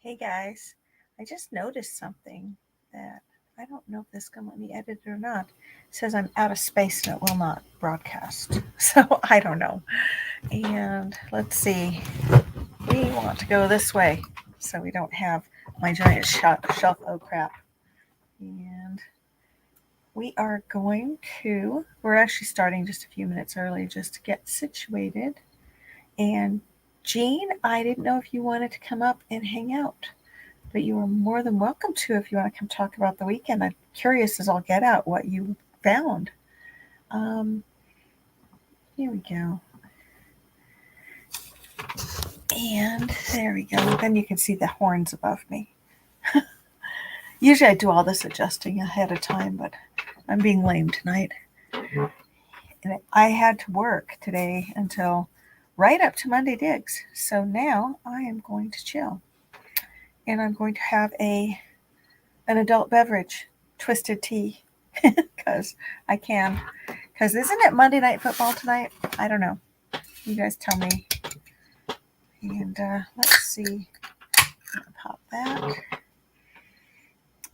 Hey guys, I just noticed something that I don't know if this is going to let me edit it or not. It says I'm out of space and it will not broadcast. So I don't know. And let's see. We want to go this way so we don't have my giant shelf. Oh crap. And we're actually starting just a few minutes early just to get situated. And Jean, I didn't know if you wanted to come up and hang out. But you are more than welcome to if you want to come talk about the weekend. I'm curious as all get out what you found. Um, Here we go. And there we go. Then you can see the horns above me. Usually I do all this adjusting ahead of time, but I'm being lame tonight. And I had to work today until right up to Monday Digs. So now I am going to chill. And I'm going to have an adult beverage, twisted tea, because I can. Because isn't it Monday Night Football tonight? I don't know. You guys tell me. And let's see. Pop that.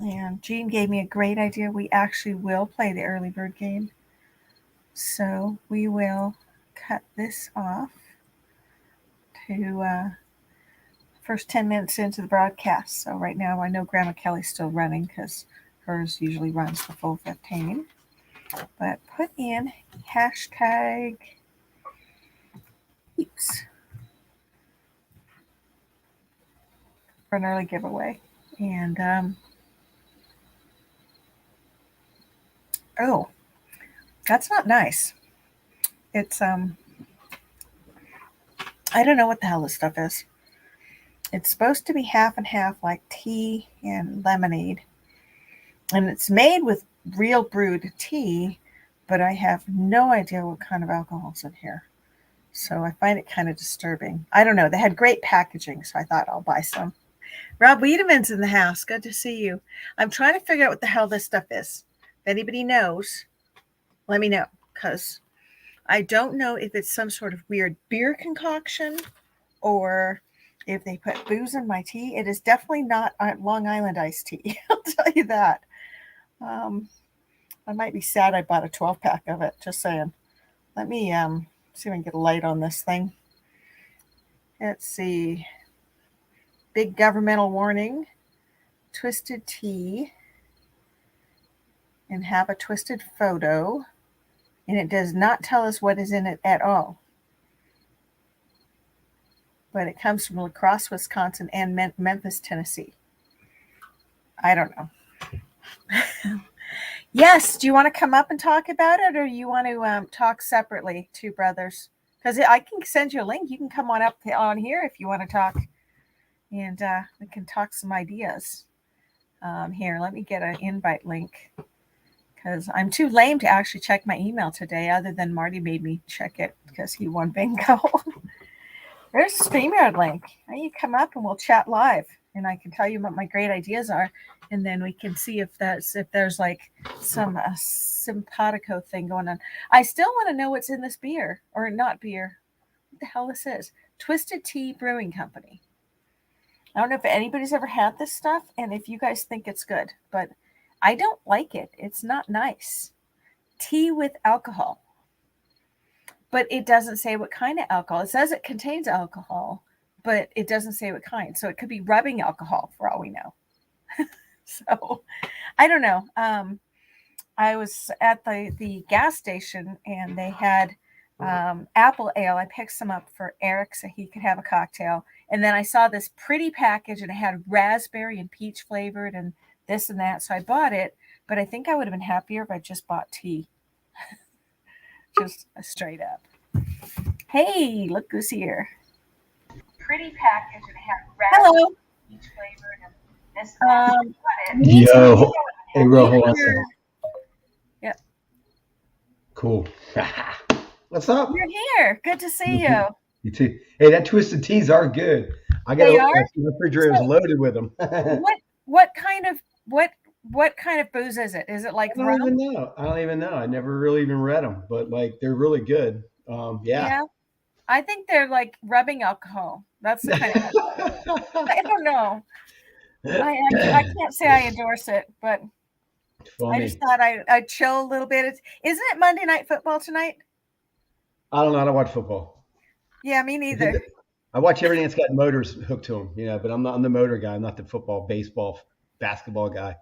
And Jean gave me a great idea. We actually will play the early bird game. So we will cut this off to first 10 minutes into the broadcast. So right now I know Grandma Kelly's still running because hers usually runs the full 15. But put in hashtag heaps for an early giveaway. And oh, that's not nice. It's I don't know what the hell this stuff is. It's supposed to be half and half, like tea and lemonade. And it's made with real brewed tea, but I have no idea what kind of alcohol's in here. So I find it kind of disturbing. I don't know. They had great packaging, so I thought I'll buy some. Rob Wiedemann's in the house. Good to see you. I'm trying to figure out what the hell this stuff is. If anybody knows, let me know, because I don't know if it's some sort of weird beer concoction or if they put booze in my tea. It is definitely not Long Island iced tea. I'll tell you that. I might be sad I bought a 12-pack of it. Just saying. Let me see if I can get a light on this thing. Let's see. Big governmental warning. Twisted tea. And have a twisted photo. And it does not tell us what is in it at all. But it comes from La Crosse, Wisconsin and Memphis, Tennessee. I don't know. Yes, do you want to come up and talk about it, or you want to talk separately, two brothers? Because I can send you a link. You can come on up on here if you want to talk, and we can talk some ideas. Here, let me get an invite link, because I'm too lame to actually check my email today, other than Marty made me check it because he won bingo. There's a StreamYard link. Now you come up and we'll chat live, and I can tell you what my great ideas are, and then we can see if there's like some simpatico thing going on. I still want to know what's in this beer, or not beer. What the hell this is? Twisted Tea Brewing Company. I don't know if anybody's ever had this stuff, and if you guys think it's good, but I don't like it. It's not nice. Tea with alcohol. But it doesn't say what kind of alcohol. It says it contains alcohol, but it doesn't say what kind. So it could be rubbing alcohol for all we know. So I don't know. I was at the gas station and they had apple ale. I picked some up for Eric so he could have a cocktail. And then I saw this pretty package and it had raspberry and peach flavored and this and that. So I bought it, but I think I would have been happier if I just bought tea. Just straight up. Hey, look who's here. Pretty package and it had raspberry peach flavored and this and that. Yo, hey, Ro, hold on a second. Yep. Cool. What's up? You're here. Good to see you. You too. Hey, that twisted teas are good. I got the refrigerator is loaded with them. what kind of booze is it? Is it like rum? Even know. I don't even know. I never really even read them, but like they're really good. Yeah. I think they're like rubbing alcohol. That's the kind of I don't know. I can't say I endorse it, but I just Funny. thought I'd chill a little bit. Isn't it Monday Night Football tonight? I don't know. I don't watch football. Yeah, me neither. I watch everything that's got motors hooked to them, but I'm the motor guy. I'm not the football, baseball, basketball guy.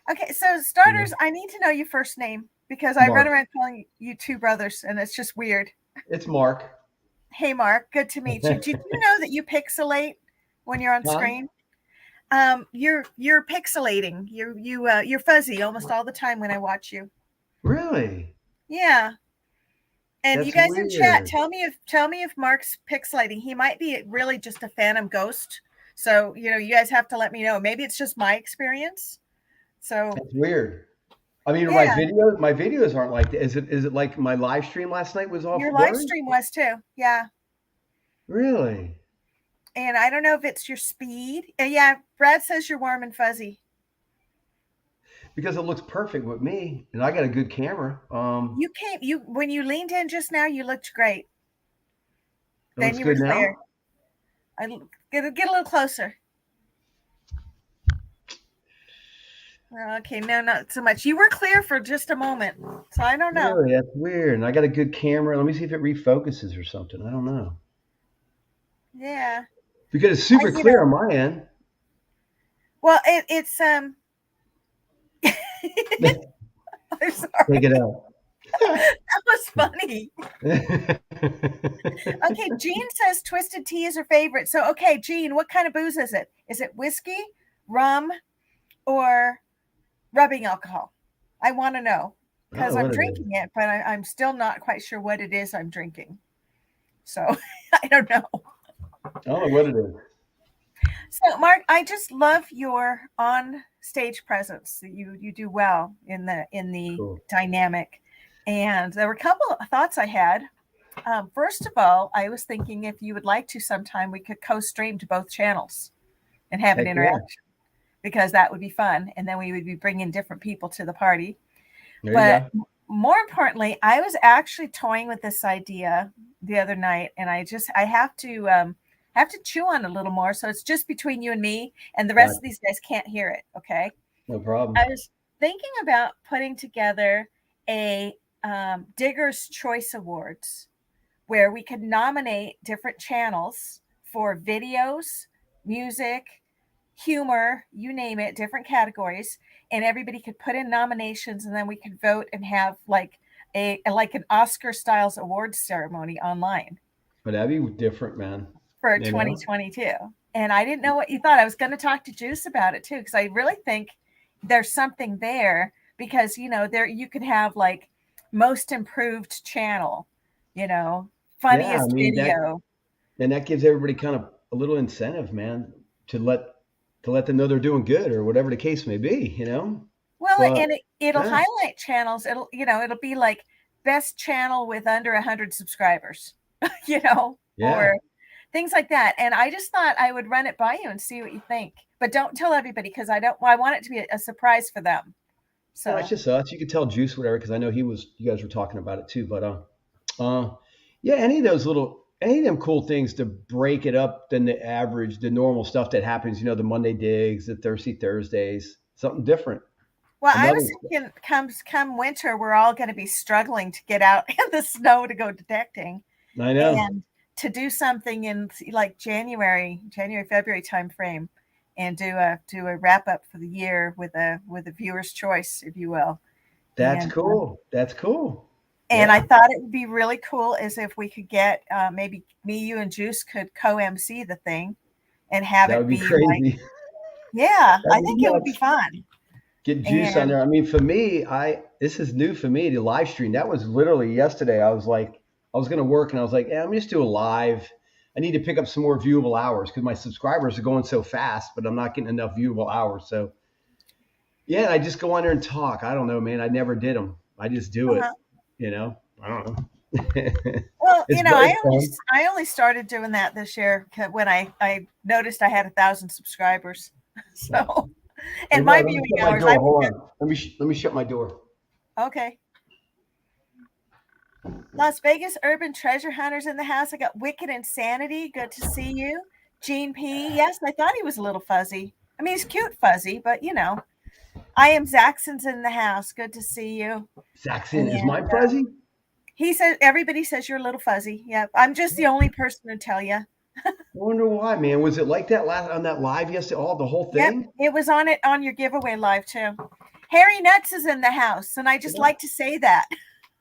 Okay, so You know, starters, I need to know your first name because I run Mark. around calling you two brothers, and it's just weird. It's Mark. Hey, Mark, good to meet you. Did you know that you pixelate when you're on Huh? screen? You're pixelating. You're fuzzy almost all the time when I watch you. Really? Yeah. And you That's guys in chat, weird. tell me if Mark's pixelating. He might be really just a phantom ghost. So, you guys have to let me know. Maybe it's just my experience. So, That's weird. I mean, yeah, my videos aren't like that. Is it like my live stream last night was off your live blurry? stream was too. Yeah. Really? And I don't know if it's your speed. Yeah, Brad says you're warm and fuzzy. Because it looks perfect with me, and I got a good camera. You when you leaned in just now, you looked great. It Then looks you were good clear. now. I get a little closer. Okay, no, not so much. You were clear for just a moment, so I don't know. Really, that's weird. And I got a good camera. Let me see if it refocuses or something. I don't know. Yeah, Because it's super you clear know. on my end. Well, it's I'm Take sorry. it out. That was funny. Okay, Jean says twisted tea is her favorite. So, okay, Jean, what kind of booze is it? Is it whiskey, rum, or rubbing alcohol? I want to know I don't because know I'm what it is. drinking it, but I'm still not quite sure what it is I'm drinking. So I don't know. I don't know what it is. So, Mark, I just love your on stage presence. You do well in the Cool. dynamic. And there were a couple of thoughts I had. First of all, I was thinking if you would like to sometime, we could co-stream to both channels and have an Heck yeah. interaction because that would be fun. And then we would be bringing different people to the party. There you But go. more importantly, I was actually toying with this idea the other night, and I have to chew on it a little more. So it's just between you and me, and the rest of Gotcha. these guys can't hear it. Okay. No problem. I was thinking about putting together a Digger's Choice Awards where we could nominate different channels for videos, music, humor, you name it, different categories, and everybody could put in nominations, and then we could vote and have like an Oscar styles awards ceremony online But that'd be different, man. for You know? 2022. And I didn't know what you thought. I was going to talk to Juice about it too because I really think there's something there because there you could have like most improved channel, you know, Yeah, I funniest mean video. that gives everybody kind of a little incentive, man, to let them know they're doing good or whatever the case may be. Well, But and it'll yeah, highlight channels. It'll be like best channel with under 100 subscribers, yeah. or things like that. And I just thought I would run it by you and see what you think. But don't tell everybody because I want it to be a surprise for them. No, it's So, just us. You could tell Juice whatever because I know you guys were talking about it too. But yeah, any of them cool things to break it up than the normal stuff that happens. The Monday digs, the Thirsty Thursdays, something different. well, I Another, was thinking come winter, we're all going to be struggling to get out in the snow to go detecting. I know. And to do something in like January, February timeframe, and do a wrap up for the year with a viewer's choice, if you will. That's And cool. That's cool. and I Yeah, thought it would be really cool as if we could get maybe me, you, and Juice could co-MC the thing and have that it would be be like, crazy. yeah, I That'd be think it would be nuts. fun. Get Juice on And there. I mean, for me, I this is new for me to live stream. That was literally yesterday. I was like, I was gonna work, and I was like, yeah, let me just do a live. I need to pick up some more viewable hours because my subscribers are going so fast, but I'm not getting enough viewable hours. So yeah, I just go on there and talk. I don't know, man. I never did them. I just do it. I don't know. well, It's fun. I only started doing that this year when I noticed I had 1,000 subscribers. Yeah. So, Hey, and bro, my let me viewing shut my hours, door. Hold on. Let me shut my door. okay. Las Vegas Urban Treasure Hunters in the house. I got Wicked Insanity. Good to see you. Gene P. Yes, I thought he was a little fuzzy. I mean, he's cute fuzzy, but you know. I am Zaxxon's in the house. Good to see you. Saxon, is And mine fuzzy? he says everybody says you're a little fuzzy. Yep. I'm just the only person to tell you. I wonder why, man. Was it like that last on that live yesterday? All the whole Yep. thing? It was on it on your giveaway live too. Harry Nuts is in the house, and I just like to say that.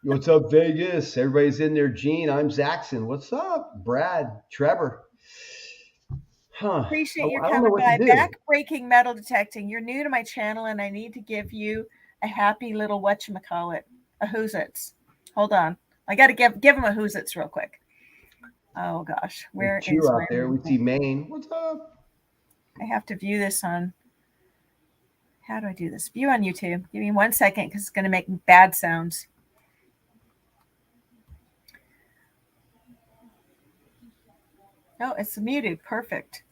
What's up, Vegas? Everybody's in there. Gene, I'm Zaxxon. What's up, Brad, Trevor? Huh? Appreciate your I don't know coming what to by. do. Backbreaking metal detecting. You're new to my channel, and I need to give you a happy little whatchamacallit. A who's its. Hold on. I got to give him a who's its real quick. Oh gosh, There's where Chew is out my? there. We see Maine. What's up? I have to view this on. How do I do this? View on YouTube. Give me 1 second because it's going to make bad sounds. Oh, it's muted. Perfect.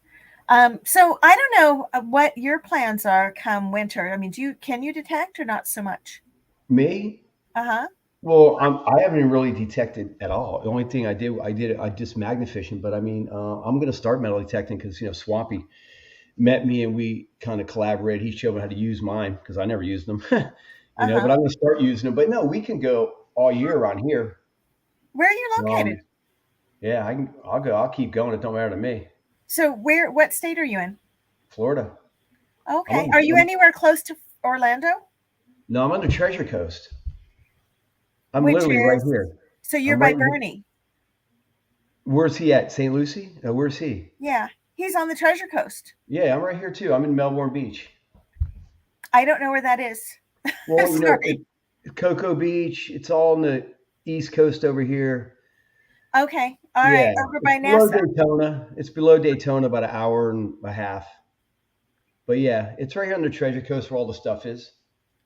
So I don't know what your plans are come winter. I mean, can you detect or not so much? Me? Uh-huh. Well, I haven't even really detected at all. The only thing I just magnet fishing. But I mean, I'm going to start metal detecting because Swampy met me and we kind of collaborated. He showed me how to use mine because I never used them, Uh-huh. But I'm going to start using them. But no, we can go all year around here. Where are you located? Um, yeah, I can. I'll go. I'll keep going. It don't matter to me. So what state are you in? Florida. I'm on. Okay. Are you anywhere close to Orlando? No, I'm on the Treasure Coast. I'm Which literally right is, here. so you're I'm by right. Bernie. Where's he at? St. Lucie? Where's he? Yeah. He's on the Treasure Coast. Yeah, I'm right here too. I'm in Melbourne Beach. I don't know where that is. Well, Sorry. Cocoa Beach. It's all on the East Coast over here. Okay. All right. Yeah, Over it's by below NASA. Daytona. It's below Daytona about an hour and a half. But yeah, it's right here on the Treasure Coast where all the stuff is.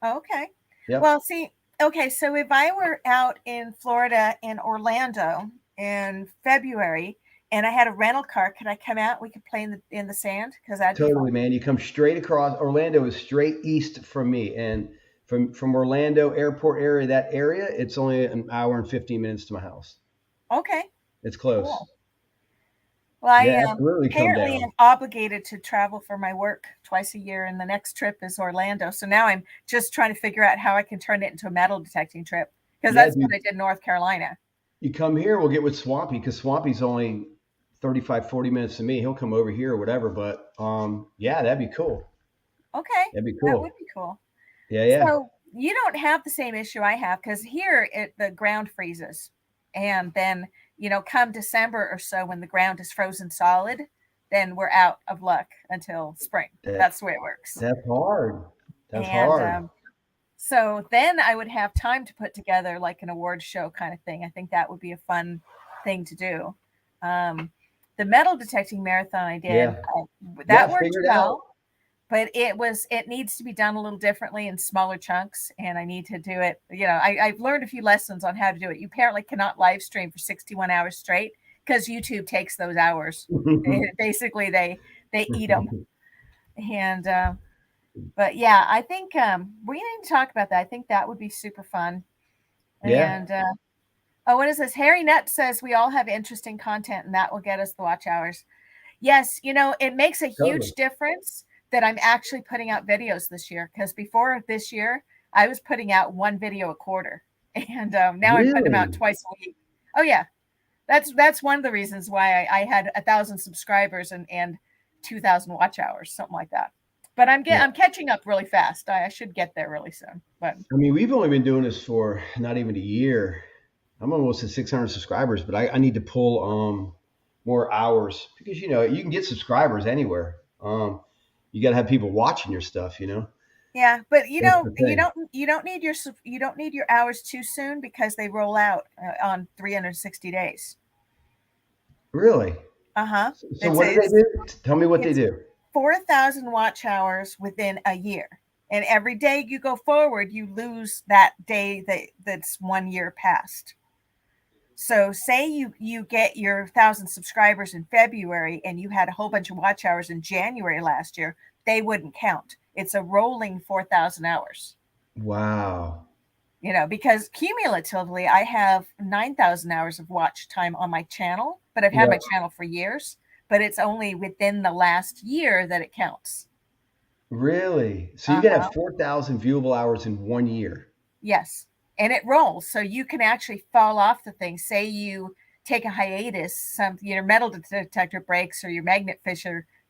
Okay. Yep. Well, see, okay, so if I were out in Florida in Orlando in February and I had a rental car, could I come out? We could play in the sand because that'd be Totally, fun. man. You come straight across. Orlando is straight east from me, and from Orlando airport area, that area, it's only an hour and 15 minutes to my house. Okay, It's close. cool. Well, I Yeah, absolutely. Come apparently down. am obligated to travel for my work twice a year, and the next trip is Orlando. So now I'm just trying to figure out how I can turn it into a metal detecting trip because Yeah, that's what dude. I did in North Carolina. You come here, we'll get with Swampy because Swampy's only 35, 40 minutes to me. He'll come over here or whatever. But yeah, that'd be cool. Okay, That'd be that would cool. be cool. Yeah, yeah. So you don't have the same issue I have because here the ground freezes, and then come December or so when the ground is frozen solid, then we're out of luck until spring. That That's the way it works. that's hard. That's And hard. so then I would have time to put together like an award show kind of thing. I think that would be a fun thing to do. Um, the metal detecting marathon I did, Yeah. Yeah, that worked figure it out. well, but it needs to be done a little differently in smaller chunks, and I need to do it. I've learned a few lessons on how to do it. You apparently cannot live stream for 61 hours straight because YouTube takes those hours. Basically they eat them. And but yeah, I think we need to talk about that. I think that would be super fun. Yeah, And oh, what is this? Harry Nutt says we all have interesting content and that will get us the watch hours. Yes, it makes a totally. huge difference that I'm actually putting out videos this year because before this year, I was putting out one video a quarter, and now I'm putting them out Really? twice a week. Oh yeah, that's one of the reasons why I had 1,000 subscribers and 2,000 watch hours, something like that. But Yeah. I'm catching up really fast. I should get there really soon. But I mean, we've only been doing this for not even a year. I'm almost at 600 subscribers, but I need to pull more hours because you can get subscribers anywhere. You got to have people watching your stuff. yeah, but That's the thing. you don't need your hours too soon because they roll out on 360 days. Really? Uh-huh. So It's what do they it's do? Tell me what they it's do. 4,000 watch hours within a year. And every day you go forward, you lose that day that's 1 year past. So say you get your 1,000 subscribers in February and you had a whole bunch of watch hours in January last year, they wouldn't count. It's a rolling 4,000 hours. Wow. because cumulatively I have 9,000 hours of watch time on my channel, but I've had my Yep. channel for years, but it's only within the last year that it counts. Really? So you can Uh-huh. have 4,000 viewable hours in 1 year. Yes. And it rolls. So you can actually fall off the thing. Say you take a hiatus, your metal detector breaks or your magnet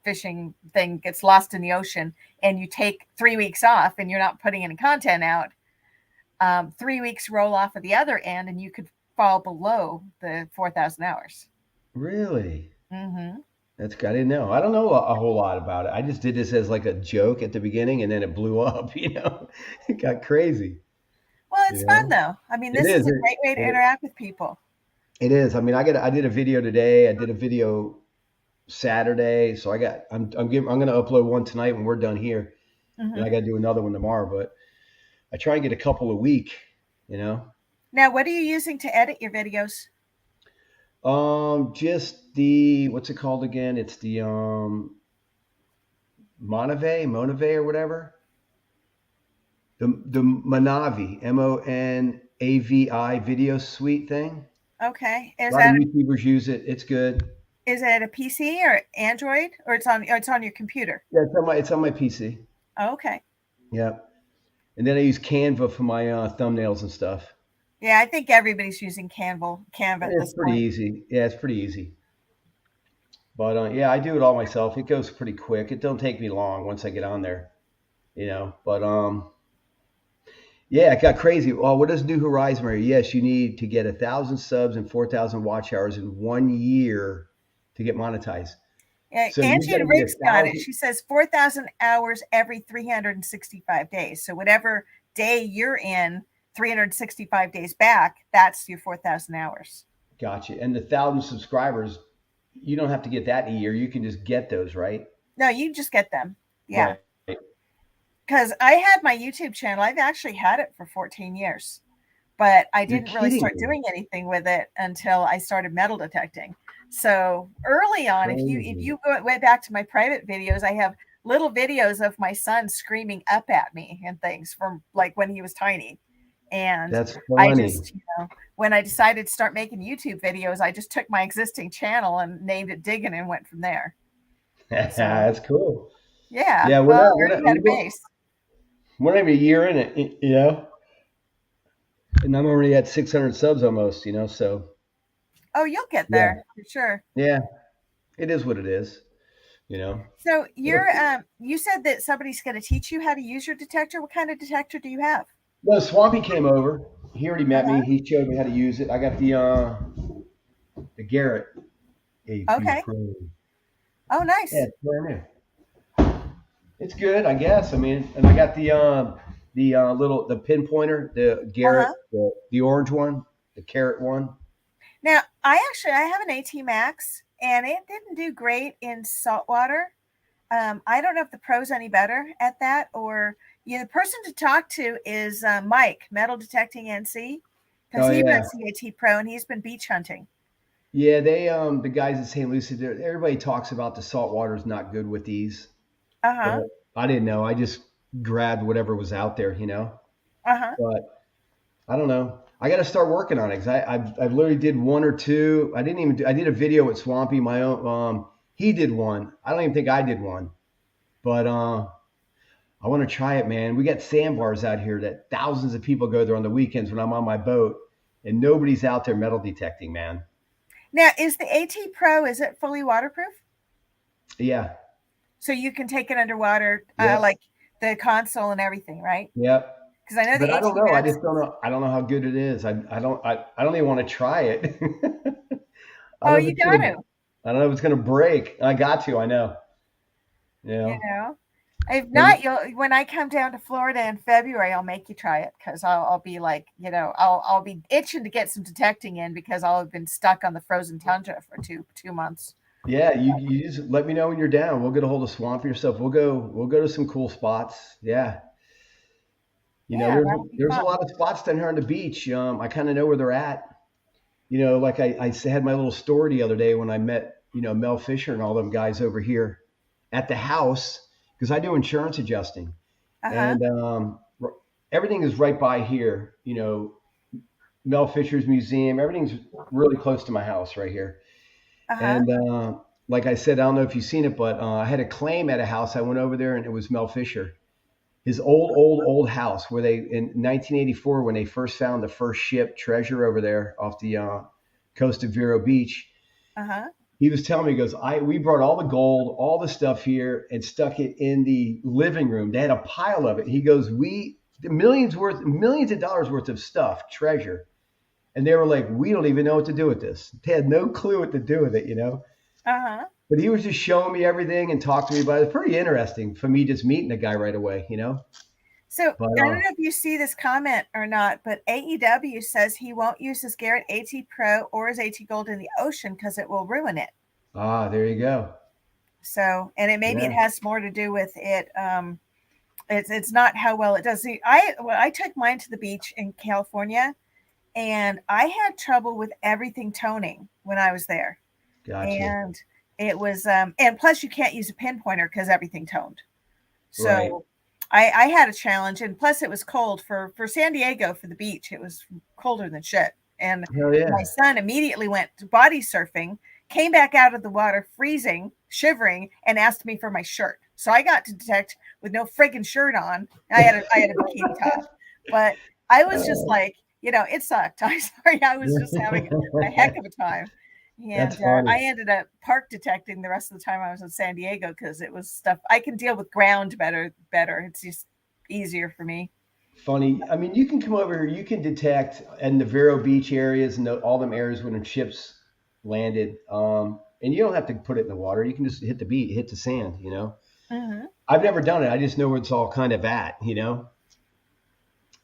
fishing thing gets lost in the ocean, and you take 3 weeks off and you're not putting any content out. 3 weeks roll off of the other end and you could fall below the 4,000 hours. Really? Mm-hmm. I didn't know. I don't know a whole lot about it. I just did this as like a joke at the beginning, and then it blew up. It got crazy. Well, You it's fun know, though. I mean, it this is. is a great way to It, interact with people. it is. I mean, I did a video today. I did a video Saturday, so I'm gonna upload one tonight when we're done here, and Mm-hmm. I got to do another one tomorrow. But I try and get a couple a week. You know, Now, what are you using to edit your videos? just the what's it called again? It's the Monave or whatever. The Manavi Monavi video suite thing. Okay. A lot of YouTubers use it. It's good. Is it a PC or Android, or it's on your computer? Yeah, it's on my PC. Oh, okay. Yeah, and then I use Canva for my thumbnails and stuff. Yeah, I think everybody's using Canva at It's this pretty point. easy. Yeah, it's pretty easy. But yeah, I do it all myself. It goes pretty quick. It don't take me long once I get on there. But yeah, it got crazy. Oh, what does New Horizon mean? Yes, you need to get 1,000 subs and 4,000 watch hours in 1 year to get monetized. Yeah, So you got Angie to get a Rick's got it. thousand. She says 4,000 hours every 365 days. So whatever day you're in, 365 days back, that's your 4,000 hours. Gotcha. And the 1,000 subscribers, you don't have to get that in a year. You can just get those, right? No, you just get them. Yeah. Right. Because I had my YouTube channel, I've actually had it for 14 years, but I You're didn't really kidding start me. doing anything with it until I started metal detecting. So early on, if Crazy. you went back to my private videos, I have little videos of my son screaming up at me and things from like when he was tiny. And That's I funny. just, when I decided to start making YouTube videos, I just took my existing channel and named it Diggun and went from there. So That's cool. yeah, Yeah, well, I already had a base. we're not even a year in it. And I'm already at 600 subs almost. So Oh, you'll get yeah, there for sure. yeah, it is what it is. So It'll, you said that somebody's going to teach you how to use your detector. What kind of detector do you have? no, Swampy came over. He already met me. Uh-huh. He showed me how to use it. I got the Garrett AP Okay. Pro. Oh, Yeah, nice. it's brand new. It's good, I guess. I mean, and I got the pinpointer, the Garrett, Uh-huh. the orange one, the carrot one. Now, I have an AT Max and it didn't do great in saltwater. I don't know if the pro's any better at that, or the person to talk to is Mike, Metal Detecting NC, because Oh he yeah, runs CAT Pro and he's been beach hunting. yeah. They the guys at St. Lucie, everybody talks about the salt water is not good with these, but Uh-huh. I didn't know. I just grabbed whatever was out there. Uh-huh. But I don't know. I got to start working on it because I literally did one or two. I did a video with Swampy, my own. He did one. I don't even think I did one, but I want to try it, man. We got sandbars out here that thousands of people go there on the weekends when I'm on my boat, and nobody's out there metal detecting, man. Now, is the AT Pro, is it fully waterproof? Yeah. So you can take it underwater, Yep. like the console and everything, right? Yep. Because I know But the I AT don't know. I Max. just don't know. I don't know how good it is. I don't even want to try it. I don't Oh, know if you it's got gonna. to. I don't know if it's gonna break. I got to. I know. You You know. know, if But not, you'll when I come down to Florida in February, I'll make you try it because I'll be like, I'll be itching to get some detecting in because I'll have been stuck on the frozen tundra for two months. yeah, you just let me know when you're down. We'll get a hold of Swamp yourself. We'll go to some cool spots. Yeah. Yeah, that'll be There's a fun. lot of spots down here on the beach. I kind of know where they're at. Like I had my little story the other day when I met, Mel Fisher and all them guys over here at the house because I do insurance adjusting. Uh huh. And everything is right by here. Mel Fisher's museum. Everything's really close to my house right here. Uh-huh. And like I said, I don't know if you've seen it, but I had a claim at a house. I went over there, and it was Mel Fisher. His old house where they in 1984 when they first found the first ship treasure over there off the coast of Vero Beach. Uh-huh. He was telling me, he goes, I we brought all the gold, all the stuff here, and stuck it in the living room. They had a pile of it. He goes, we millions of dollars worth of stuff, treasure. And they were like, we don't even know what to do with this. They had no clue what to do with it. Uh-huh. But he was just showing me everything and talking to me about it. It's pretty interesting for me just meeting the guy right away. So But I don't know if you see this comment or not, but AEW says he won't use his Garrett AT Pro or his AT Gold in the ocean because it will ruin it. there you go. So, and maybe it Yeah, has more to do with it. It's not how well it does. See, I took mine to the beach in California, and I had trouble with everything toning when I was there, gotcha. and it was and plus you can't use a pinpointer because everything toned. Right. So I had a challenge, and plus it was cold for San Diego for the beach. It was colder than shit, and Hell my yeah. son immediately went body surfing, came back out of the water freezing, shivering, and asked me for my shirt. So I got to detect with no friggin' shirt on. I had a bikini top, but I was just Uh, like, it sucked. I'm sorry, I was just having a heck of a time. That's And funny. I ended up park detecting the rest of the time I was in San Diego because it was stuff I can deal with ground better. Better, it's just easier for me. Funny. I mean, you can come over here. You can detect in the Vero Beach areas and all them areas when the ships landed. And you don't have to put it in the water. You can just hit the beat, hit the sand. Hmm. I've never done it. I just know where it's all kind of at.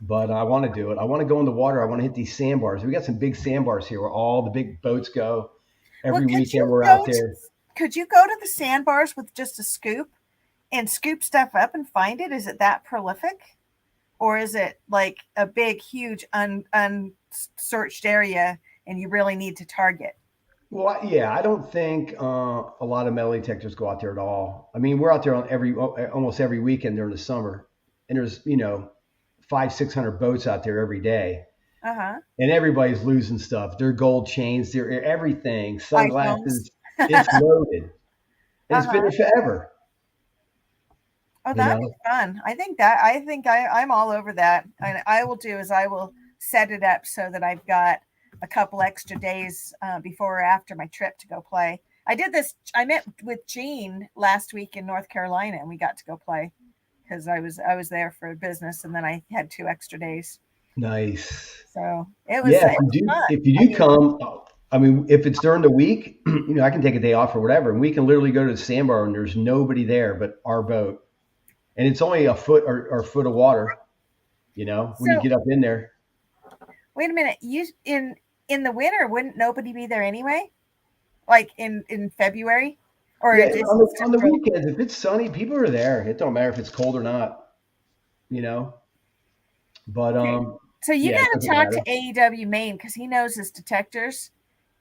But I want to do it. I want to go in the water. I want to hit these sandbars. We got some big sandbars here where all the big boats go. Well, Every weekend we're out there. could you go to the sandbars with just a scoop and scoop stuff up and find it? Is it that prolific, or is it like a big, huge, unsearched area and you really need to target? Well, yeah, I don't think a lot of metal detectors go out there at all. I mean, we're out there on almost every weekend during the summer, and there's 500-600 boats out there every day, Uh huh. and everybody's losing stuff. Their gold chains, their everything, iPhones. sunglasses. It's loaded, and Uh it's been huh. there forever. Oh, You that'd know, be fun. I think I'm all over that. And I will do is I will set it up so that I've got a couple extra days before or after my trip to go play. I did this. I met with Gene last week in North Carolina, and we got to go play because I was there for business, and then I had 2 extra days. nice. So it was Yeah, it was fun. if you I do mean, come, I mean, if it's during the week, I can take a day off or whatever, and we can literally go to the sandbar and there's nobody there but our boat, and it's only a foot or foot of water. When you so get up in there. wait a minute. You in the winter wouldn't nobody be there anyway? Like in February, or Yeah, is it on just the really? weekends, if it's sunny, people are there. It don't matter if it's cold or not, you know. But Okay. So you yeah, it got to doesn't talk to matter. AEW Maine because he knows his detectors,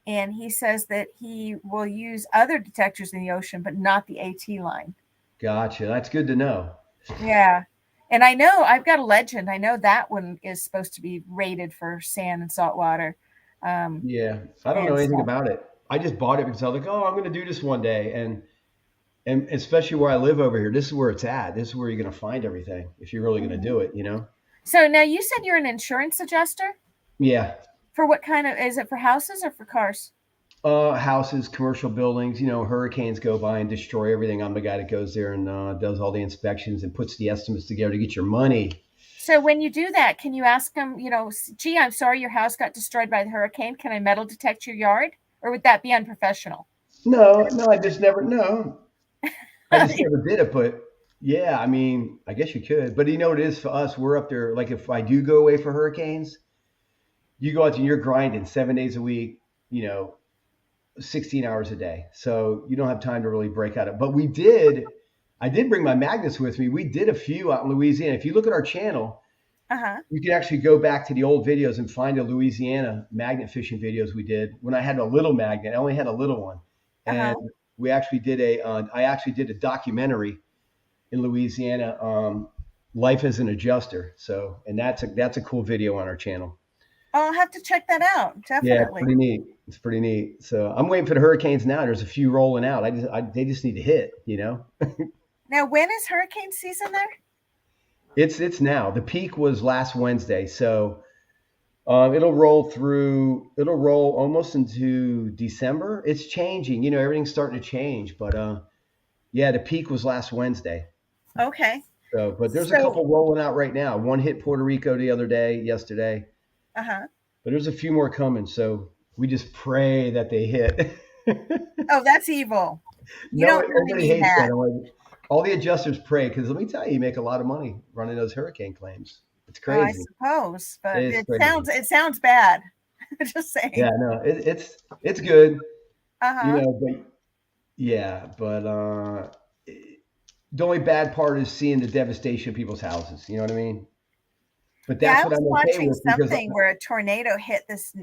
and he says that he will use other detectors in the ocean, but not the AT line. Gotcha. That's good to know. Yeah, and I know I've got a legend. I know that one is supposed to be rated for sand and salt water, um, Yeah, I don't know and anything stuff. about it. I just bought it because I was like, oh, I'm going to do this one day, and especially where I live over here, this is where it's at. This is where you're going to find everything if you're really going to Mhm. do it. So now you said you're an insurance adjuster Yeah. for what kind of? Is it for houses or for cars? Houses, commercial buildings, hurricanes go by and destroy everything. I'm the guy that goes there and does all the inspections and puts the estimates together to get your money. So when you do that, can you ask them, gee, I'm sorry your house got destroyed by the hurricane. Can I metal detect your yard? Or would that be unprofessional? No, no, I just never no. I just never did it, but yeah, I mean, I guess you could. But you know what it is for us? We're up there. Like if I do go away for hurricanes, you go out and you're grinding 7 days a week, 16 hours a day. So you don't have time to really break out it. But I did bring my magnets with me. We did a few out in Louisiana. If you look at our channel, Uh-huh. you can actually go back to the old videos and find the Louisiana magnet fishing videos we did when I had a little magnet. I only had a little one, and Uh-huh. I actually did a documentary in Louisiana. life as an adjuster. So, and that's a cool video on our channel. I'll have to check that out. Yeah, it's Definitely. pretty neat. It's pretty neat. So I'm waiting for the hurricanes now. There's a few rolling out. They just need to hit. Now, when is hurricane season there? It's now. The peak was last Wednesday, so it'll roll through. It'll roll almost into December. It's changing. Everything's starting to change. But yeah, the peak was last Wednesday. Okay. So, but there's a So, couple rolling out right now. One hit Puerto Rico the other day, yesterday. uh-huh. But there's a few more coming. So we just pray that they hit. Oh, that's evil. You No, don't really everybody need hates that. that. I'm like, all the adjusters pray because let me tell you, you make a lot of money running those hurricane claims. It's Oh, I crazy. suppose, but It's it crazy. sounds bad. Just Yeah, saying. no, it's good, Uh-huh. but yeah, but the only bad part is seeing the devastation of people's houses. You know what I mean? But Yeah, that's I what was I'm okay watching with because something where a tornado hit this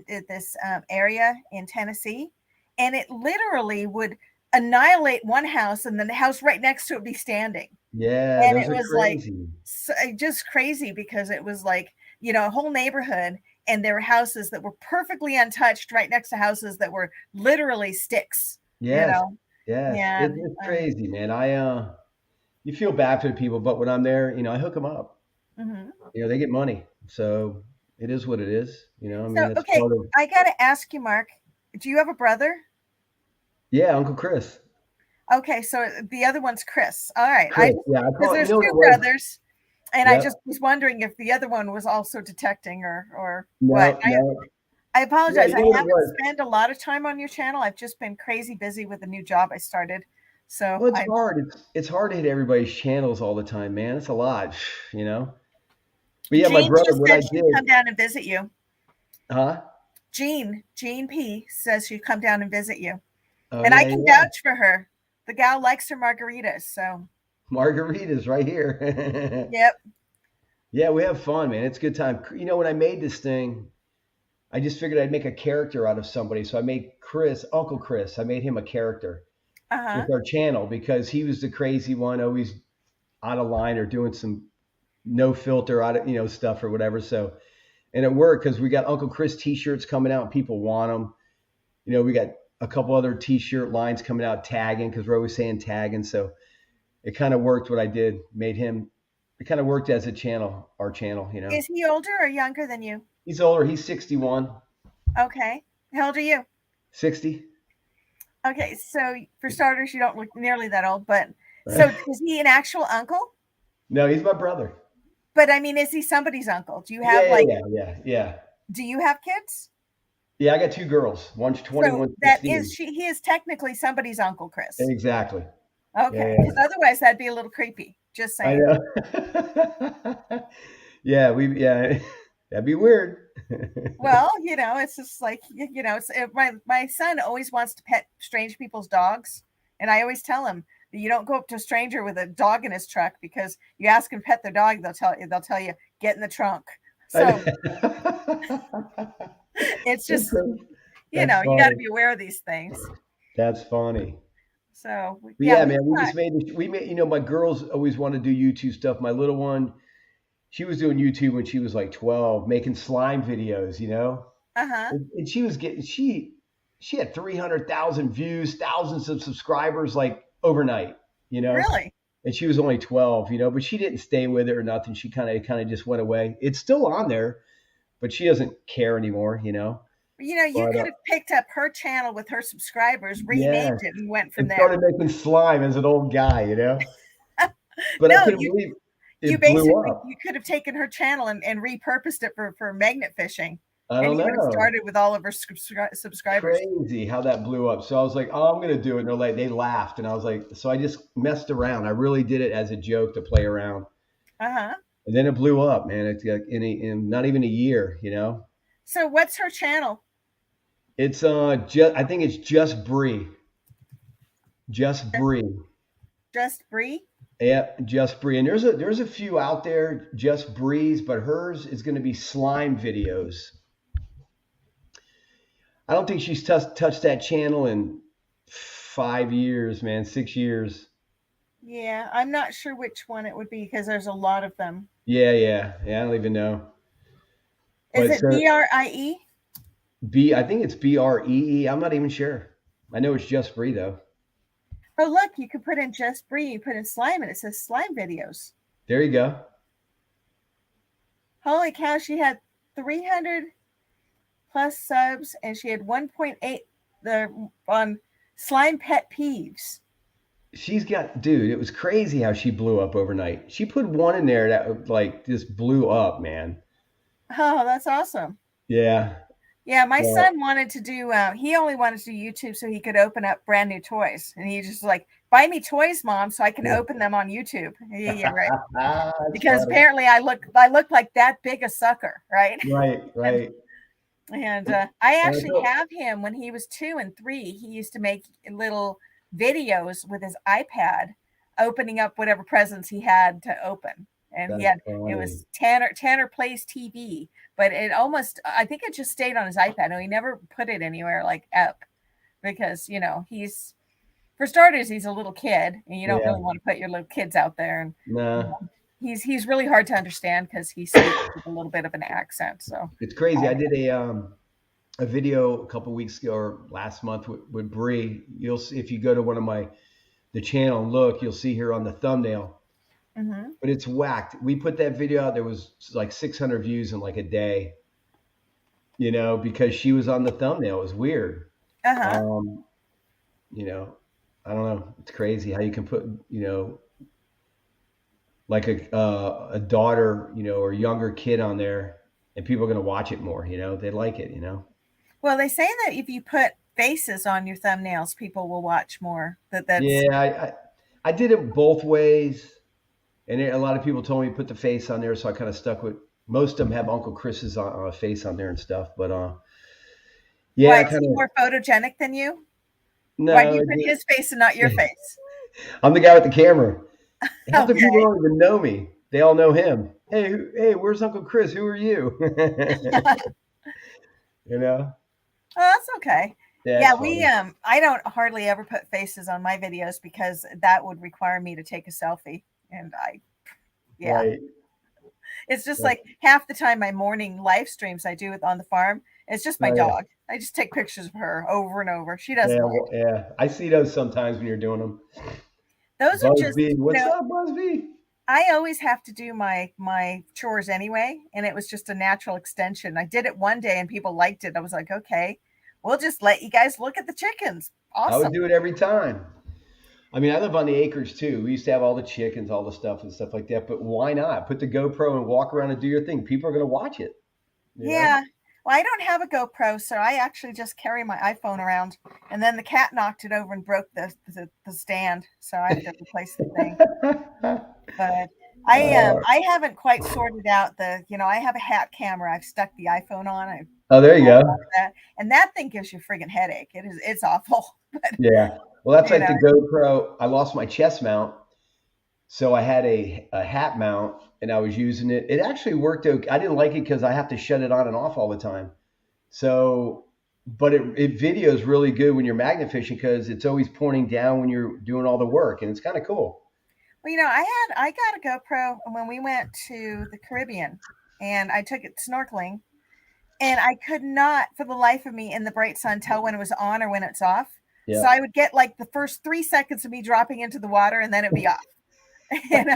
area in Tennessee, and it literally would annihilate one house, and then the house right next to it be standing. yeah, And those it are was like crazy. just crazy because it was like a whole neighborhood, and there were houses that were perfectly untouched right next to houses that were literally sticks. You Yes, know, yes, and it's crazy, man. You feel bad for the people, but when I'm there, I hook them up. mhm. They get money, so it is what it is. I So mean, it's okay, part of. I got to ask you, Mark. Do you have a brother? Yeah, Uncle Chris. Okay, so the other one's Chris. All right, I Chris, yeah, I because call it. You there's know what two it was? brothers, and I Yep. just was wondering if the other one was also detecting or what. No, no. I Yeah, apologize. you I know what it haven't was? spent a lot of time on your channel. I've just been crazy busy with a new job I started. So Well, it's I hard. It's hard to hit everybody's channels all the time, man. It's a lot, you know. But yeah, my Jean brother, just what I said she'd did, come down and visit you. huh? Jean P says she'd come down and visit you. Oh And I yeah, can yeah. vouch for her. The gal likes her margaritas, so Margarita's right here. yep. Yeah, we have fun, man. It's a good time. When I made this thing, I just figured I'd make a character out of somebody. So I made Chris, Uncle Chris. I made him a character Uh-huh. with our channel because he was the crazy one, always out of line or doing some no filter out of stuff or whatever. So and it worked because we got Uncle Chris T-shirts coming out and people want them. We got a couple other T-shirt lines coming out tagging because we're always saying tagging. So it kind of worked. What I did made him. It kind of worked as a channel, our channel. Is he older or younger than you? He's older. He's 61, Okay. How old are you? 60. Okay, so for starters, you don't look nearly that old, but so is he an actual uncle? No, he's my brother. But I mean, is he somebody's uncle? Do you have Yeah, like yeah, yeah, yeah. do you have kids? Yeah, I got two girls. One's 20, So one's that is 16. he is technically somebody's uncle, Chris. Exactly. Okay, Yeah, because otherwise that'd be a little creepy. Just I saying. know. Yeah, that'd be weird. Well, it's just like my son always wants to pet strange people's dogs, and I always tell him that you don't go up to a stranger with a dog in his truck because you ask them to pet their dog, they'll tell you get in the trunk. I So know. it's just That's you got to funny. be aware of these things. That's funny. So But yeah, yeah, we've man, we got just made, my girls always want to do YouTube stuff. My little one, she was doing YouTube when she was like 12, making slime videos. uh-huh. And she was getting, she had 300,000 views, thousands of subscribers like overnight, you know? Really? And she was only 12, but she didn't stay with it or nothing. She kind of just went away. It's still on there, but she doesn't care anymore. You But could have picked up her channel with her subscribers, yeah, renamed it, and went from and there. started making slime as an old guy. But I No, couldn't believe it blew up. you could have taken her channel and repurposed it for magnet fishing, I and don't you would have know. started with all of her subscribers. Crazy how that blew up. So I was like, oh, I'm gonna do it. And they laughed, and I was like, so I just messed around. I really did it as a joke to play around, Uh-huh. and then it blew up, man. It's like in not even a year. So what's her channel? It's just I think it's just Bree. Just Bree? Yeah, just Bree. And there's a few out there, just Breeze, but hers is going to be slime videos. I don't think she's touched that channel in 5 years, man, 6 years. Yeah, I'm not sure which one it would be because there's a lot of them. Yeah, yeah, yeah. I don't even know. Is But it so BRIE? I think it's BREE. I'm not even sure. I know it's just Bree though. Oh, look, you could put in just Bree, you put in slime, and it says slime videos. There you go. Holy cow, she had 300 plus subs and she had 1.8 the on slime pet peeves. She's got, dude. It was crazy how she blew up overnight. She put one in there that like just blew up, man. Oh, that's awesome. Yeah. Yeah, my Well, son wanted to do, he only wanted to do YouTube so he could open up brand new toys. And he just like, buy me toys, mom, so I can yeah. open them on YouTube. Yeah, yeah, right. That's Because funny. apparently I look like that big a sucker, right? Right, And right. I And I actually told, have him when he was 2 and 3. He used to make little videos with his iPad, opening up whatever presents he had to open. And he that's had it funny. was Tanner Plays TV, but it almost I think it just stayed on his iPad. No, he never put it anywhere like up because he's for starters he's a little kid, and you don't Yeah. really want to put your little kids out there. And you Nah, know, he's really hard to understand because he speaks with a little bit of an accent. So it's crazy. I did a video a couple weeks ago or last month with Bree. You'll see if you go to one of my the channel and look, you'll see here on the thumbnail. mm-hmm. But it's whacked. We put that video out. There was like 600 views in like a day. Because she was on the thumbnail. It was weird. Uh-huh. Um, you know, I don't know. It's crazy how you can put, like a daughter, or younger kid on there, and people are gonna watch it more. They like it. Well, they say that if you put faces on your thumbnails, people will watch more. That's Yeah, I did it both ways, and a lot of people told me to put the face on there, so I kind of stuck with. Most of them have Uncle Chris's face on there and stuff, but yeah, why I is kind he of more photogenic than you? Why do no. you put his face and not your face? I'm the guy with the camera. Half the people Okay. don't even know me. They all know him. Hey, hey, where's Uncle Chris? Who are you? you know? Oh, that's okay. That's Yeah, we funny. I don't hardly ever put faces on my videos because that would require me to take a selfie. And yeah, Right. it's just That's, like half the time my morning live streams I do with on the farm, it's just my oh yeah. dog. I just take pictures of her over and over. She doesn't Yeah, mind. well, yeah. I see those sometimes when you're doing them. Those are just, Busby, what's up, Busby? I always have to do my chores anyway, and it was just a natural extension. I did it one day and people liked it. I was like, okay, we'll just let you guys look at the chickens. I would Awesome. do it every time. I mean, I live on the acres too. We used to have all the chickens, all the stuff and stuff like that. But why not? Put the GoPro and walk around and do your thing. People are going to watch it. You know? Yeah. Well, I don't have a GoPro, so I actually just carry my iPhone around. And then the cat knocked it over and broke the stand, so I have to replace the thing. But uh, I haven't quite sorted out I have a hat camera. I've stuck the iPhone on. I oh, there you go. that, and that thing gives you a friggin' headache. It's awful. But Yeah. Well, that's you like know, the GoPro. I lost my chest mount, so I had a hat mount, and I was using it. It actually worked okay. I didn't like it because I have to shut it on and off all the time. So, but it videos really good when you're magnet fishing because it's always pointing down when you're doing all the work, and it's kind of cool. well, I got a GoPro when we went to the Caribbean, and I took it snorkeling, and I could not, for the life of me, in the bright sun, tell when it was on or when it's off. So Yeah. I would get like the first 3 seconds of me dropping into the water, and then it'd be off. And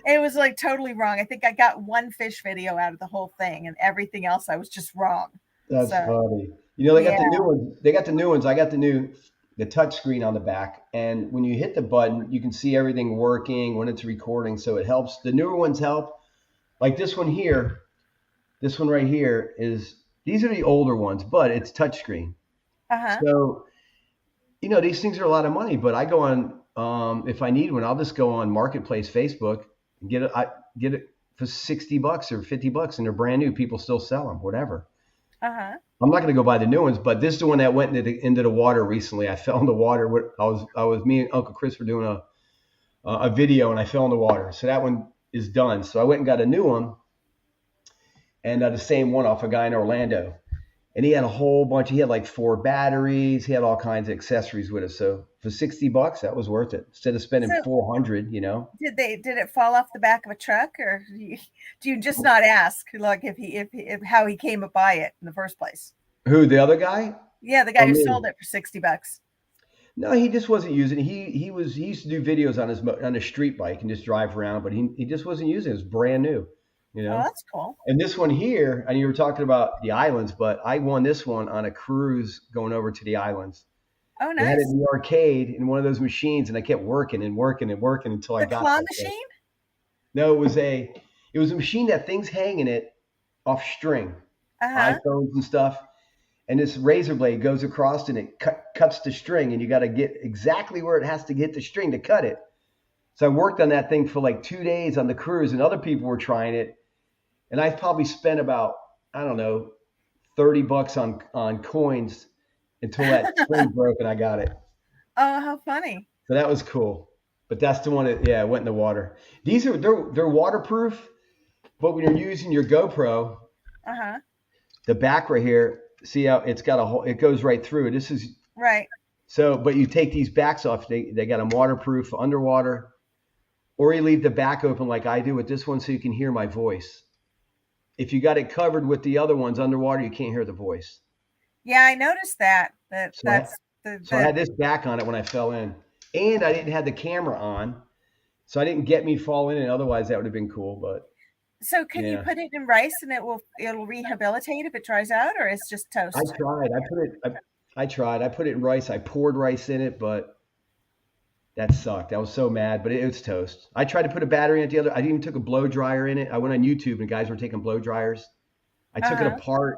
it was like totally wrong. I think I got one fish video out of the whole thing, and everything else I was just wrong. That's So funny. They got yeah, the new ones. They got the new ones. I got the touch screen on the back, and when you hit the button, you can see everything working when it's recording. So it helps. The newer ones help. Like this one here, this one right here is. These are the older ones, but it's touchscreen. uh-huh, So these things are a lot of money. But I go on if I need one, I'll just go on Marketplace, Facebook, and get it. I get it for $60 or $50, and they're brand new. People still sell them, whatever. uh-huh. I'm not going to go buy the new ones, but this is the one that went into the water recently. I fell in the water. I was me and Uncle Chris were doing a video, and I fell in the water. So that one is done. So I went and got a new one, and the same one off a guy in Orlando. and he had a whole bunch. He had like 4 batteries. He had all kinds of accessories with it. So for $60, that was worth it instead of spending So 400. You know, did it fall off the back of a truck, or do you just not ask like if how he came to buy it in the first place? who the other guy Yeah, the guy or who me? sold it for $60. No, he just wasn't using it. He used to do videos on his street bike and just drive around, but he just wasn't using it. It was brand new, you Oh, know. that's cool. And this one here, and you were talking about the islands, but I won this one on a cruise going over to the islands. Oh, They had it nice. in the arcade in one of those machines, and I kept working and working and working until I The got claw that thing. machine. No, it was a machine that things hanging it off string, Uh huh. iPhones and stuff. And this razor blade goes across and it cuts the string, and you got to get exactly where it has to hit the string to cut it. So I worked on that thing for like 2 days on the cruise, and other people were trying it, and I probably spent about, I don't know, $30 on coins until that string broke and I got it. Oh, how funny. So that was cool. But that's the one that, yeah, went in the water. They're waterproof, but when you're using your GoPro, Uh huh. the back right here, see how it's got a hole, it goes right through. This is Right. so, but you take these backs off, they got them waterproof underwater, or you leave the back open like I do with this one so you can hear my voice. If you got it covered with the other ones underwater, you can't hear the voice. Yeah, I noticed that. So I, That's so I the. had this back on it when I fell in, and I didn't have the camera on, so I didn't get me falling in. Otherwise, that would have been cool. But So can you yeah, put it in rice and it'll rehabilitate if it dries out, or it's just I toast? tried. I tried. I put it in rice. I poured rice in it, but that sucked. I was so mad, but it was toast. I tried to put a battery in it the other. I even took a blow dryer in it. I went on YouTube and guys were taking blow dryers. I Uh took it huh. apart.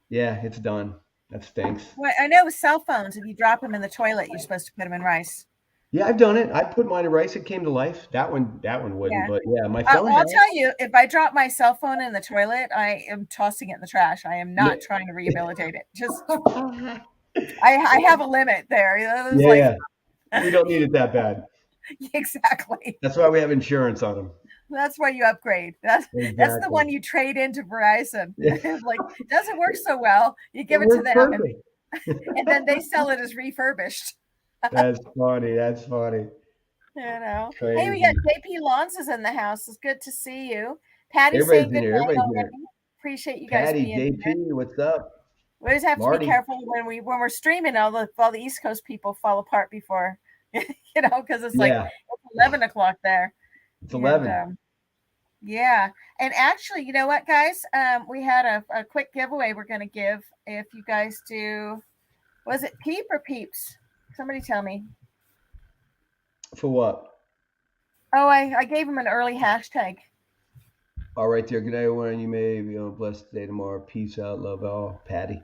Yeah, it's done. That stinks. Well, I know with cell phones, if you drop them in the toilet, you're supposed to put them in rice. Yeah, I've done it. I put mine in rice. It came to life. That one wouldn't, Yeah. but yeah, my phone I'll has. tell you, if I drop my cell phone in the toilet, I am tossing it in the trash. I am Yeah. not trying to rehabilitate it. Just I have a limit there. You know, there's Yeah, like yeah. We don't need it that bad. exactly. That's why we have insurance on them. That's why you upgrade. That's the Exactly. one you trade into Verizon. Yeah, Like doesn't work so well. You it give it to worked them, perfect. and then they sell it as refurbished. That's funny. That's funny. You know. Hey, we got Crazy. JP Lawns is in the house. It's good to see you. Patty saying Everybody's in good here. night Everybody's here. already. Appreciate you guys Patty, being JP, here. what's up? We always have to be Marty. careful when we're streaming. All the East Coast people fall apart before, because it's like Yeah, it's 11 o'clock there, it's and 11. yeah. And actually, you know what, guys? We had a quick giveaway we're going to give if you guys do. Was it Peep or Peeps? Somebody tell me. For what? Oh, I gave him an early hashtag. All right there. Good day, everyone. You may be on a blessed day tomorrow. Peace out. Love all. Patty.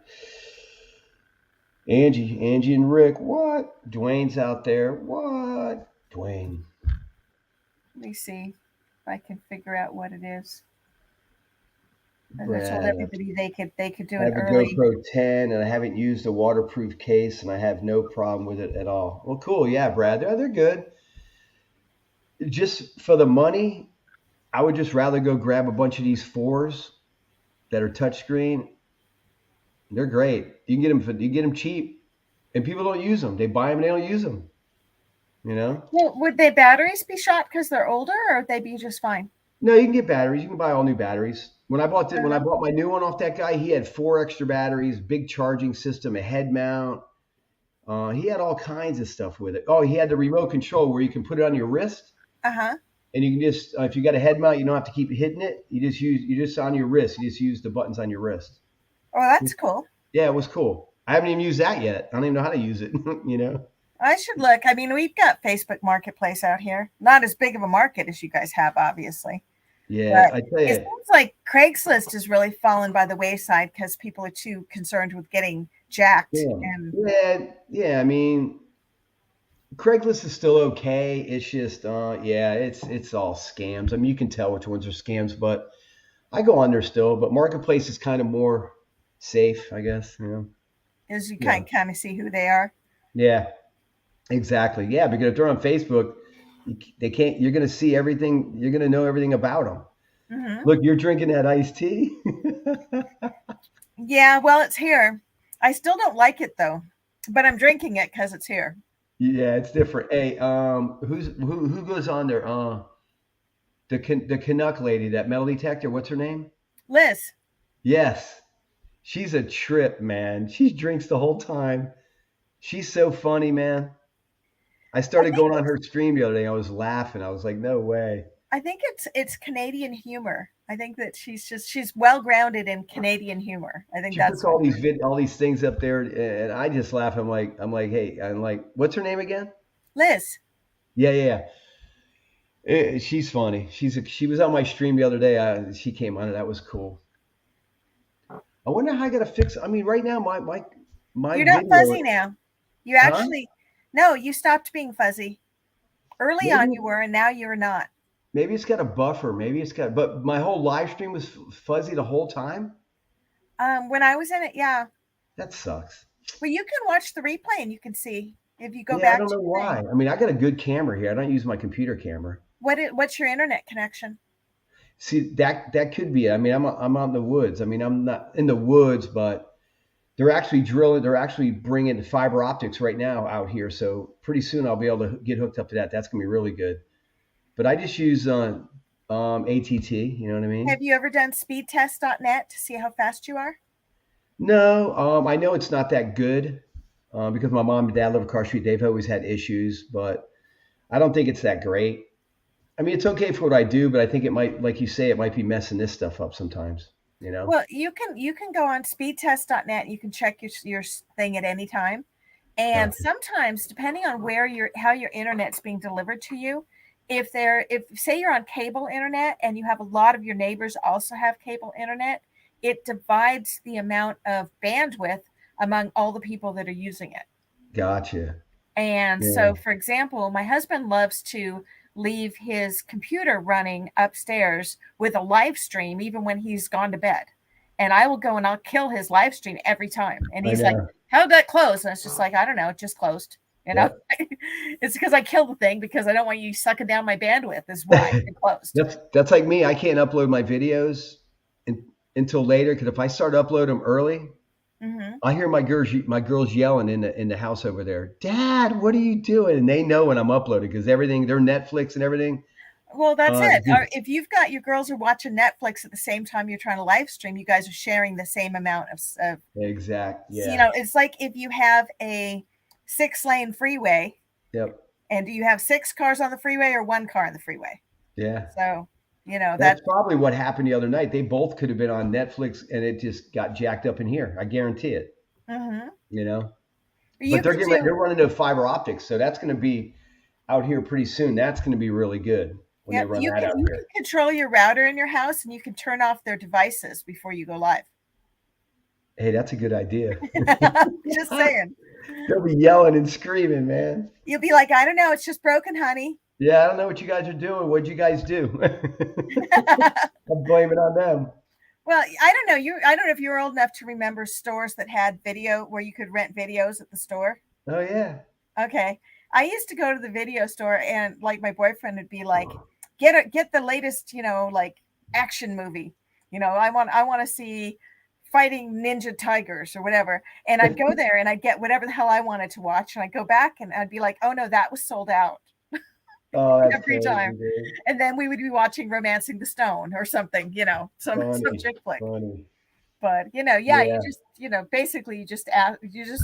Angie and Rick. What? Dwayne's out there. What? Dwayne. Let me see if I can figure out what it is. And I told Brad. everybody they could do I an have a early. GoPro 10 and I haven't used a waterproof case and I have no problem with it at all. Well, cool. Yeah, Brad. They're good. Just for the money, I would just rather go grab a bunch of these fours that are touchscreen. They're great. You get them cheap, and people don't use them. They buy them and they don't use them. You know? Well, would their batteries be shot because they're older, or would they be just fine? No, you can get batteries. You can buy all new batteries. When I Uh-huh. bought my new one off that guy, he had 4 extra batteries, big charging system, a head mount. He had all kinds of stuff with it. Oh, he had the remote control where you can put it on your wrist, Uh-huh. and you can just if you got a head mount, you don't have to keep hitting it. You just on your wrist. You just use the buttons on your wrist. Oh, that's cool. Yeah, it was cool. I haven't even used that yet. I don't even know how to use it. You know? I should look. I mean, we've got Facebook Marketplace out here. Not as big of a market as you guys have, obviously. Yeah, But I tell it you. seems like Craigslist has really fallen by the wayside because people are too concerned with getting jacked. Yeah, And yeah. I mean, Craigslist is still okay. It's just, yeah, it's all scams. I mean, you can tell which ones are scams, but I go on there still. But Marketplace is kind of more safe, I guess. You know? as you Yeah, kind of see who they are. yeah, exactly. Yeah, because if they're on Facebook, they can't. You're gonna see everything. You're gonna know everything about them. Hmm. Look, you're drinking that iced tea. Yeah, well, it's here. I still don't like it though, but I'm drinking it because it's here. Yeah, it's different. Hey, who goes on there? The Canuck lady, that metal detector. What's her name? Liz, Yes, she's a trip, man. She drinks the whole time. She's so funny, man. I I started think going on it's her stream the other day. I was laughing. I was like, no way. I think it's Canadian humor. I think that she's well grounded in Canadian humor. I think She puts that's what all it these is. all these things up there, and I just laugh. I'm like, hey, I'm like, what's her name again? Liz, Yeah, yeah, yeah. She's funny. She was on my stream the other day. She came on it. That was cool. I wonder how I got to fix. I mean, right now my you're not video, fuzzy now. You huh? actually no, you stopped being fuzzy. Early on Maybe you were, and now you're not. maybe it's got a buffer. Maybe it's got. But my whole live stream was fuzzy the whole time. When I was in it, yeah. That sucks. Well, you can watch the replay and you can see if you go Yeah, I back don't to know your why. thing. I mean, I got a good camera here. I don't use my computer camera. What's your internet connection? See, that could be it. I mean, I'm out in the woods. I mean, I'm not in the woods, but they're actually drilling. They're actually bringing fiber optics right now out here. So pretty soon I'll be able to get hooked up to that. That's gonna be really good. But I just use ATT. You know what I mean? Have you ever done speedtest.net to see how fast you are? No, I know it's not that good because my mom and dad live across the street. They've always had issues, but I don't think it's that great. I mean, it's okay for what I do, but I think it might, like you say, it might be messing this stuff up sometimes. You know? Well, you can go on speedtest.net and you can check your thing at any time. And Gotcha. sometimes, depending on where your how your internet's being delivered to you, if say you're on cable internet and you have a lot of your neighbors also have cable internet, it divides the amount of bandwidth among all the people that are using it. Gotcha. And Yeah. so, for example, my husband loves to leave his computer running upstairs with a live stream, even when he's gone to bed. And I will go and I'll kill his live stream every time. And I he's like, know. "How did that close?" And it's just like, I don't know, it just closed. You know, Yep. it's because I killed the thing because I don't want you sucking down my bandwidth, is why it closed. That's like me. I can't upload my videos until later because if I start uploading them early, Hmm. I hear my girls yelling in the house over there. Dad, what are you doing? And they know when I'm uploading because everything, their Netflix and everything. Well, that's it. Or Just if you've got your girls are watching Netflix at the same time you're trying to live stream, you guys are sharing the same amount of exact. you Yeah. know, it's like if you have a 6 lane freeway Yep. and do you have 6 cars on the freeway or 1 car on the freeway? Yeah. So, That's that. probably what happened the other night. They both could have been on Netflix and it just got jacked up in here. I guarantee it. Hmm. You know. But You could they're do. running to fiber optics, so that's going to be out here pretty soon. That's going to be really good when they Yep, run you that can out you can here. control your router in your house and you can turn off their devices before you go live. Hey, that's a good idea. Just saying. They'll be yelling and screaming, man. You'll be like, I don't know, it's just broken, honey. Yeah, I don't know what you guys are doing. What'd you guys do? I'm blaming on them. Well, I don't know. I don't know if you were old enough to remember stores that had video where you could rent videos at the store. Oh yeah. Okay. I used to go to the video store and like my boyfriend would be like, get the latest, like action movie. I want to see fighting ninja tigers or whatever. And I'd go there and I'd get whatever the hell I wanted to watch and I'd go back and I'd be like, "Oh no, that was sold out." Oh, that's Every crazy, time. dude. And then we would be watching Romancing the Stone or something, some Funny, chick flick. funny. But yeah, you Yeah, just basically you just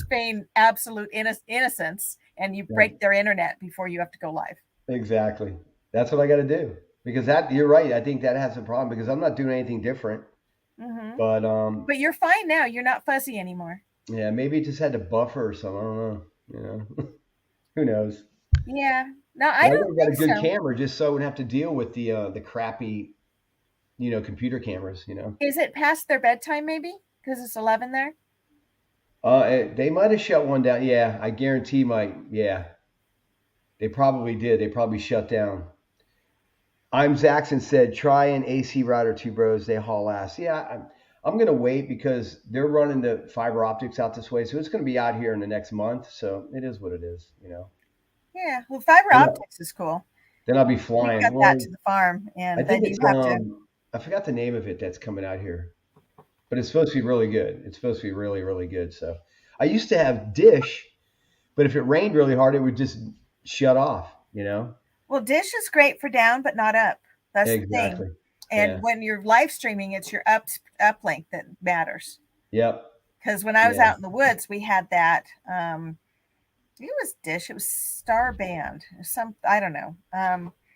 feign absolute innocence and you yeah, break their internet before you have to go live. exactly. That's what I got to do because that you're right. I think that has a problem because I'm not doing anything different. Hmm. But But you're fine now. You're not fuzzy anymore. yeah, maybe it just had to buffer or something. I don't know. You know, who knows? Yeah. No, I But I don't really got a think good so. camera just so I wouldn't have to deal with the crappy computer cameras. Is it past their bedtime maybe? Because it's 11 there. They might have shut one down. Yeah, I guarantee my yeah, they probably did. They probably shut down. I'm Zaxxon said, try an AC router, two bros. They haul ass. Yeah, I'm gonna wait because they're running the fiber optics out this way, so it's gonna be out here in the next month. So it is what it is. Yeah. Well, fiber Then, optics is cool. then I'll be We've flying. got that Well, to the farm, I and think then you it's have to. I forgot the name of it that's coming out here. but it's supposed to be really good. It's supposed to be really, really good. So I used to have Dish, but if it rained really hard, it would just shut off. You know? Well, Dish is great for down, but not up. That's the thing. Exactly. And Yeah. when you're live streaming, it's your uplink that matters. Yep. Because when I was Yeah. out in the woods, we had that. It was Dish. It was Star Band. Some I don't know.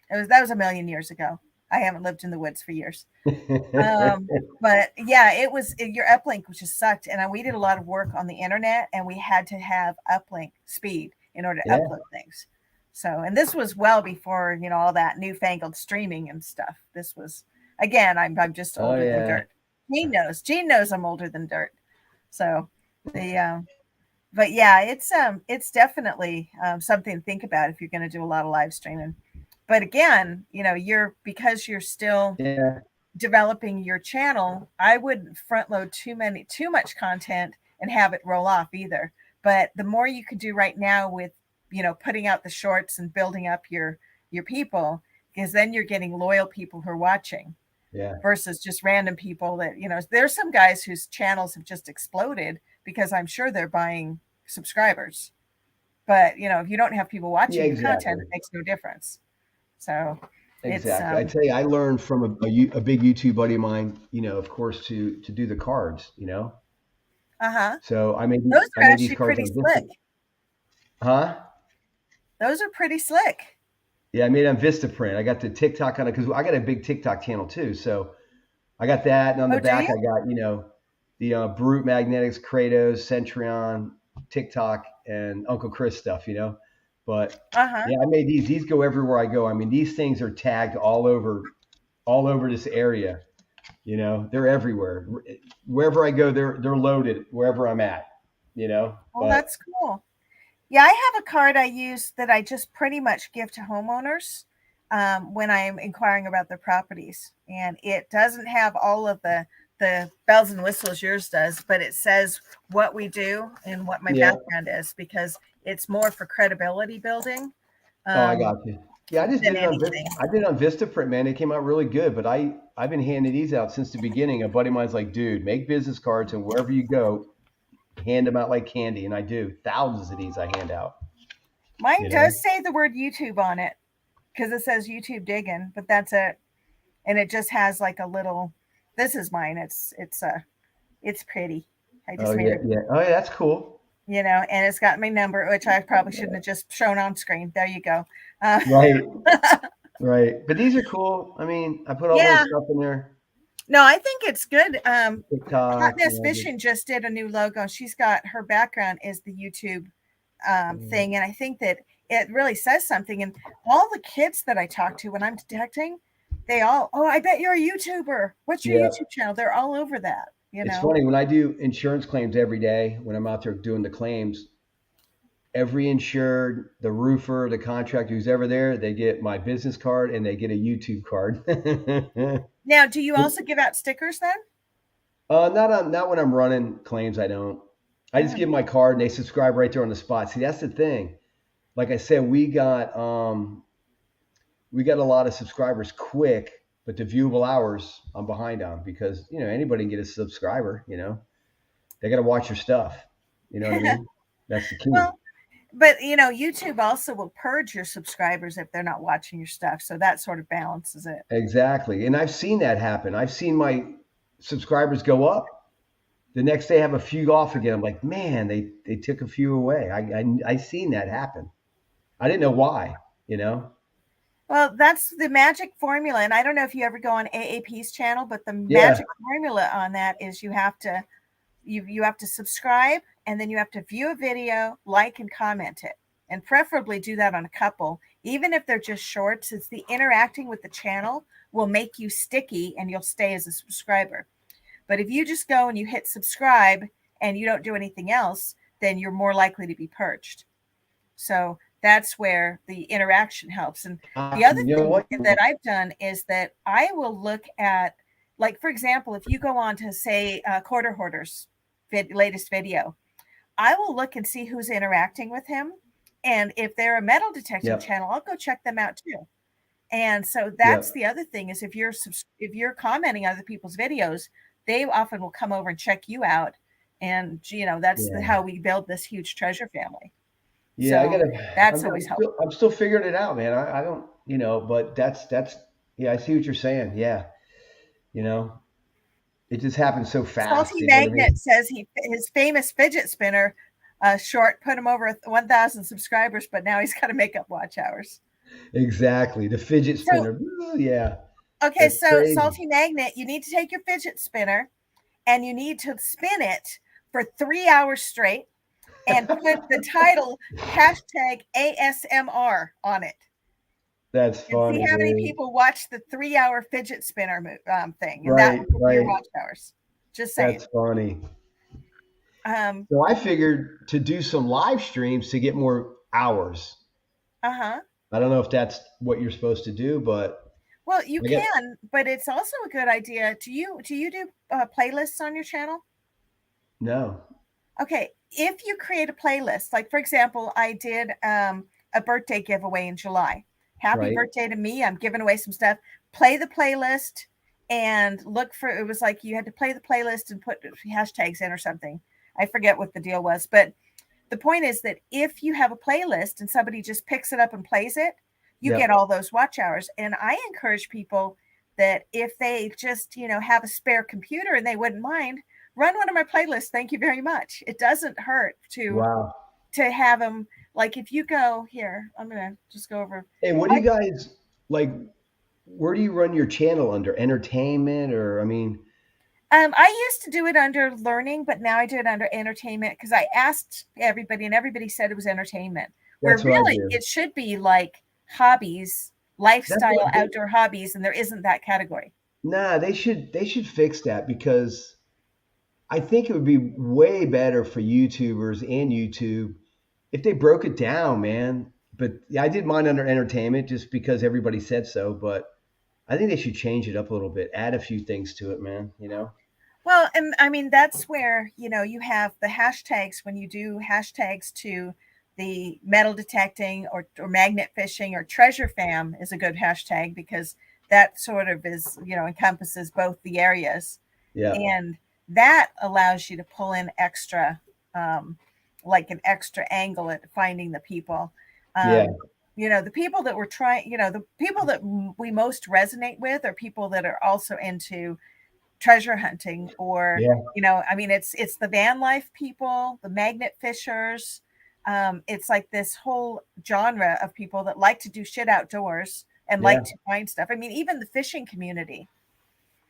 It was that was a million years ago. I haven't lived in the woods for years. But yeah, your uplink, which just sucked. And we did a lot of work on the internet, and we had to have uplink speed in order to Yeah. upload things. So, and this was well before all that newfangled streaming and stuff. This was again, I'm just Oh older than yeah. dirt. Gene knows I'm older than dirt. So the but yeah, it's definitely something to think about if you're going to do a lot of live streaming. But again, because you're still Yeah. developing your channel, I wouldn't front load too much content and have it roll off either. But the more you could do right now with, putting out the shorts and building up your people, because then you're getting loyal people who are watching Yeah. versus just random people that, there's some guys whose channels have just exploded because I'm sure they're buying subscribers. But, if you don't have people Yeah. watching your content, Exactly. it makes no difference. So it's Exactly. I tell you, I learned from a big YouTube buddy of mine. Of course, to do the cards. uh-huh. So Those I are made these actually cards pretty on Vista. slick. Huh? Those are pretty slick. Yeah, I made it on Vistaprint. I got the TikTok on it because I got a big TikTok channel too. So I got that, and on the Oh, do back I you? got the Brute Magnetics, Kratos, Centurion, TikTok, and Uncle Chris stuff. But Uh-huh. yeah, I made these. These go everywhere I go. I mean, these things are tagged all over this area. They're everywhere. Wherever I go, they're loaded. Wherever I'm at. Well, But that's cool. Yeah, I have a card I use that I just pretty much give to homeowners when I'm inquiring about their properties, and it doesn't have all of the bells and whistles yours does, but it says what we do and what my yeah. background is because it's more for credibility building Oh, I um, got you. Yeah, I just than did it on anything. I did it on Vistaprint, man. It came out really good. But I've been handing these out since the beginning. A buddy of mine's like, dude, make business cards and wherever you go, hand them out like candy. And I do. Thousands of these I hand out. Mine You know? does say the word YouTube on it because it says YouTube Diggin, but that's it, and it just has like a little. This is mine. It's pretty. I Oh just made yeah, it, yeah. Oh yeah, that's cool. and it's got my number, which I probably shouldn't have just shown on screen. There you go. Uh, Right, right. But these are cool. I mean, I put all the little yeah, stuff in there. no, I think it's good. TikTok, Hotness Fishing just did a new logo. She's got her background is the YouTube thing, and I think that it really says something. And all the kids that I talk to when I'm detecting, they all, oh, I bet you're a YouTuber. What's your yeah. YouTube channel? They're all over that. It's funny when I do insurance claims every day when I'm out there doing the claims. Every insured, the roofer, the contractor who's ever there, they get my business card and they get a YouTube card. Now, do you also give out stickers then? Not when I'm running claims. I don't. I just Mm. give my card and they subscribe right there on the spot. See, that's the thing. Like I said, we got a lot of subscribers quick, but the viewable hours I'm behind on because anybody can get a subscriber. They got to watch your stuff. You know what I mean? That's the key. Well, but YouTube also will purge your subscribers if they're not watching your stuff. So that sort of balances it. Exactly. And I've seen that happen. I've seen my subscribers go up. The next day have a few off again. I'm like, man, they took a few away. I seen that happen. I didn't know why, you know? Well, that's the magic formula. And I don't know if you ever go on AAP's channel, but the Yeah. magic formula on that is you have to subscribe and then you have to view a video, like and comment it. And preferably do that on a couple, even if they're just shorts. It's the interacting with the channel will make you sticky and you'll stay as a subscriber. But if you just go and you hit subscribe and you don't do anything else, then you're more likely to be purged. So that's where the interaction helps. And the other You know thing what? that I've done is that I will look at, like, for example, if you go on to say Quarter Hoarder's latest video, I will look and see who's interacting with him. And if they're a metal detecting Yep. channel, I'll go check them out too. And so that's Yep. the other thing is if you're commenting on other people's videos, they often will come over and check you out. And, that's Yeah. how we build this huge treasure family. Yeah, I So gotta. that's always helpful. I'm still figuring it out, man. I don't, but that's. Yeah, I see what you're saying. Yeah, you know, it just happens so fast. Salty You know what I Magnet mean? says his famous fidget spinner short put him over 1,000 subscribers, but now he's got to make up watch hours. Exactly. The fidget So, spinner. Ooh, yeah, okay, that's so crazy. Salty Magnet, you need to take your fidget spinner and you need to spin it for 3 hours straight and put the title hashtag ASMR on it That's and see funny, how many dude. people watch the 3 hour fidget spinner thing. And that Right, will be your right. watch hours. Just saying. That's funny. Um, So I figured to do some live streams to get more hours. uh-huh. I don't know if that's what you're supposed to do, but Well, you I get can, but it's also a good idea. Do you do playlists on your channel? no. Okay, if you create a playlist, like for example, I did a birthday giveaway in July. Happy Right. birthday to me! I'm giving away some stuff. Play the playlist and look for. It was like you had to play the playlist and put hashtags in or something. I forget what the deal was, but the point is that if you have a playlist and somebody just picks it up and plays it, you get Yep. all those watch hours. And I encourage people that if they just, have a spare computer and they wouldn't mind, run one of my playlists. Thank you very much. It doesn't hurt Wow. to have them. Like if you go here, I'm gonna just go over. Hey, what do I you guys like? Where do you run your channel under? Entertainment or I mean, I used to do it under learning, but now I do it under entertainment because I asked everybody, and everybody said it was entertainment. Where that's what I really do. it should be like hobbies, That's lifestyle, what they outdoor hobbies, and there isn't that category. nah, they should fix that because I think it would be way better for YouTubers and YouTube if they broke it down, man. But yeah, I did mine under entertainment just because everybody said so, but I think they should change it up a little bit, add a few things to it, man, you know? Well, and I mean, that's where, you have the hashtags when you do hashtags to the metal detecting or magnet fishing or treasure fam is a good hashtag because that sort of is, encompasses both the areas. Yeah. And that allows you to pull in extra, um, like an extra angle at finding the people. Yeah. Um, the people that we're trying, the people that we most resonate with are people that are also into treasure hunting or Yeah. I mean it's the van life people, the magnet fishers. It's like this whole genre of people that like to do shit outdoors and Yeah. like to find stuff. I mean, even the fishing community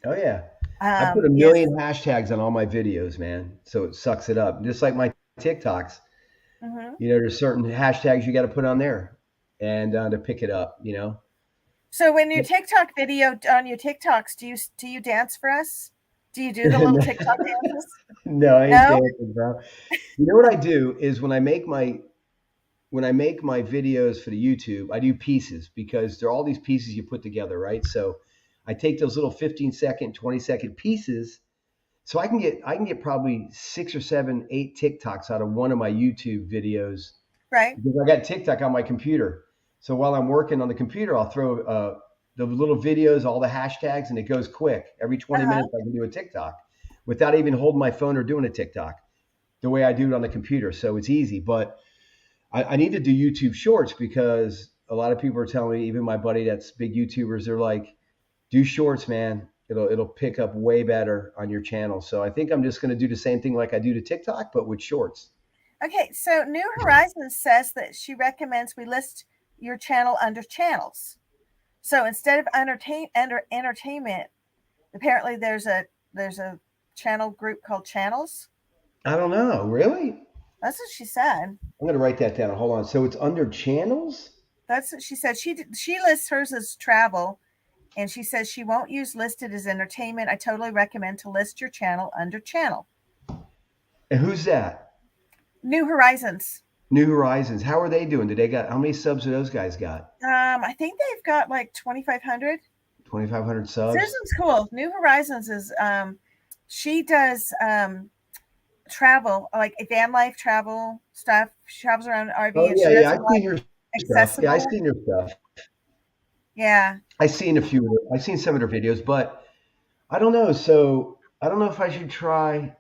Oh yeah. I put a is. million hashtags on all my videos, man. So it sucks it up. Just like my TikToks. Mhm. There's certain hashtags you got to put on there and to pick it up. So when your TikTok video on your TikToks, do you dance for us? Do you do the little TikTok dances? No, I ain't No? dancing, bro. You know what I do is when I make my videos for the YouTube, I do pieces because there are all these pieces you put together, right? So I take those little 15-second, 20-second pieces. So I can get probably 6 or 7, 8 TikToks out of one of my YouTube videos Right. because I got TikTok on my computer. So while I'm working on the computer, I'll throw the little videos, all the hashtags, and it goes quick. Every 20 Uh-huh. minutes, I can do a TikTok without even holding my phone or doing a TikTok the way I do it on the computer. So it's easy. But I need to do YouTube Shorts because a lot of people are telling me, even my buddy that's big YouTubers, they're like, do Shorts, man. It'll pick up way better on your channel. So I think I'm just going to do the same thing like I do to TikTok, but with Shorts. Okay, so New Horizons says that she recommends we list your channel under channels. So instead of under entertainment, apparently there's a channel group called channels. I don't know. Really? That's what she said. I'm going to write that down. Hold on. So it's under channels? That's what she said. She lists hers as travel, and she says she won't use listed as entertainment. I totally recommend to list your channel under channel. And who's that? New Horizons. New Horizons. How are they doing? How many subs do those guys got? I think they've got like 2,500. 2,500 subs? Susan's cool. New Horizons is she does travel, like van life travel stuff. She travels around RV Oh, and yeah, she does yeah. it I've like seen her stuff. Yeah, I've accessible. seen her stuff. Yeah. I've seen some of her videos, but I don't know. So I don't know if I should try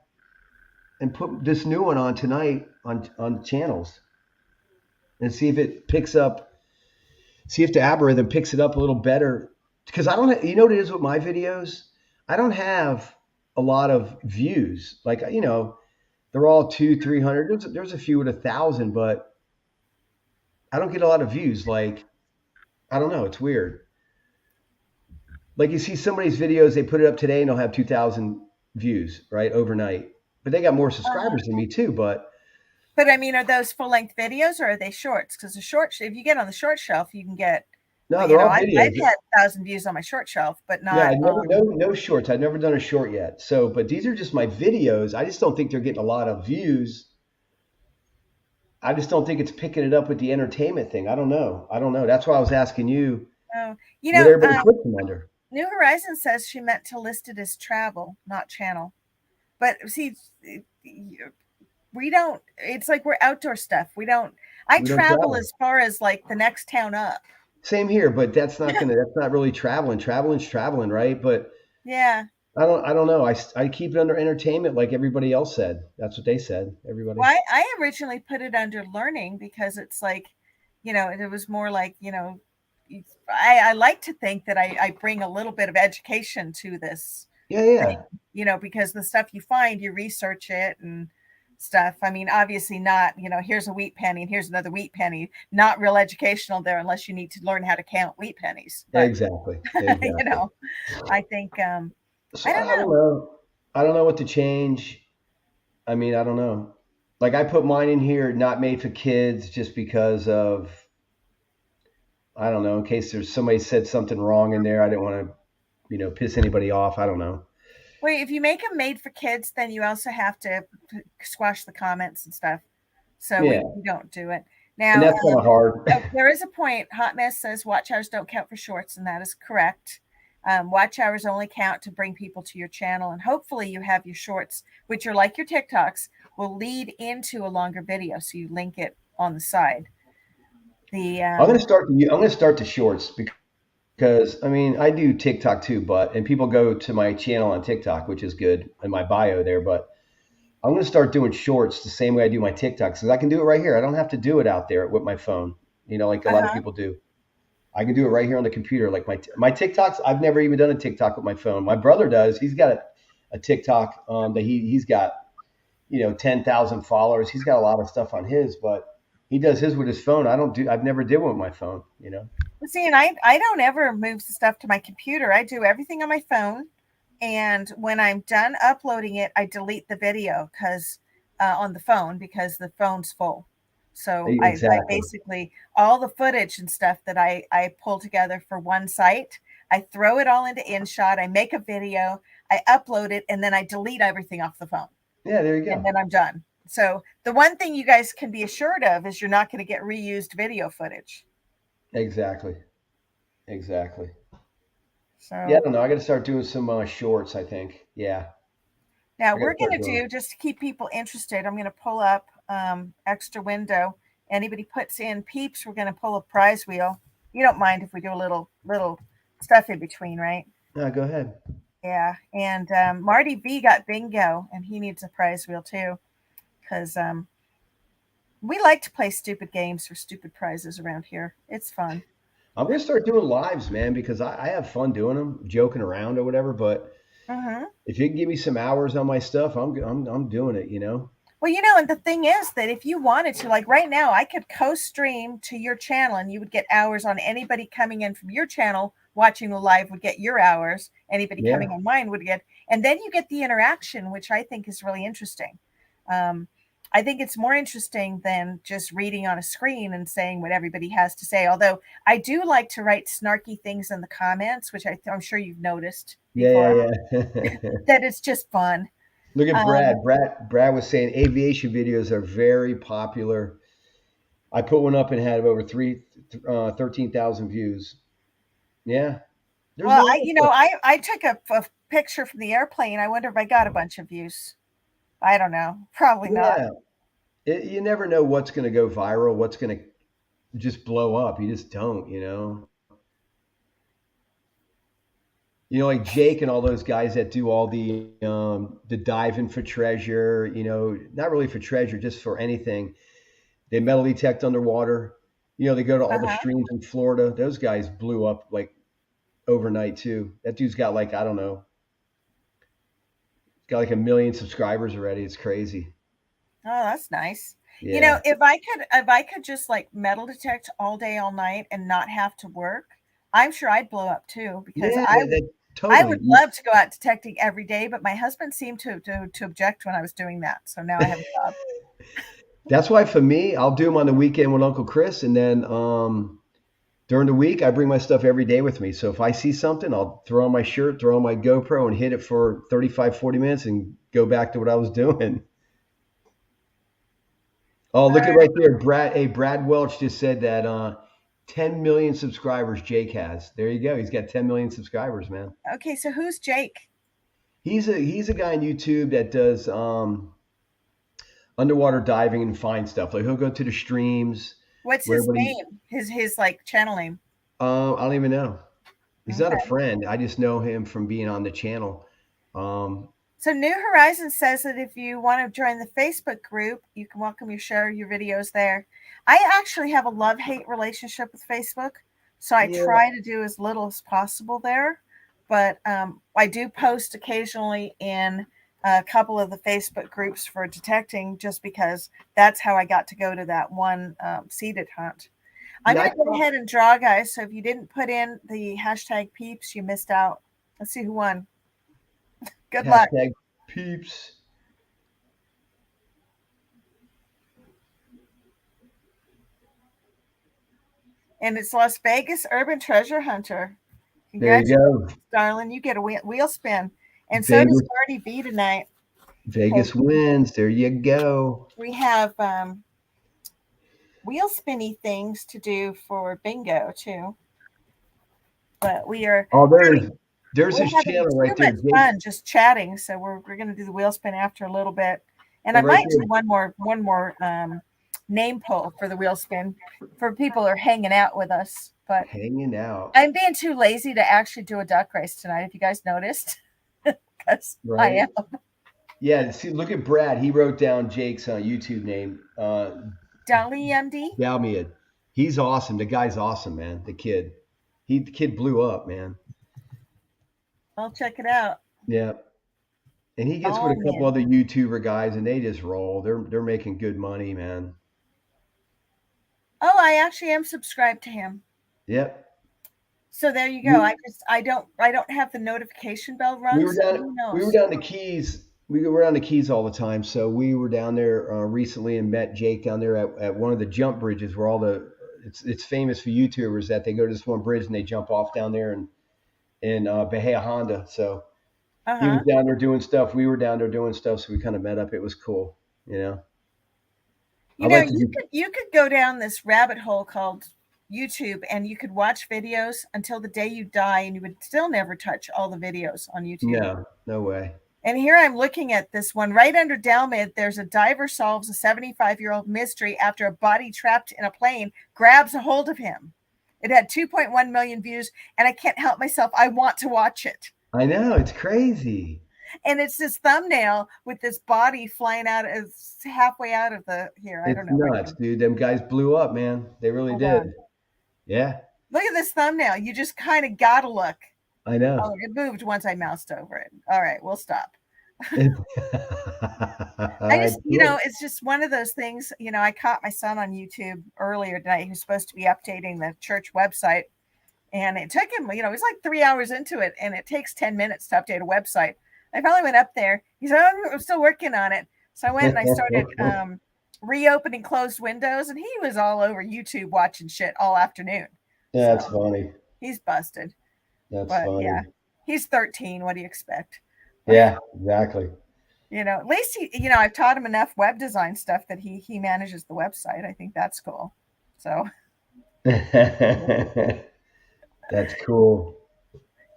and put this new one on tonight on channels and see if it picks up. See if the algorithm picks it up a little better. Because I don't, you know what it is with my videos? I don't have a lot of views. Like they're all two, 300. There's a few with 1,000, but I don't get a lot of views. Like I don't know. It's weird. Like you see somebody's videos, they put it up today and they'll have 2,000 views, right, overnight. But they got more Uh-huh. subscribers than me too. But But I mean, are those full length videos or are they shorts? Because the short, if you get on the short shelf, you can get, no, you they're know, all I've videos. had 1,000 views on my short shelf, but Yeah, I not never on. no shorts. I've never done a short yet. So, but these are just my videos. I just don't think they're getting a lot of views. I just don't think it's picking it up with the entertainment thing. I don't know. I don't know. That's why I was asking you Oh, what everybody puts them under. New Horizon says she meant to list it as travel, not channel. But see, we don't. It's like we're outdoor stuff. We don't. I We don't travel travel. as far as like the next town up. Same here, but that's not really traveling. Traveling's traveling, right? But Yeah. I don't know. I keep it under entertainment like everybody else said. That's what they said. Everybody. Well, I originally put it under learning because it's like, it was more like, I like to think that I bring a little bit of education to this Yeah, thing, yeah. because the stuff you find, you research it and stuff. I mean, obviously not, here's a wheat penny and here's another wheat penny. Not real educational there unless you need to learn how to count wheat pennies. But, Exactly. you Exactly. know, I think, So I don't I don't know. know. I don't know what to change. I mean, I don't know. Like I put mine in here, not made for kids, just because of I don't know, in case there's somebody said something wrong in there. I didn't want to, piss anybody off. I don't know. Wait, if you make them made for kids, then you also have to squash the comments and stuff. So we, Yeah, we don't do it. and Now, that's kind of hard. oh, there is a point. Hot Mess says watch hours don't count for shorts, and that is correct. Watch hours only count to bring people to your channel, and hopefully you have your shorts, which are like your TikToks, will lead into a longer video, so you link it on the side. The I'm gonna start the shorts because I mean I do TikTok too, but and people go to my channel on TikTok, which is good in my bio there. But I'm gonna start doing shorts the same way I do my TikToks because I can do it right here. I don't have to do it out there with my phone, like a lot of uh-huh. people do. I can do it right here on the computer. Like my TikToks, I've never even done a TikTok with my phone. My brother does. He's got a TikTok that he's got 10,000 followers. He's got a lot of stuff on his, but he does his with his phone. I don't do. I've never did one with my phone. See, and I don't ever move the stuff to my computer. I do everything on my phone, and when I'm done uploading it, I delete the video because on the phone because the phone's full. So I Exactly. basically all the footage and stuff that I pull together for one site, I throw it all into InShot. I make a video, I upload it, and then I delete everything off the phone, Yeah, there you and go. then I'm done. So the one thing you guys can be assured of is you're not going to get reused video footage. Exactly. Exactly. Yeah, I So don't know. I got to start doing some shorts. I think. Yeah, now I got to we're start going to doing. do, just to keep people interested, I'm going to pull up extra window. Anybody puts in peeps, we're going to pull a prize wheel. You don't mind if we do a little stuff in between, right? No, go ahead. Yeah. And Marty V got bingo, and he needs a prize wheel too, because we like to play stupid games for stupid prizes around here. It's fun. I'm gonna start doing lives, man, because I have fun doing them, joking around or whatever. But Hmm. if you can give me some hours on my stuff, I'm doing it. Well, and the thing is that if you wanted to, like right now, I could co-stream to your channel and you would get hours on anybody coming in from your channel watching the live would get your hours. Anybody Yeah, coming on mine would get, and then you get the interaction, which I think is really interesting. Um, I think it's more interesting than just reading on a screen and saying what everybody has to say. Although I do like to write snarky things in the comments, which I'm sure you've noticed yeah, before, yeah. that it's just fun. Look at Um, Brad. Brad was saying aviation videos are very popular. I put one up and had over 13,000 views. Yeah, there's a Well, lot of stuff. I took a picture from the airplane. I wonder if I got a bunch of views. I don't know. Probably not. Yeah, you never know what's going to go viral, what's going to just blow up. You just don't. Like Jake and all those guys that do all the diving for treasure. Not really for treasure, just for anything. They metal detect underwater. They go to all the Uh-huh. streams in Florida. Those guys blew up like overnight too. That dude's got like, I don't know, got like 1 million subscribers already. It's crazy. Oh, that's nice. Yeah. If I could just like metal detect all day, all night and not have to work, I'm sure I'd blow up too because Yeah, I would that I totally. would love to go out detecting every day, but my husband seemed to object when I was doing that. So now I have a job. That's why for me, I'll do them on the weekend with Uncle Chris, and then during the week, I bring my stuff every day with me. So if I see something, I'll throw on my shirt, throw on my GoPro, and hit it for 35, 40 minutes and go back to what I was doing. Oh, look at right there. Brad Welch just said that 10 million subscribers Jake has. There you go. He's got 10 million subscribers, man. Okay, so who's Jake? He's a guy on YouTube that does underwater diving and find stuff. Like he'll go to the streams What's where his everybody. name? His like channel name. I don't even know. He's not a Okay. friend. I just know him from being on the channel. Um, So New Horizons says that if you want to join the Facebook group, you can welcome you share your videos there. I actually have a love-hate relationship with Facebook, so I yeah, try to do as little as possible there. But I do post occasionally in a couple of the Facebook groups for detecting, just because that's how I got to go to that one seeded hunt. I'm yeah. going to go ahead and draw, guys. So if you didn't put in the hashtag peeps, you missed out. Let's see who won. Good luck. Hashtag peeps. And it's Las Vegas Urban Treasure Hunter. There you Congratulations, go. darling. You get a wheel spin. And so does Vegas, Marty B tonight. Because Vegas wins. There you go. we have wheel spinny things to do for bingo too. But we are Oh, having there's we're his having channel right too there. much Jake. fun just chatting. So we're gonna do the wheel spin after a little bit. And I And right might do there, one more name pull for the wheel spin for people who are hanging out with us. But hanging out. I'm being too lazy to actually do a duck race tonight, if you guys noticed. Because I Right. am. Yeah. See, look at Brad. He wrote down Jake's YouTube name. Dolly MD. Dalmiad. He's awesome. The guy's awesome, man. The kid blew up, man. I'll check it out. Yeah. And he gets with Oh a couple man. other YouTuber guys, and they just roll. They're making good money, man. Oh, I actually am subscribed to him. Yep. So there you go. We, I don't have the notification bell we rung, were so down who we were knows? down the Keys. We were down the Keys all the time. So we were down there recently and met Jake down there at one of the jump bridges where all the it's famous for YouTubers that they go to this one bridge and they jump off down there in Bahia Honda. So he was Uh-huh. down there doing stuff. We were down there doing stuff. So we kind of met up. It was cool. You know, I You know, like to you do. could you could go down this rabbit hole called YouTube and you could watch videos until the day you die and you would still never touch all the videos on YouTube. No, no way. And here I'm looking at this one right under Dalmid. There's a diver solves a 75-year-old mystery after a body trapped in a plane grabs a hold of him. It had 2.1 million views, and I can't help myself. I want to watch it. I know it's crazy. And it's this thumbnail with this body flying out, it's halfway out of the here. I don't It's know if I nuts, can dude. Them guys blew up, man. They really hold did. on. Yeah, Look at this thumbnail. You just kind of gotta look. I Oh, know. it moved once I moused over it. All right, we'll stop. I It's just, cool. it's just one of those things. I caught my son on YouTube earlier today who's supposed to be updating the church website. And it took him, he's like 3 hours into it, and it takes 10 minutes to update a website. I finally went up there. He said, "Oh, I'm still working on it." So I went and I started reopening closed windows, and he was all over YouTube watching shit all afternoon. So That's funny. he's busted. That's But yeah, funny. he's 13. What do you expect? Yeah, exactly. At least I've taught him enough web design stuff that he manages the website. I think that's cool. So That's cool.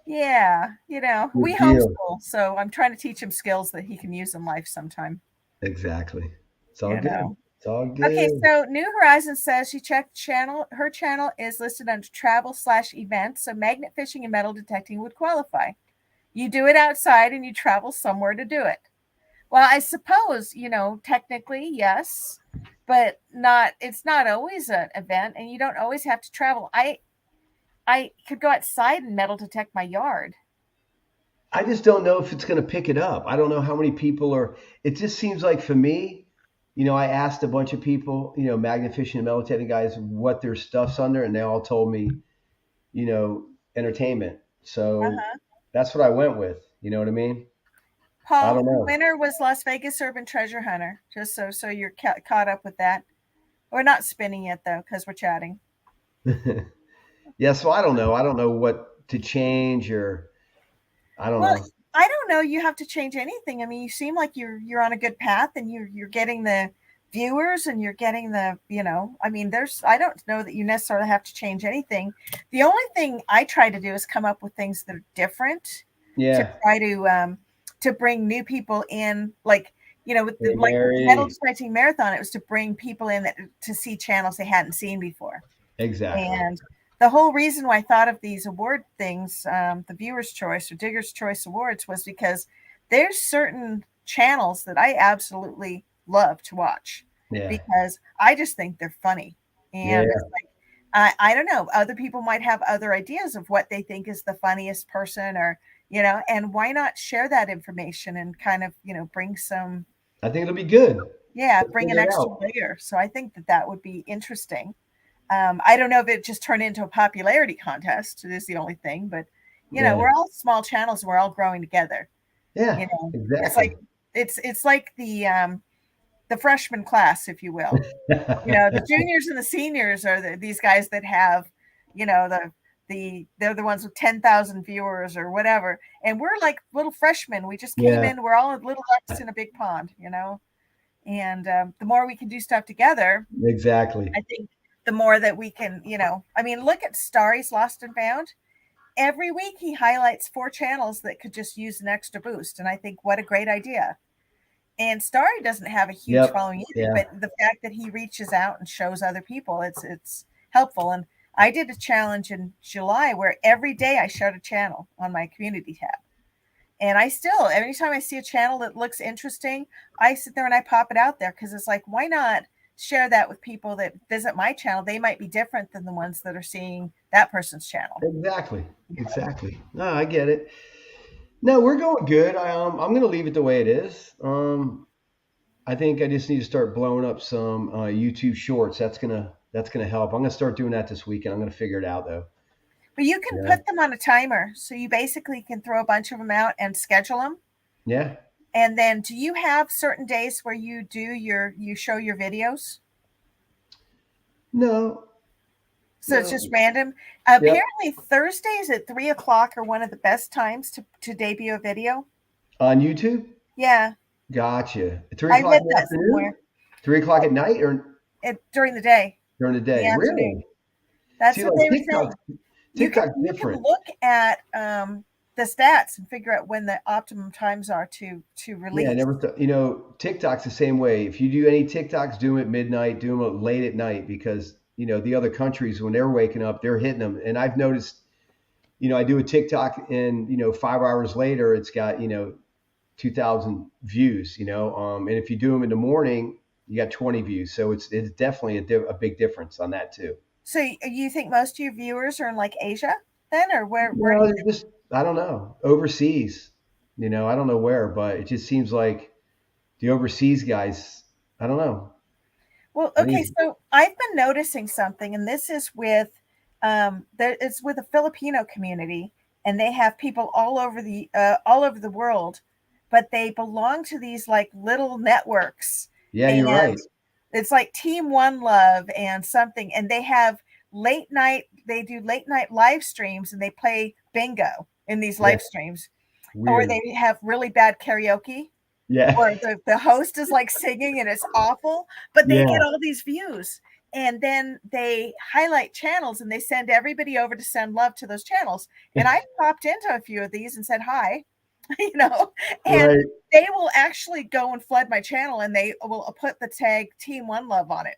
yeah, we Good deal. homeschool, so I'm trying to teach him skills that he can use in life sometime. Exactly. It's all You good. know. It's all Okay, good. so New Horizons says she checked channel. Her channel is listed under travel/events, so magnet fishing and metal detecting would qualify. You do it outside and you travel somewhere to do it. Well, I suppose, technically, yes, but not it's not always an event and you don't always have to travel. I could go outside and metal detect my yard. I just don't know if it's going to pick it up. I don't know how many people are. It just seems like for me, I asked a bunch of people, magnet fishing and meditating guys, what their stuff's under, and they all told me, entertainment. So Uh-huh. that's what I went with. You know what I mean? I Paul, don't the know. winner was Las Vegas Urban Treasure Hunter. Just so you're caught up with that. We're not spinning yet though because we're chatting. Yeah, so I don't know. I don't know what to change or I don't Well, know. I don't know you have to change anything. I mean, you seem like you're on a good path and you're getting the viewers and you're getting I mean, I don't know that you necessarily have to change anything. The only thing I try to do is come up with things that are different to Yeah. try to bring new people in, like, with Hey, with the metal Mary. detecting marathon, it was to bring people in that to see channels they hadn't seen before. Exactly. And the whole reason why I thought of these award things, the Viewer's Choice or Digger's Choice Awards, was because there's certain channels that I absolutely love to watch Yeah. because I just think they're funny. And it's Yeah. like, I don't know, other people might have other ideas of what they think is the funniest person and why not share that information and kind of, bring some, I think it'll be good. yeah, Let's bring an figure it extra out. layer. So I think that would be interesting. I don't know if it just turned into a popularity contest. It is the only thing, but Yeah. we're all small channels. And we're all growing together. Yeah. It's like Exactly. it's like the freshman class, if you will. The juniors and the seniors are these guys that have, they're the ones with 10,000 viewers or whatever, and we're like little freshmen. We just came Yeah. in. We're all little ducks in a big pond. And the more we can do stuff together, Exactly. I think the more that we can, I mean, look at Starry's Lost and Found. Every week he highlights 4 channels that could just use an extra boost. And I think what a great idea. And Starry doesn't have a huge Yep. following either, Yeah. but the fact that he reaches out and shows other people, it's helpful. And I did a challenge in July where every day I showed a channel on my community tab. And I still, every time I see a channel that looks interesting, I sit there and I pop it out there because it's like, why not share that with people that visit my channel? They might be different than the ones that are seeing that person's channel. Exactly. Exactly. No, I get it. No, we're going good. I'm gonna leave it the way it is. I think I just need to start blowing up some YouTube shorts. That's gonna help. I'm gonna start doing that this weekend. I'm gonna figure it out though. But you can Yeah. put them on a timer. So you basically can throw a bunch of them out and schedule them. Yeah. And then do you have certain days where you show your videos? No. So it's just No. random. Yep. Apparently Thursdays at 3 o'clock are one of the best times to debut a video. On YouTube. Yeah. Gotcha. Three I o'clock read in the that somewhere. afternoon. 3 o'clock at night or During the day, during the in the day. afternoon. Really? That's See, what like they were TikTok. saying. TikTok's You can different. look at the stats and figure out when the optimum times are to Yeah, I release. never thought. TikTok's the same way. If you do any TikToks, do them at midnight, do them late at night because the other countries when they're waking up, they're hitting them. And I've noticed, I do a TikTok and 5 hours later, it's got 2,000 views. And if you do them in the morning, you got 20 views. So it's definitely a big difference on that too. So you think most of your viewers are in like Asia then, or where do No, you they're think? just I don't know overseas. I don't know where, but it just seems like the overseas guys. I don't know. Well, I okay, need so I've been noticing something, and this is with it's with a Filipino community, and they have people all over the world, but they belong to these like little networks, Yeah, you're and right. it's like Team One Love and something, and they have late night. They do late night live streams, and they play bingo in these Yeah, live streams, or weird. they have really bad karaoke Yeah, or the host is like singing and it's awful, but they yeah. get all these views. And then they highlight channels and they send everybody over to send love to those channels. And I popped into a few of these and said hi. you know, and Right. they will actually go and flood my channel and they will put the tag Team One Love on it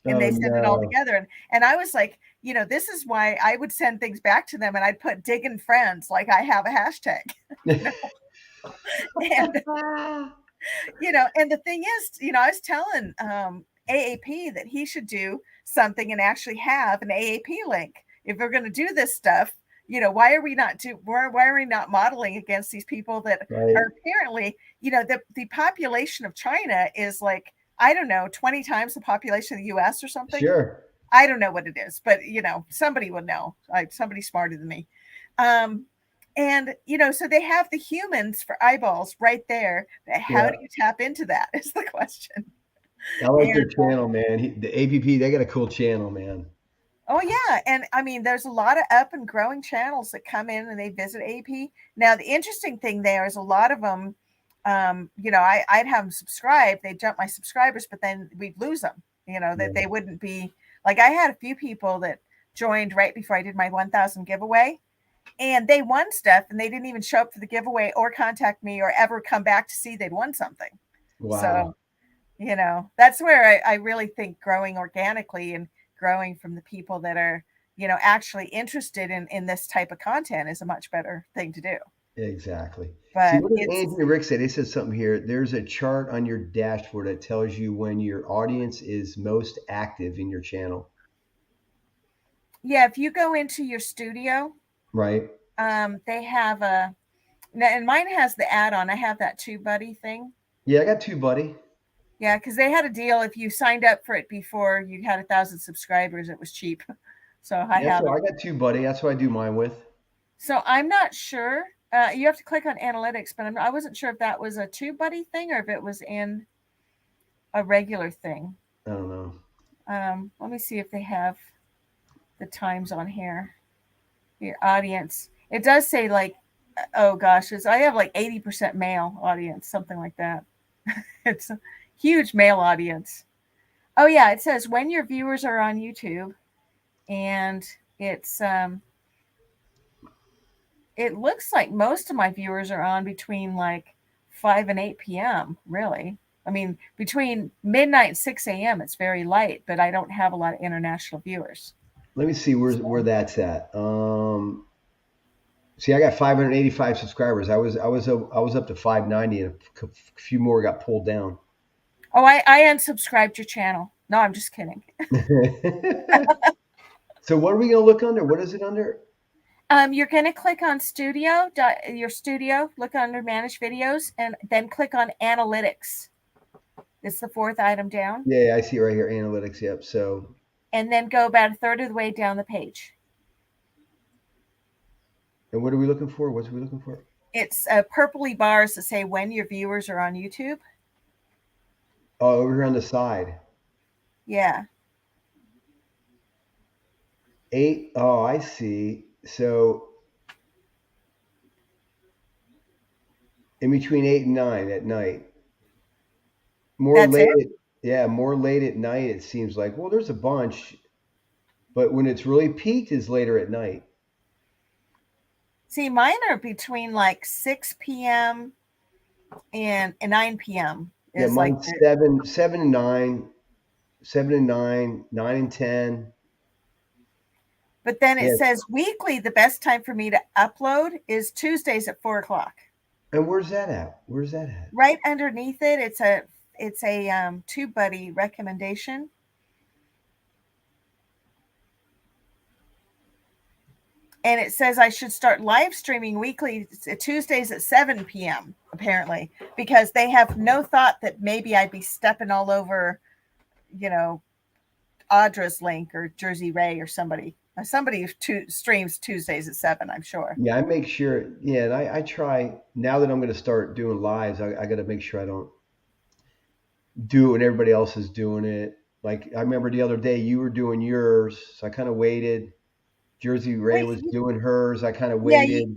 and Oh they send it all no. together. And I was like, this is why I would send things back to them and I'd put Diggun Friends like I have a hashtag, you know, and and the thing is, I was telling AAP that he should do something and actually have an AAP link. If we're going to do this stuff, why are we not modeling against these people that Right. are apparently, the population of China is like, I don't know, 20 times the population of the US or something. Sure. I don't know what it is, but somebody would know. Like somebody smarter than me. Um, and so they have the humans for eyeballs right there. How Yeah. do you tap into that? Is the question. I like And their channel, man. The APP, they got a cool channel, man. oh yeah, and I mean, there's a lot of up and growing channels that come in and they visit AP. Now, the interesting thing there is a lot of them. I'd have them subscribe. They'd jump my subscribers, but then we'd lose them. That Yeah. they wouldn't be like I had a few people that joined right before I did my 1,000 giveaway, and they won stuff, and they didn't even show up for the giveaway or contact me or ever come back to see they'd won something. So Wow. that's where I really think growing organically and growing from the people that are actually interested in this type of content is a much better thing to do. Exactly. See, But what did it's Angie and Rick say? They said something here. There's a chart on your dashboard that tells you when your audience is most active in your channel, Yeah, if you go into your studio, right? they have and mine has the add-on. I have that Tube Buddy thing. Yeah, I got two, buddy. Yeah, because they had a deal. If you signed up for it before you had 1,000 subscribers, it was cheap. So I Yeah, have so it. I got two, buddy. That's what I do mine with. So I'm not sure. You have to click on analytics, but I wasn't sure if that was a Tube Buddy thing or if it was in a regular thing. I don't know. Let me see if they have the times on here. Your audience. It does say like, oh gosh, I have like 80% male audience, something like that. It's a huge male audience. Oh yeah, it says when your viewers are on YouTube, and it's it looks like most of my viewers are on between like 5 and 8 p.m. Really. I mean, between midnight and 6 a.m. it's very light, but I don't have a lot of international viewers. Let me see where So, that's at. See, I got 585 subscribers. I was up to 590, and a few more got pulled down. oh, I unsubscribed your channel. No, I'm just kidding. So what are we gonna look under? What is it under? You're going to click on your studio, look under manage videos, and then click on analytics. It's the fourth item down, Yeah, I see it right here. Analytics. Yep. So, and then go about a third of the way down the page. and what are we looking for? What's we looking for? It's purpley bars that say when your viewers are on YouTube. Oh, over here on the side. Yeah. Eight. Oh, I see. So in between 8 and 9 at night. More That's it. late. Yeah, more late at night. It seems like. Well, there's a bunch, but when it's really peaked is later at night. See, mine are between like 6 p.m. and 9 p.m. Yeah, is like mine's 7 and 9, 7 and 9, 9 and 10. but then it Yeah. says weekly, the best time for me to upload is Tuesdays at 4 o'clock. And where's that at? Where's that at? Right underneath it, it's a TubeBuddy recommendation. And it says I should start live streaming weekly Tuesdays at 7 p.m. apparently, because they have no thought that maybe I'd be stepping all over, you know, Audra's link or Jersey Ray or somebody. Somebody streams Tuesdays at 7, I'm sure. Yeah, I make sure. Yeah, and I try now that I'm going to start doing lives. I got to make sure I don't do it when everybody else is doing it. Like I remember the other day you were doing yours, so I kind of waited. Jersey Ray Wait, was doing hers. I kind of yeah, waited.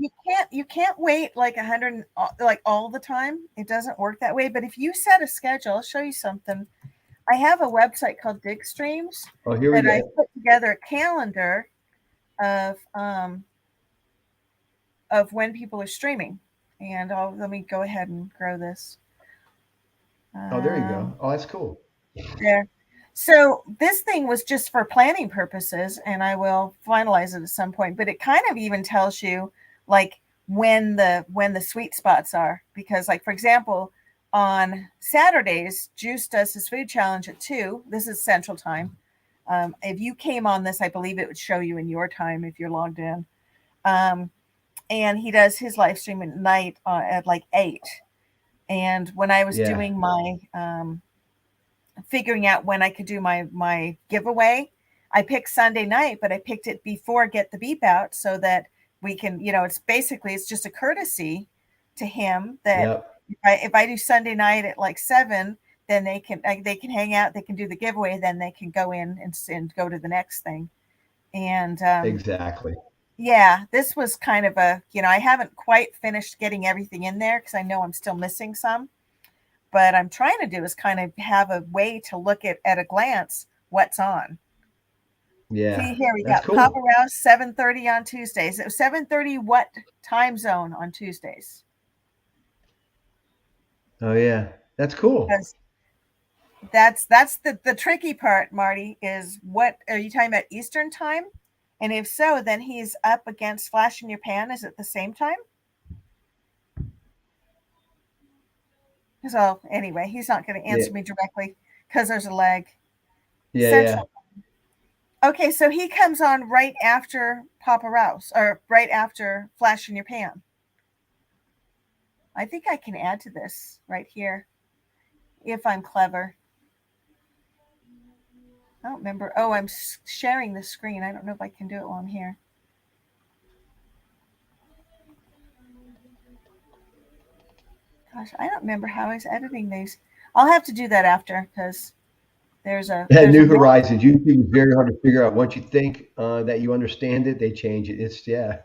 you can't wait like 100 like all the time. It doesn't work that way. But if you set a schedule, I'll show you something. I have a website called Dig Streams Oh, here we that I go. put together a calendar of when people are streaming, And let me go ahead and grow this. Oh, there you Um, go. Oh, that's cool. there. So this thing was just for planning purposes, and I will finalize it at some point. But it kind of even tells you like when the sweet spots are, because like for example, on Saturdays, Juice does his food challenge at 2. This is Central Time. If you came on this, I believe it would show you in your time if you're logged in. Um, and he does his live stream at night at like 8. And when I was Yeah. doing my figuring out when I could do my giveaway, I picked Sunday night, but I picked it before Get the Beep Out so that we can, it's basically it's just a courtesy to him that Yep. if I do Sunday night at like 7, then they can hang out, they can do the giveaway, then they can go in and go to the next thing. And Exactly. yeah, this was kind of I haven't quite finished getting everything in there because I know I'm still missing some. But I'm trying to do is kind of have a way to look at a glance what's on. Yeah. See, here we That's got Papa cool. Rouse 7:30 on Tuesdays. It was 7:30 what time zone on Tuesdays? Oh yeah. That's cool. Because that's the tricky part, Marty, is what are you talking about Eastern time? And if so, then he's up against Flash in Your Pan. Is it the same time? So anyway, he's not going to Yeah. answer me directly because there's a lag. Yeah. Yeah. Central. Okay, so he comes on right after Papa Rouse or right after Flash in Your Pan. I think I can add to this right here if I'm clever. I don't remember. Oh, I'm sharing the screen. I don't know if I can do it while I'm here. Gosh, I don't remember how I was editing these. I'll have to do that after because there's a New more. Horizons. YouTube is very hard to figure out. Once you think that you understand it, they change it. It's yeah.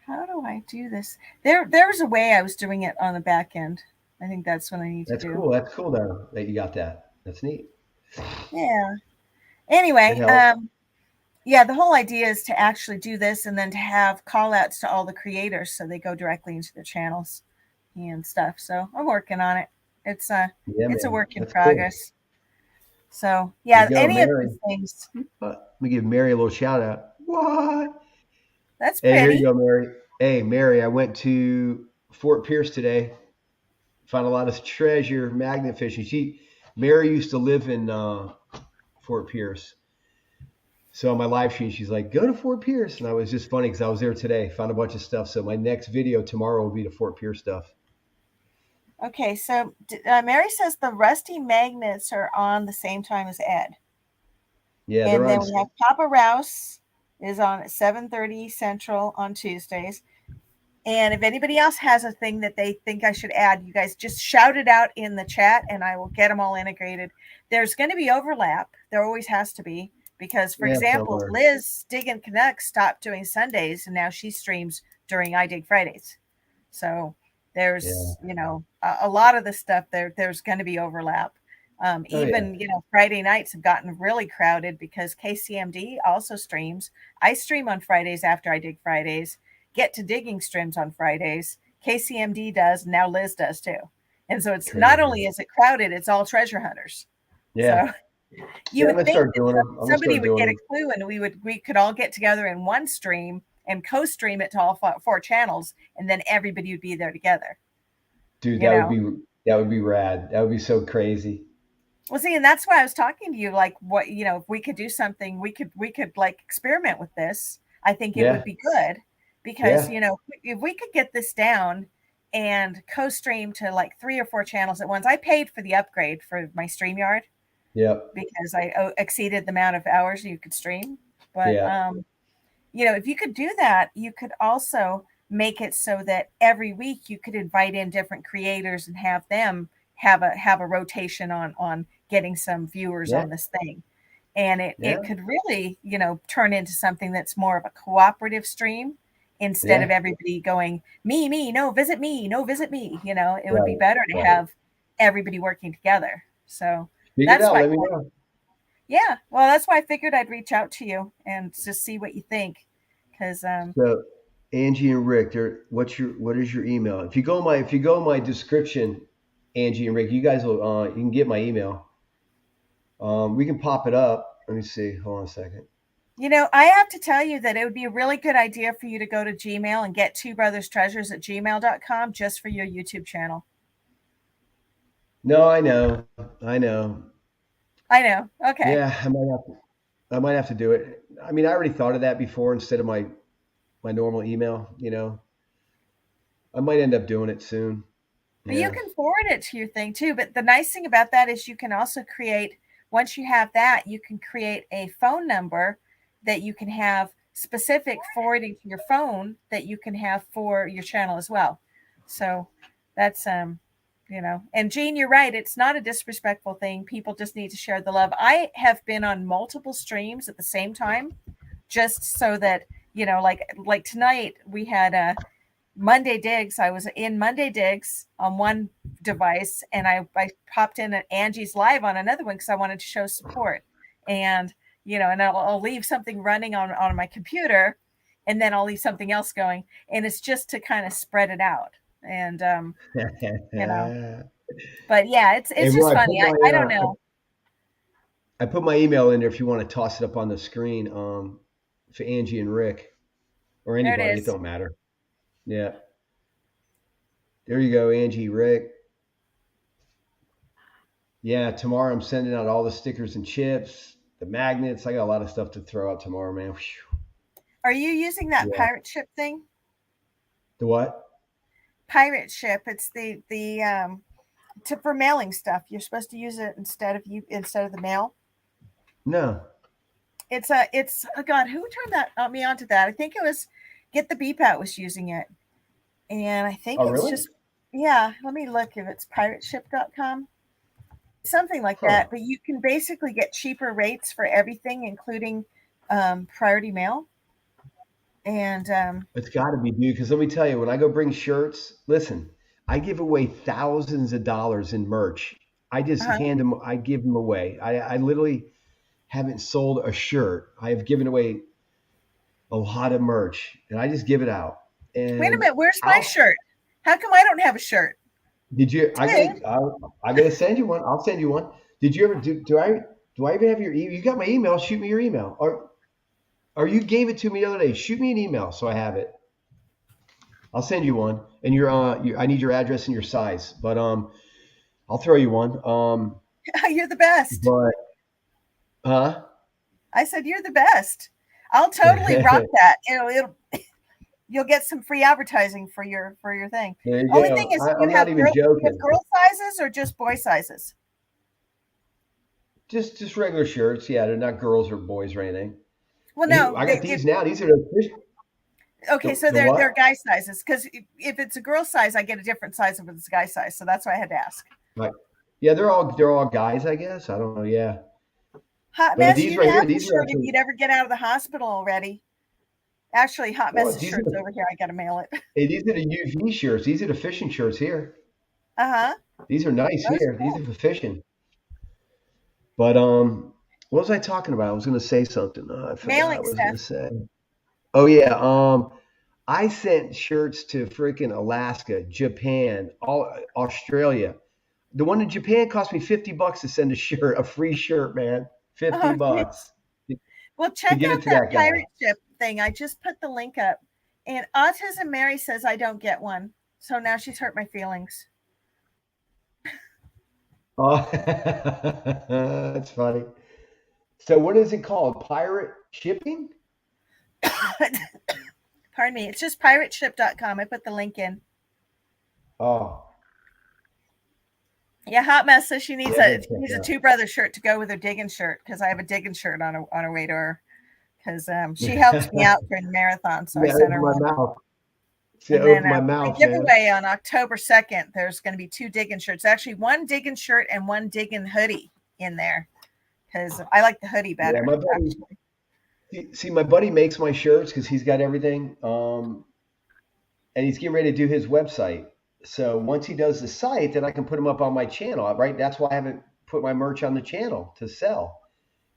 How do I do this? There was a way I was doing it on the back end. I think that's what I need to That's do. cool. That's cool though that you got that. That's neat. Yeah. It Anyway, helps. yeah, the whole idea is to actually do this and then to have call outs to all the creators so they go directly into their channels and stuff. So I'm working on it. It's a Yeah, it's a man. work in That's cool. progress. So There you yeah, go, any of Mary. these things. Let me give Mary a little shout out. What? That's Hey, here you pretty. go, Mary. Hey, Mary, I went to Fort Pierce today. Found a lot of treasure magnet fishing. Mary used to live in Fort Pierce. So on my live stream, she's like, "Go to Fort Pierce," and I was just funny because I was there today. Found a bunch of stuff. So my next video tomorrow will be the Fort Pierce stuff. Okay, so Mary says the rusty magnets are on the same time as Ed, Yeah, they're and on. then we have Papa Rouse is on at 7:30 Central on Tuesdays. And if anybody else has a thing that they think I should add, you guys just shout it out in the chat and I will get them all integrated. There's going to be overlap. There always has to be. Because, for Yeah, example, somewhere. Liz Diggun Canucks stopped doing Sundays and now she streams during I Dig Fridays. So Yeah. there's, a lot of the stuff there's going to be overlap. Oh yeah. Even, Friday nights have gotten really crowded because KCMD also streams. I stream on Fridays after I Dig Fridays. Get to Digging streams on Fridays. KCMD does. Now Liz does too. And so it's not Treasure only hunt. is it crowded, it's all treasure hunters. Yeah. So you Yeah, I'm would gonna think start that doing them. I'm gonna somebody start would doing get a them. clue and we could all get together in one stream and co-stream it to all four channels, and then everybody would be there together. Dude, You know, that would be rad. That would be so crazy. well, see, and that's why I was talking to you. Like, what if we could do something, we could like experiment with this. I think it would Yeah. be good because Yeah. if we could get this down and co-stream to like 3 or 4 channels at once. I paid for the upgrade for my StreamYard Yep. because I exceeded the amount of hours you could stream. But Yeah. if you could do that, you could also make it so that every week you could invite in different creators and have them have a rotation on getting some viewers Yeah. on this thing. And it Yeah. could really, turn into something that's more of a cooperative stream instead of Yeah. everybody going, me, no, visit me, no, visit me. It would be Right. better to Right. have everybody working together. So Figure it that's out. why, Let me know. yeah, well, that's why I figured I'd reach out to you and just see what you think. Because So Angie and Rick, what is your email? If you go my description, Angie and Rick, you guys will you can get my email. We can pop it up. Let me see. Hold on a second. I have to tell you that it would be a really good idea for you to go to Gmail and get twobrothers at gmail.com just for your YouTube channel. No, I know. I know. I know. Okay. Yeah, I might have to do it. I mean, I already thought of that before instead of my normal email. I might end up doing it soon. You Yeah. can forward it to your thing too. But the nice thing about that is you can also create, once you have that, you can create a phone number that you can have specific forwarding to your phone that you can have for your channel as well. So that's, and Jean, you're right. It's not a disrespectful thing. People just need to share the love. I have been on multiple streams at the same time just so that, like tonight we had Monday Digs. I was in Monday Digs on one device, and I popped in at Angie's Live on another one because I wanted to show support. And and I'll leave something running on my computer, and then I'll leave something else going, and it's just to kind of spread it out. And you know, And but yeah, it's just where funny. I don't know. I put my email in there if you want to toss it up on the screen for Angie and Rick or There it anybody. It is. don't matter. Yeah. There you go, Angie, Rick. Yeah, tomorrow I'm sending out all the stickers and chips, the magnets. I got a lot of stuff to throw out tomorrow, man. Whew. Are you using that Yeah. pirate ship thing? The what? Pirate ship. It's the for mailing stuff. You're supposed to use it instead of the mail. No. It's oh God, who turned that me onto that? I think it was Get the Beep Out was using it. And I think Oh, it's really? just, yeah, let me look if it's pirateship.com. Something like Huh. that. But you can basically get cheaper rates for everything, including priority mail. And It's got to be, dude. Because let me tell you, when I go bring shirts, listen, I give away thousands of dollars in merch. I just uh hand them. I give them away. I literally haven't sold a shirt. I have given away a lot of merch, and I just give it out. wait a And minute, where's my I'll. shirt? How come I don't have a shirt? Did you? I Ted, gotta. I gotta send you one. I'll send you one. Did you ever do? Do I even have your email? You got my email. Shoot me your email. Or you gave it to me the other day. Shoot me an email so I have it. I'll send you one. And I need your address and your size. But I'll throw you one. you're the best. But huh? I said you're the best. I'll totally rock that. You'll get some free advertising for your thing. There you Only thing go. is, I'm not even do you have joking. girl sizes or just boy sizes? Just regular shirts. Yeah, they're not girls or boys or anything. Well, no. I got these now. These are Okay, so the they're what? guy sizes because if it's a girl size, I get a different size if it's a guy size. So that's why I had to ask. Like, yeah, they're all guys, I guess. I don't know. Yeah, Hot but mess, these you'd right here, have the these are shirt if actually. you'd ever get out of the hospital already. Actually, hot Well, mess's shirt's over here. I got to mail it. these are the UV shirts. These are the fishing shirts here. Uh huh. These are nice Those here. are These cool. are for fishing. But what was I talking about? I was going to say something. I forgot Mailing what I was going stuff. to say. Oh yeah. I sent shirts to freaking Alaska, Japan, all Australia. The one in Japan cost me $50 to send a shirt, a free shirt, man. 50 Oh, bucks to well, to check give out it to that that guy. pirate ship thing. I just put the link up. And Autism Mary says I don't get one. So now she's hurt my feelings. Oh, that's funny. So what is it called? Pirate shipping? Pardon me. It's just pirateship.com. I put the link in. Oh, Yeah, Hot Mess says she yeah, needs I a gotta she check needs it a out. two brother shirt to go with her digging shirt because I have a digging shirt on her way to her because she helped me out during the marathon, so I Yeah, sent open her my one. mouth. See, And open then my for the mouth, man. giveaway on October 2nd, there's going to be two digging shirts. Actually, one digging shirt and one digging hoodie in there because I like the hoodie Yeah, better. my buddy. Actually, See, my buddy makes my shirts because he's got everything. And he's getting ready to do his website. So once he does the site, then I can put them up on my channel. Right? That's why I haven't put my merch on the channel to sell.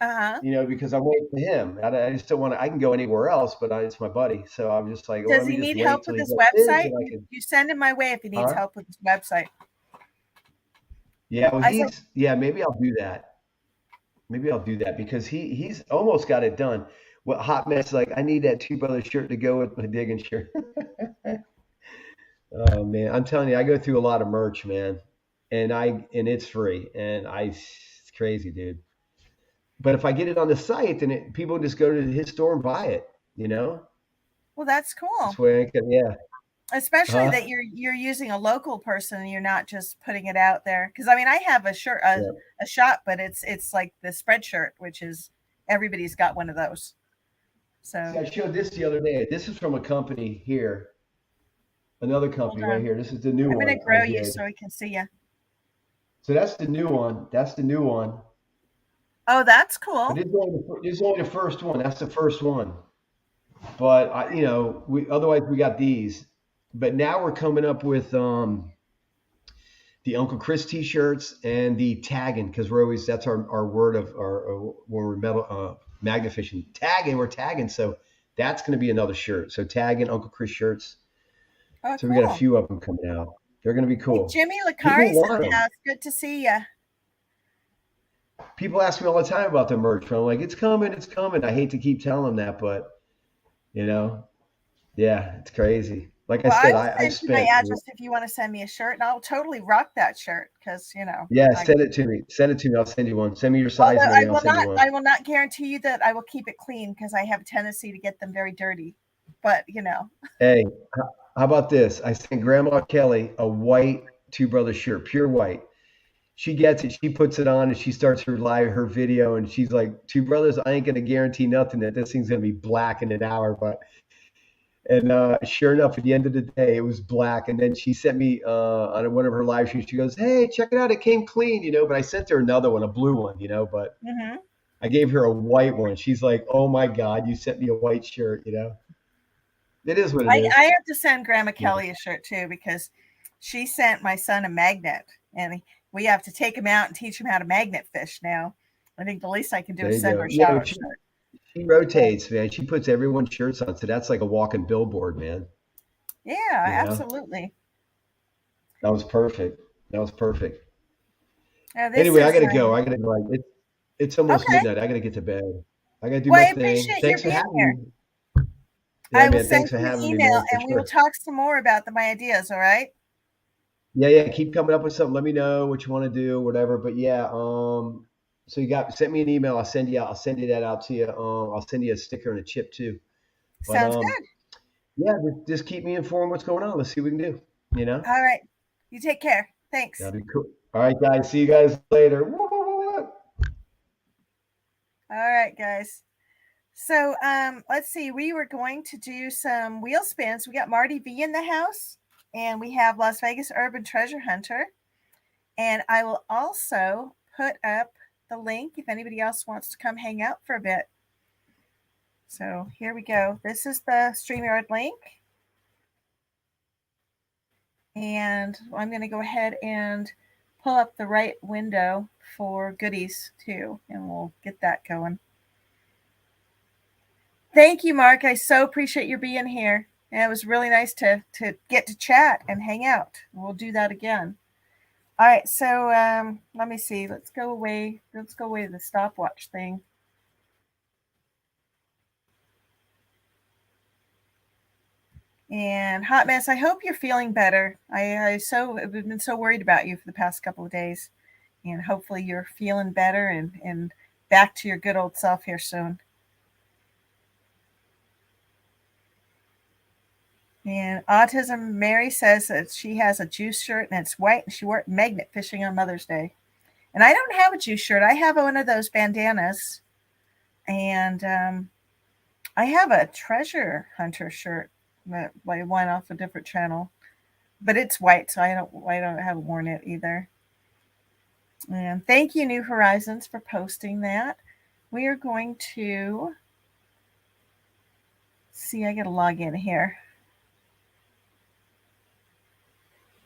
Uh-huh. because I'm waiting for him. I just don't want to. I can go anywhere else, but it's my buddy. So I'm just like, well, Does let me he just need wait help till with he his does his, website? and I You, can. you send him my way if he needs Huh? help with his website. Yeah. Well, I said, yeah. Maybe I'll do that. Maybe I'll do that because he's almost got it done. What hot mess? Like I need that Two Brothers shirt to go with my Digging shirt. Oh man, I'm telling you, I go through a lot of merch, man, and it's free, and it's crazy, dude. But if I get it on the site, then people just go to his store and buy it. You know, well, that's that's cool. the way I can. Yeah. Especially Huh? that you're using a local person and you're not just putting it out there. Because I mean, I have a shirt, Yeah. a shop, but it's like the spread shirt, which is everybody's got one of those. See, So I showed this the other day. This is from a company here, another hold company right on, here. This is the new I'm gonna one I grow you did. so we can see you. So that's the new one. That's the new one. Oh, that's But cool. this is only the first one. That's the first one. But we otherwise we got these. But now we're coming up with the Uncle Chris T-shirts and the tagging because we're always that's our word of our when we're metal magnet fishing tagging we're tagging. So that's going to be another shirt. So tagging Uncle Chris shirts. Oh, So we got a cool. few of them coming out. They're going to be Hey, cool. Jimmy Lakari People says, want "Yeah, them. it's good to see you." People ask me all the time about the merch. I'm like, it's coming, it's coming. I hate to keep telling them that, but you know, yeah, it's crazy. Like I Well, I said, will I've send you my spent. address if you want to send me a shirt, and I'll totally rock that shirt because Yeah, I. send it to me. Send it to me. I'll send you one. Send me your size Although and I everything. I'll will send you not, one. I will not guarantee you that I will keep it clean because I have a tendency to get them very dirty. But Hey, how about this? I sent Grandma Kelly a white Two Brothers shirt, pure white. She gets it. She puts it on and she starts her video and she's like, Two Brothers, I ain't gonna guarantee nothing that this thing's gonna be black in an hour, but and sure enough, at the end of the day, it was black. And then she sent me on one of her live streams. She goes, "Hey, check it out! It came clean, you know." But I sent her another one, a blue one, you know. But mhm. I gave her a white one. She's like, "Oh my God, you sent me a white shirt," you know. It is what it I is. have to send Grandma Yeah, Kelly a shirt too because she sent my son a magnet, and we have to take him out and teach him how to magnet fish now. I think the least I can do there is you send her go. a Yeah, shower but shirt. she But rotates, man. She puts everyone's shirts on, so that's like a walking billboard, man. yeah, You know, absolutely. that was perfect. That was perfect. Now this Anyway, I is gotta go. I gotta go. It's almost okay. midnight. I gotta get to bed. I gotta do Well, my I thing. appreciate your Thanks for being having here. me. Yeah, I will man. send Thanks for you an having me, email man, for and we will sure. talk some more about my ideas. All right. Yeah, yeah. Keep coming up with something. Let me know what you want to do, whatever. But yeah, so send me an email. I'll send you that out to you. I'll send you a sticker and a chip too. But Sounds good. yeah, just keep me informed what's going on. Let's see what we can do. You know, All right. You take care. Thanks. that'd be cool. All right, guys. See you guys later. All right, guys. So let's see. We were going to do some wheel spins. We got Marty V in the house, and we have Las Vegas Urban Treasure Hunter. And I will also put up the link if anybody else wants to come hang out for a bit. So here we go. This is the StreamYard link. And I'm going to go ahead and pull up the right window for goodies too, and we'll get that going. Thank you, Mark. I so appreciate your being here. And it was really nice to get to chat and hang out. We'll do that again. All right, so let me see. Let's go away. Let's go away to the stopwatch thing. And hot mess. I hope you're feeling better. I've been so worried about you for the past couple of days, and hopefully you're feeling better and back to your good old self here soon. And Autism Mary says that she has a juice shirt and it's white and she wore it magnet fishing on Mother's Day. And I don't have a juice shirt. I have one of those bandanas, and I have a treasure hunter shirt that I went off a different channel, but it's white, so I don't haven't worn it either. And thank you, New Horizons, for posting that. We are going to see. I got to log in here.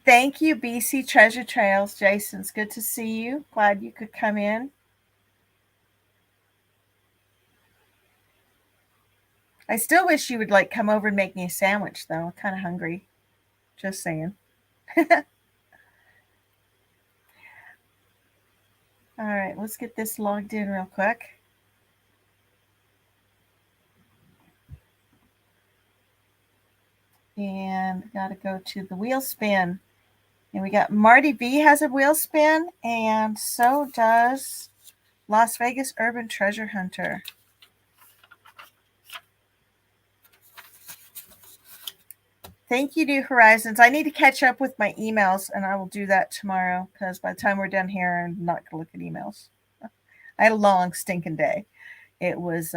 Thank you, BC Treasure Trails. Jason, it's good to see you. Glad you could come in. I still wish you would like come over and make me a sandwich, though. I'm kind of hungry. Just saying. All right, let's get this logged in real quick. And got to go to the wheel spin. And we got Marty V has a wheel spin, and so does Las Vegas Urban Treasure Hunter. Thank you, New Horizons. I need to catch up with my emails, and I will do that tomorrow because by the time we're done here, I'm not going to look at emails. I had a long, stinking day. It was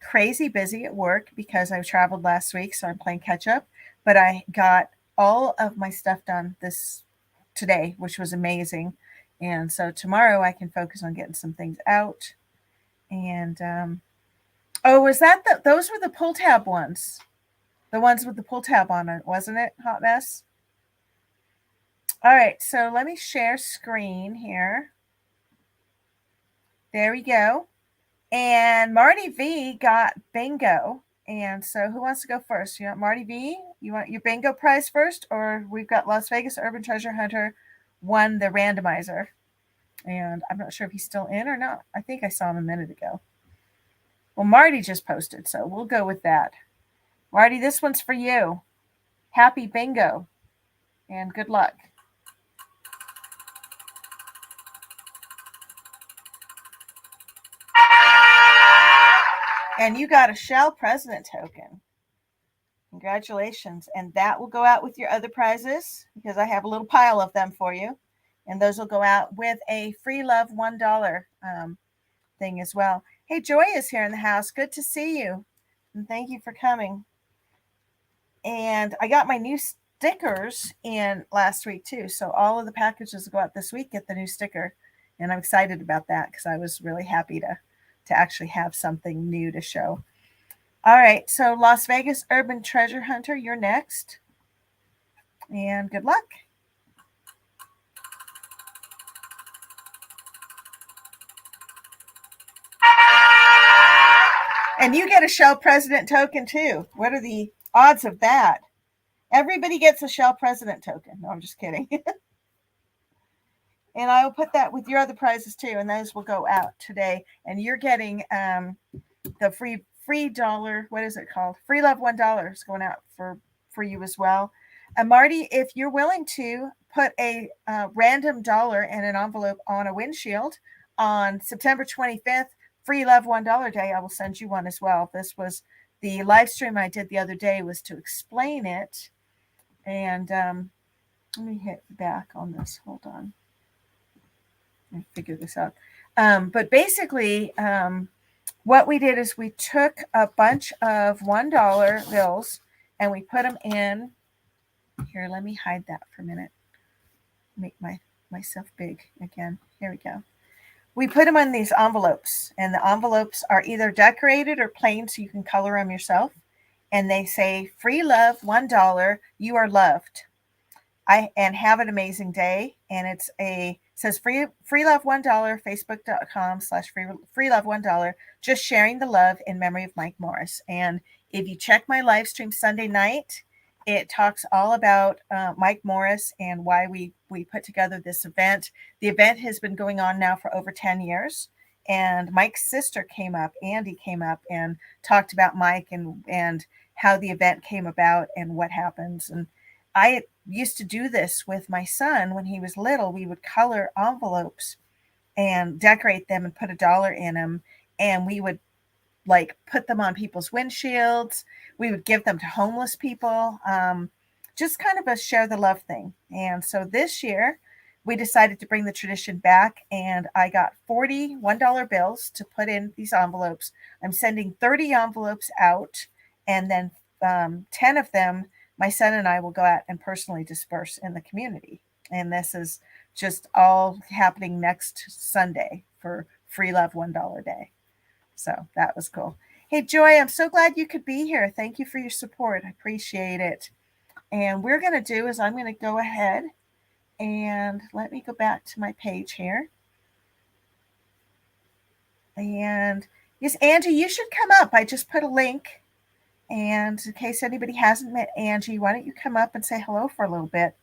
crazy busy at work because I traveled last week, so I'm playing catch up. But I got all of my stuff done today, which was amazing. And so tomorrow I can focus on getting some things out. And oh, was that those were the pull tab ones? The ones with the pull tab on it, wasn't it? Hot mess. All right, so let me share screen here. There we go. And Marty V got bingo. And so who wants to go first? You want Marty V? You want your bingo prize first? Or we've got Las Vegas Urban Treasure Hunter won the randomizer. And I'm not sure if he's still in or not. I think I saw him a minute ago. Well, Marty just posted, so we'll go with that. Marty, this one's for you. Happy bingo and good luck. And you got a Shell President token. Congratulations. And that will go out with your other prizes because I have a little pile of them for you. And those will go out with a free love $1 thing as well. Hey, Joy is here in the house. Good to see you. And thank you for coming. And I got my new stickers in last week too. So all of the packages go out this week, get the new sticker. And I'm excited about that because I was really happy to actually have something new to show. All right, so Las Vegas Urban Treasure Hunter, you're next. And good luck. And you get a Shell President token too. What are the odds of that? Everybody gets a Shell President token. No, I'm just kidding. And I will put that with your other prizes too, and those will go out today. And you're getting the free dollar. What is it called? Free love $1 is going out for you as well. Marty, if you're willing to put a random dollar in an envelope on a windshield on September 25th, free love $1 day, I will send you one as well. This was the live stream I did the other day was to explain it. And let me hit back on this. Hold on. Let me figure this out. But basically, what we did is we took a bunch of $1 bills and we put them in. Here, let me hide that for a minute. Make myself big again. Here we go. We put them in these envelopes, and the envelopes are either decorated or plain, so you can color them yourself. And they say, free love, $1, you are loved. And have an amazing day. And it says free love $1, facebook.com/free love $1, just sharing the love in memory of Mike Morris. And if you check my live stream Sunday night, it talks all about Mike Morris and why we put together this event. The event has been going on now for over 10 years. And Mike's sister came up, Andy came up and talked about Mike and how the event came about and what happens. And I used to do this with my son when he was little. We would color envelopes and decorate them and put $1 in them. And we would like put them on people's windshields. We would give them to homeless people. Just kind of a share the love thing. And so this year we decided to bring the tradition back, and I got 40 $1 bills to put in these envelopes. I'm sending 30 envelopes out, and then 10 of them my son and I will go out and personally disperse in the community. And this is just all happening next Sunday for free love $1 day. So that was cool. Hey, Joy, I'm so glad you could be here. Thank you for your support. I appreciate it. And we're going to do is I'm going to go ahead and let me go back to my page here. And yes, Angie, you should come up. I just put a link And in case anybody hasn't met Angie, why don't you come up and say hello for a little bit?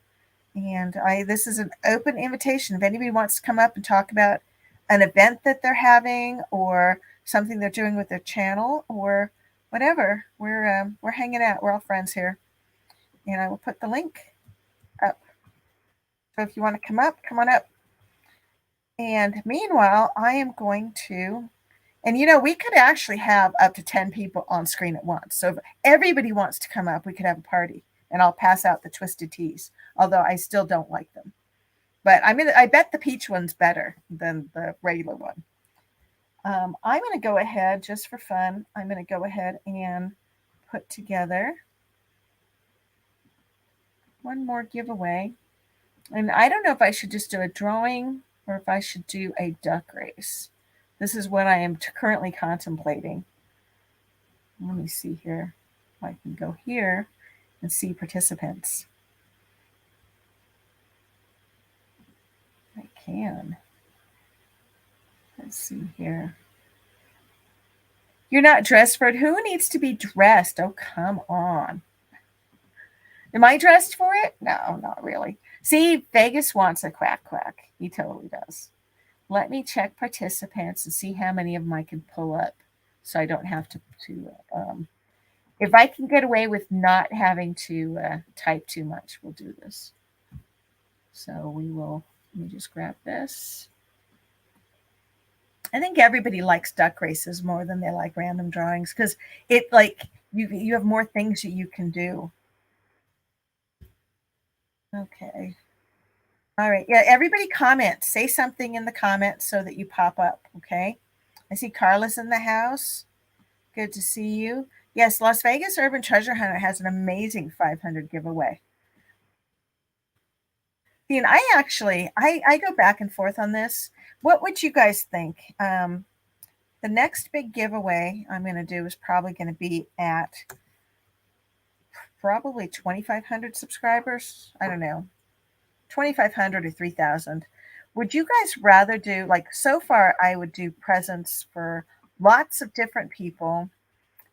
And this is an open invitation. If anybody wants to come up and talk about an event that they're having or something they're doing with their channel or whatever, we're hanging out. We're all friends here, and I will put the link up. So if you want to come up, come on up. And meanwhile, I am going to, and we could actually have up to 10 people on screen at once. So if everybody wants to come up, we could have a party, and I'll pass out the twisted teas, although I still don't like them. But I bet the peach one's better than the regular one. I'm going to go ahead, just for fun, I'm going to go ahead and put together one more giveaway. And I don't know if I should just do a drawing or if I should do a duck race. This is what I am currently contemplating. Let me see here. I can go here and see participants. I can. Let's see here. You're not dressed for it. Who needs to be dressed? Oh, come on. Am I dressed for it? No, not really. See, Vegas wants a quack quack. He totally does. Let me check participants and see how many of them I can pull up so I don't have to if I can get away with not having to type too much, we'll do this. So let me just grab this. I think everybody likes duck races more than they like random drawings because it you have more things that you can do. Okay. All right. Yeah, everybody comment. Say something in the comments so that you pop up, okay? I see Carla's in the house. Good to see you. Yes, Las Vegas Urban Treasure Hunter has an amazing 500 giveaway. And I go back and forth on this. What would you guys think? The next big giveaway I'm going to do is probably going to be at probably 2,500 subscribers. I don't know, 2,500 or 3,000. Would you guys rather do, like, so far I would do presents for lots of different people,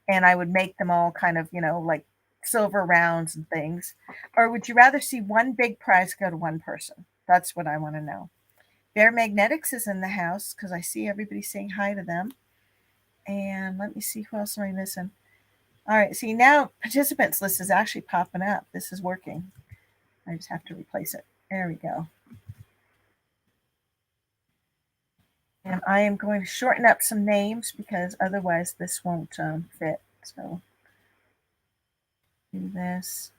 and I would make them all kind of, like silver rounds and things. Or would you rather see one big prize go to one person? That's what I want to know. Bear Magnetics is in the house because I see everybody saying hi to them. And let me see, who else am I missing? All right, see, now participants list is actually popping up. This is working. I just have to replace it. There we go. And I am going to shorten up some names because otherwise this won't fit. So do this.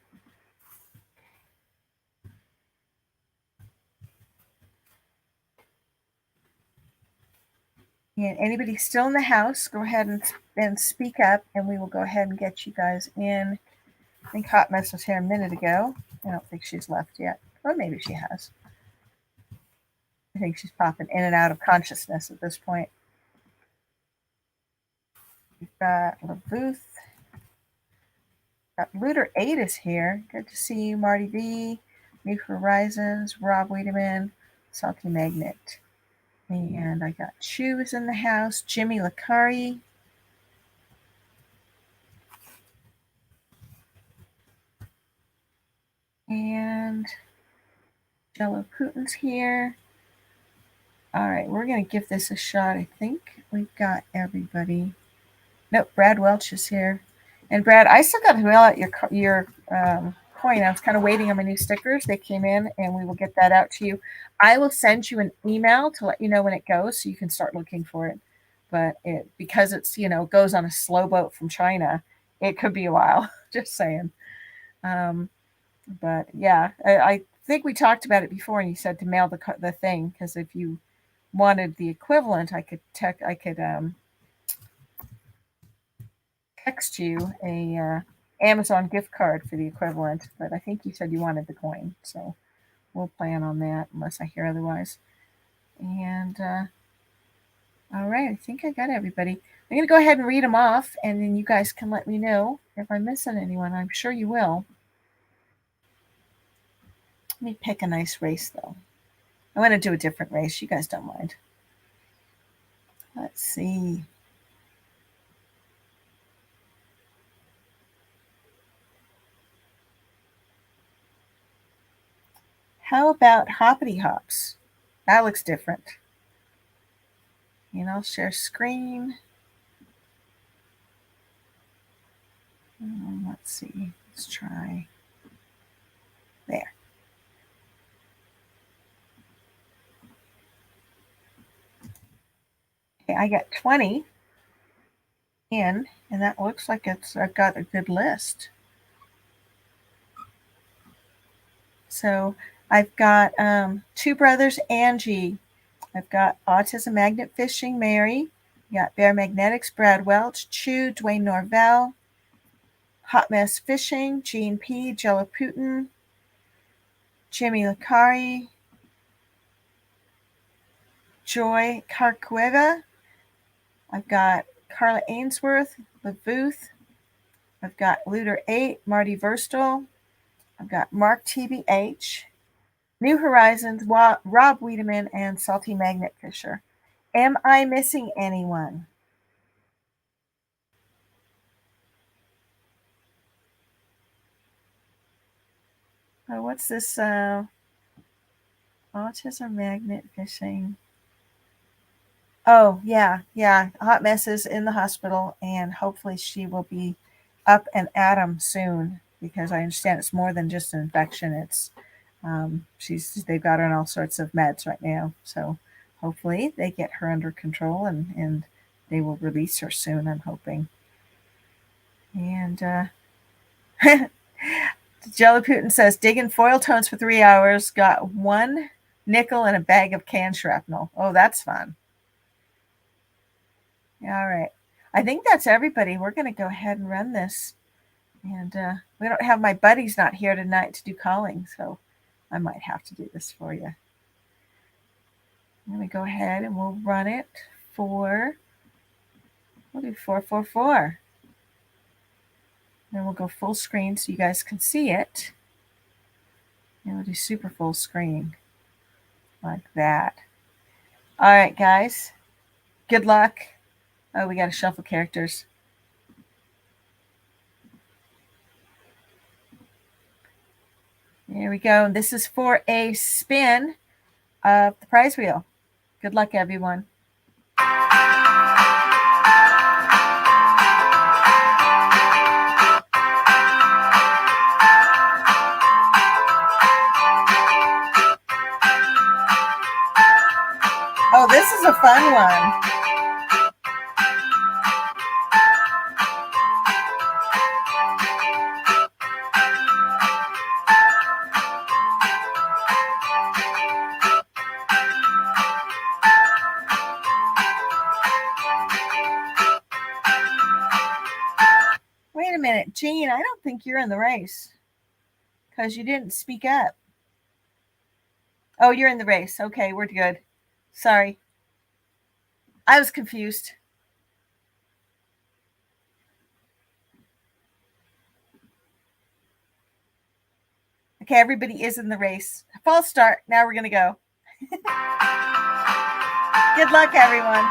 And anybody still in the house, go ahead and speak up, and we will go ahead and get you guys in. I think Hot Mess was here a minute ago. I don't think she's left yet. Or maybe she has. I think she's popping in and out of consciousness at this point. We've got LaBooth. Got Looter 8 is here. Good to see you, Marty V. New Horizons, Rob Wiedemann, Salty Magnet. And I got Chew is in the house. Jimmy Lakari. And Jello Putin's here. All right, we're going to give this a shot. I think we've got everybody. Nope, Brad Welch is here. And Brad, I still got to mail out your coin. I was kind of waiting on my new stickers. They came in, and we will get that out to you. I will send you an email to let you know when it goes, so you can start looking for it. But because it's goes on a slow boat from China, it could be a while. Just saying. But yeah, I think we talked about it before, and you said to mail the thing because if you wanted the equivalent, I could text you a Amazon gift card for the equivalent, but I think you said you wanted the coin, so we'll plan on that unless I hear otherwise. And all right, I think I got everybody. I'm going to go ahead and read them off, and then you guys can let me know if I'm missing anyone. I'm sure you will. Let me pick a nice race, though. I want to do a different race. You guys don't mind. Let's see. How about hoppity hops? That looks different. And I'll share screen. Let's see. Let's try. There. Okay, I got 20 in, and that looks like I've got a good list. So I've got Two Brothers Angie. I've got Autism Magnet Fishing Mary. Got Bear Magnetics Brad Welch, Chew Dwayne Norvell, Hot Mess Fishing Gene P, Jello Putin, Jimmy Licari, Joy Carcueva. I've got Carla Ainsworth, Levuth. I've got Luder 8, Marty Verstal. I've got Mark TBH, New Horizons, Rob Wiedemann, and Salty Magnet Fisher. Am I missing anyone? Oh, what's this? Autism Magnet Fishing. Oh, yeah. Hot Mess is in the hospital, and hopefully she will be up and at 'em soon, because I understand it's more than just an infection. It's they've got her on all sorts of meds right now. So hopefully they get her under control, and they will release her soon, I'm hoping. And Jello Putin says, digging foil tones for 3 hours, got one nickel and a bag of canned shrapnel. Oh, that's fun. All right. I think that's everybody. We're going to go ahead and run this. And we don't have my buddies not here tonight to do calling, so I might have to do this for you. I'm going to go ahead and we'll run it we'll do 444. Then we'll go full screen so you guys can see it. And we'll do super full screen like that. All right, guys. Good luck. Oh, we got to shuffle characters. There we go. This is for a spin of the prize wheel. Good luck, everyone. Oh, this is a fun one. Wait a minute, Jean, I don't think you're in the race because you didn't speak up. Oh, you're in the race. Okay, we're good. Sorry. I was confused. Okay, everybody is in the race. False start. Now we're going to go. Good luck, everyone.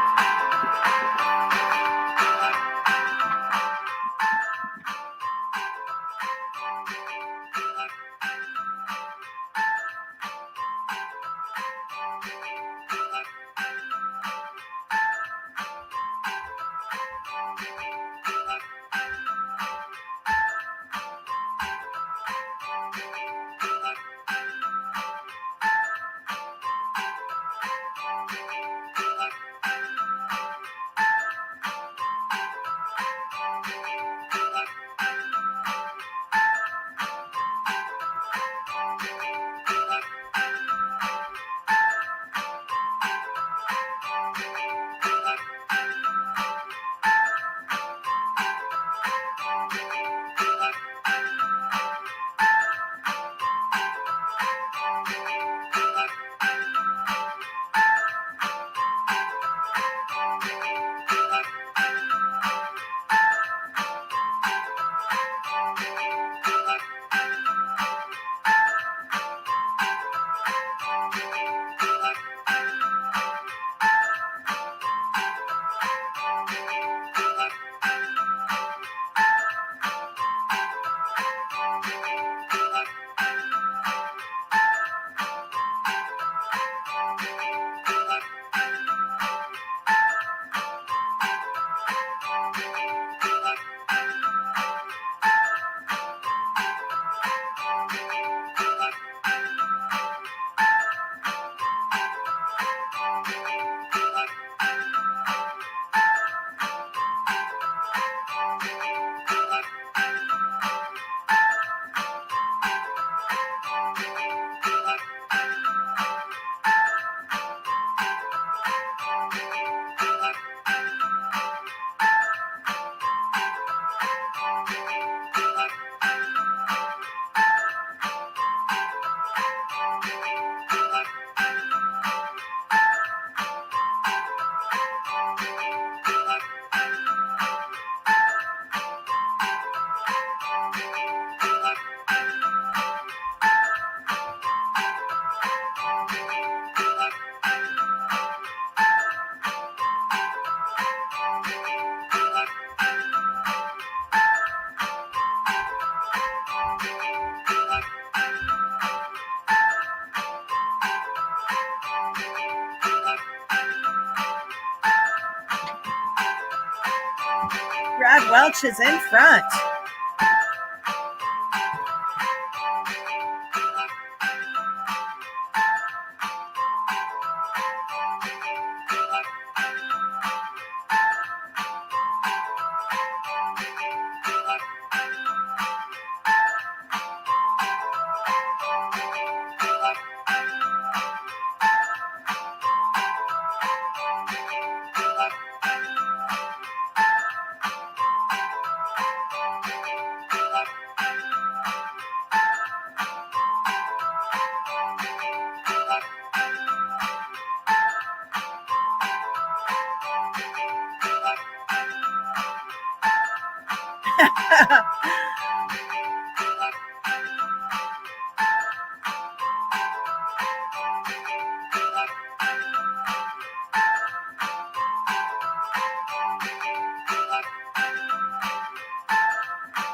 Brad Welch is in front.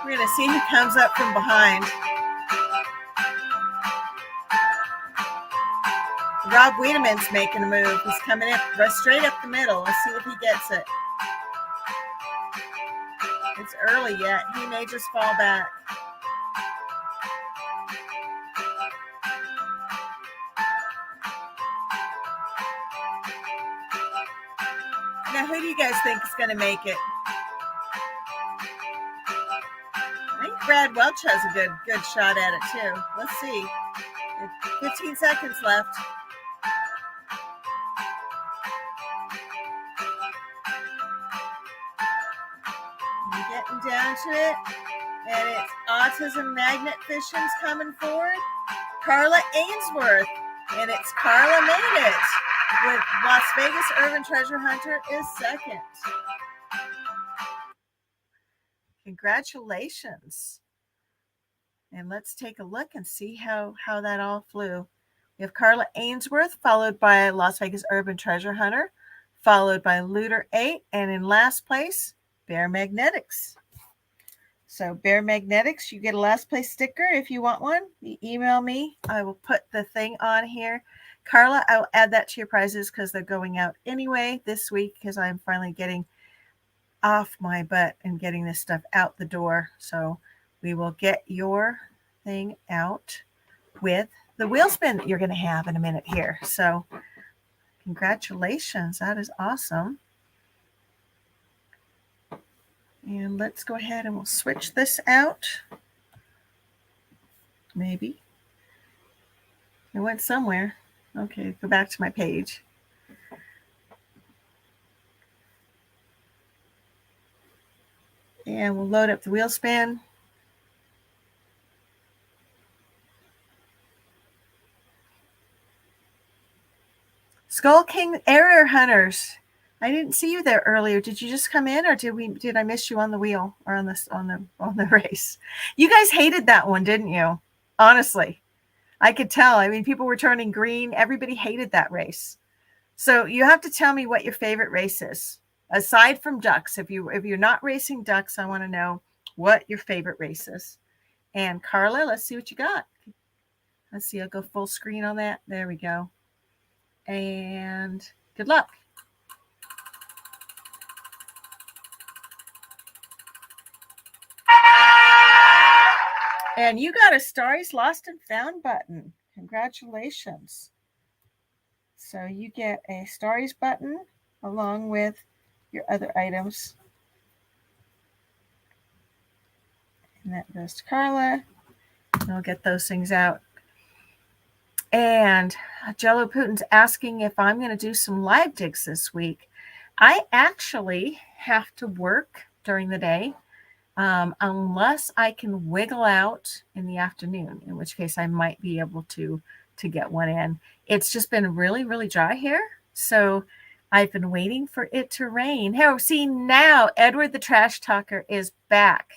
We're going to see who comes up from behind. Rob Wiedemann's making a move. He's coming in straight up the middle. Let's see if he gets it. It's early yet. He may just fall back. Now, who do you guys think is going to make it? I think Brad Welch has a good shot at it too. Let's see. 15 seconds left. I'm getting down to it. And it's Autism Magnet Fishing's coming forward. Carla Ainsworth. And it's Carla made it. With Las Vegas Urban Treasure Hunter is second. Congratulations. And let's take a look and see how that all flew. We have Carla Ainsworth, followed by Las Vegas Urban Treasure Hunter, followed by Looter 8, and in last place, Bear Magnetics. So Bear Magnetics, you get a last place sticker if you want one. You email me. I will put the thing on here. Carla, I will add that to your prizes because they're going out anyway this week because I'm finally getting off my butt and getting this stuff out the door. So we will get your thing out with the wheel spin that you're going to have in a minute here. So congratulations. That is awesome. And let's go ahead and we'll switch this out. Maybe. It went somewhere. Okay, go back to my page. And we'll load up the wheel span. Skull King Area Hunters. I didn't see you there earlier. Did you just come in, or did I miss you on the wheel or on the race? You guys hated that one, didn't you? Honestly, I could tell. I mean, people were turning green. Everybody hated that race. So you have to tell me what your favorite race is, aside from ducks. If you're not racing ducks, I want to know what your favorite race is. And Carla, let's see what you got. Let's see. I'll go full screen on that. There we go. And good luck. And you got a Starry's Lost and Found button. Congratulations. So you get a Starry's button along with your other items. And that goes to Carla. And I'll get those things out. And Jello Putin's asking if I'm going to do some live digs this week. I actually have to work during the day. Unless I can wiggle out in the afternoon, in which case I might be able to get one in. It's just been really, really dry here. So I've been waiting for it to rain. Hey, see now Edward the Trash Talker is back.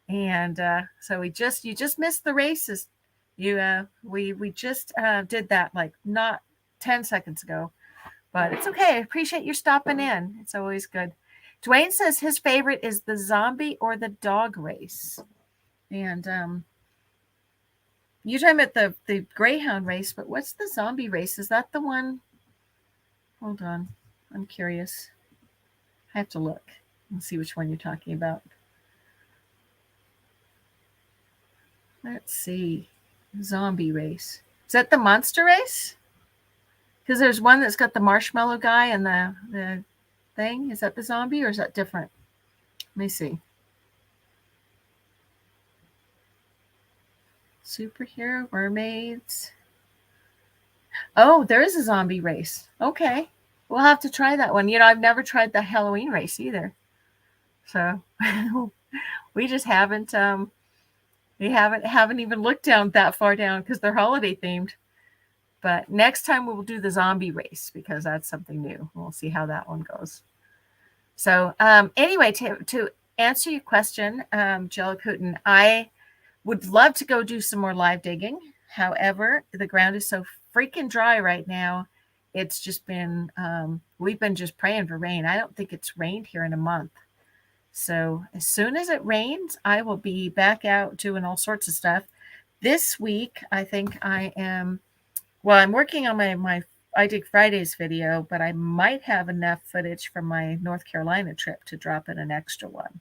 And so you just missed the races. We just did that like not 10 seconds ago. But it's okay. I appreciate you stopping in. It's always good. Dwayne says his favorite is the zombie or the dog race. And you're talking about the greyhound race, but what's the zombie race? Is that the one? Hold on. I'm curious. I have to look. Let's see which one you're talking about. Let's see. Zombie race. Is that the monster race? Because there's one that's got the marshmallow guy and the thing. Is that the zombie or is that different? Let me see. Superhero mermaids. Oh, there is a zombie race. Okay. We'll have to try that one. I've never tried the Halloween race either. So we just haven't even looked down that far down because they're holiday themed. But next time we will do the zombie race because that's something new. We'll see how that one goes. So anyway, to answer your question, Jill Cooten, I would love to go do some more live digging. However, the ground is so freaking dry right now. It's just been, we've been just praying for rain. I don't think it's rained here in a month. So as soon as it rains, I will be back out doing all sorts of stuff. This week, I think I'm working on my I Dig Fridays video, but I might have enough footage from my North Carolina trip to drop in an extra one.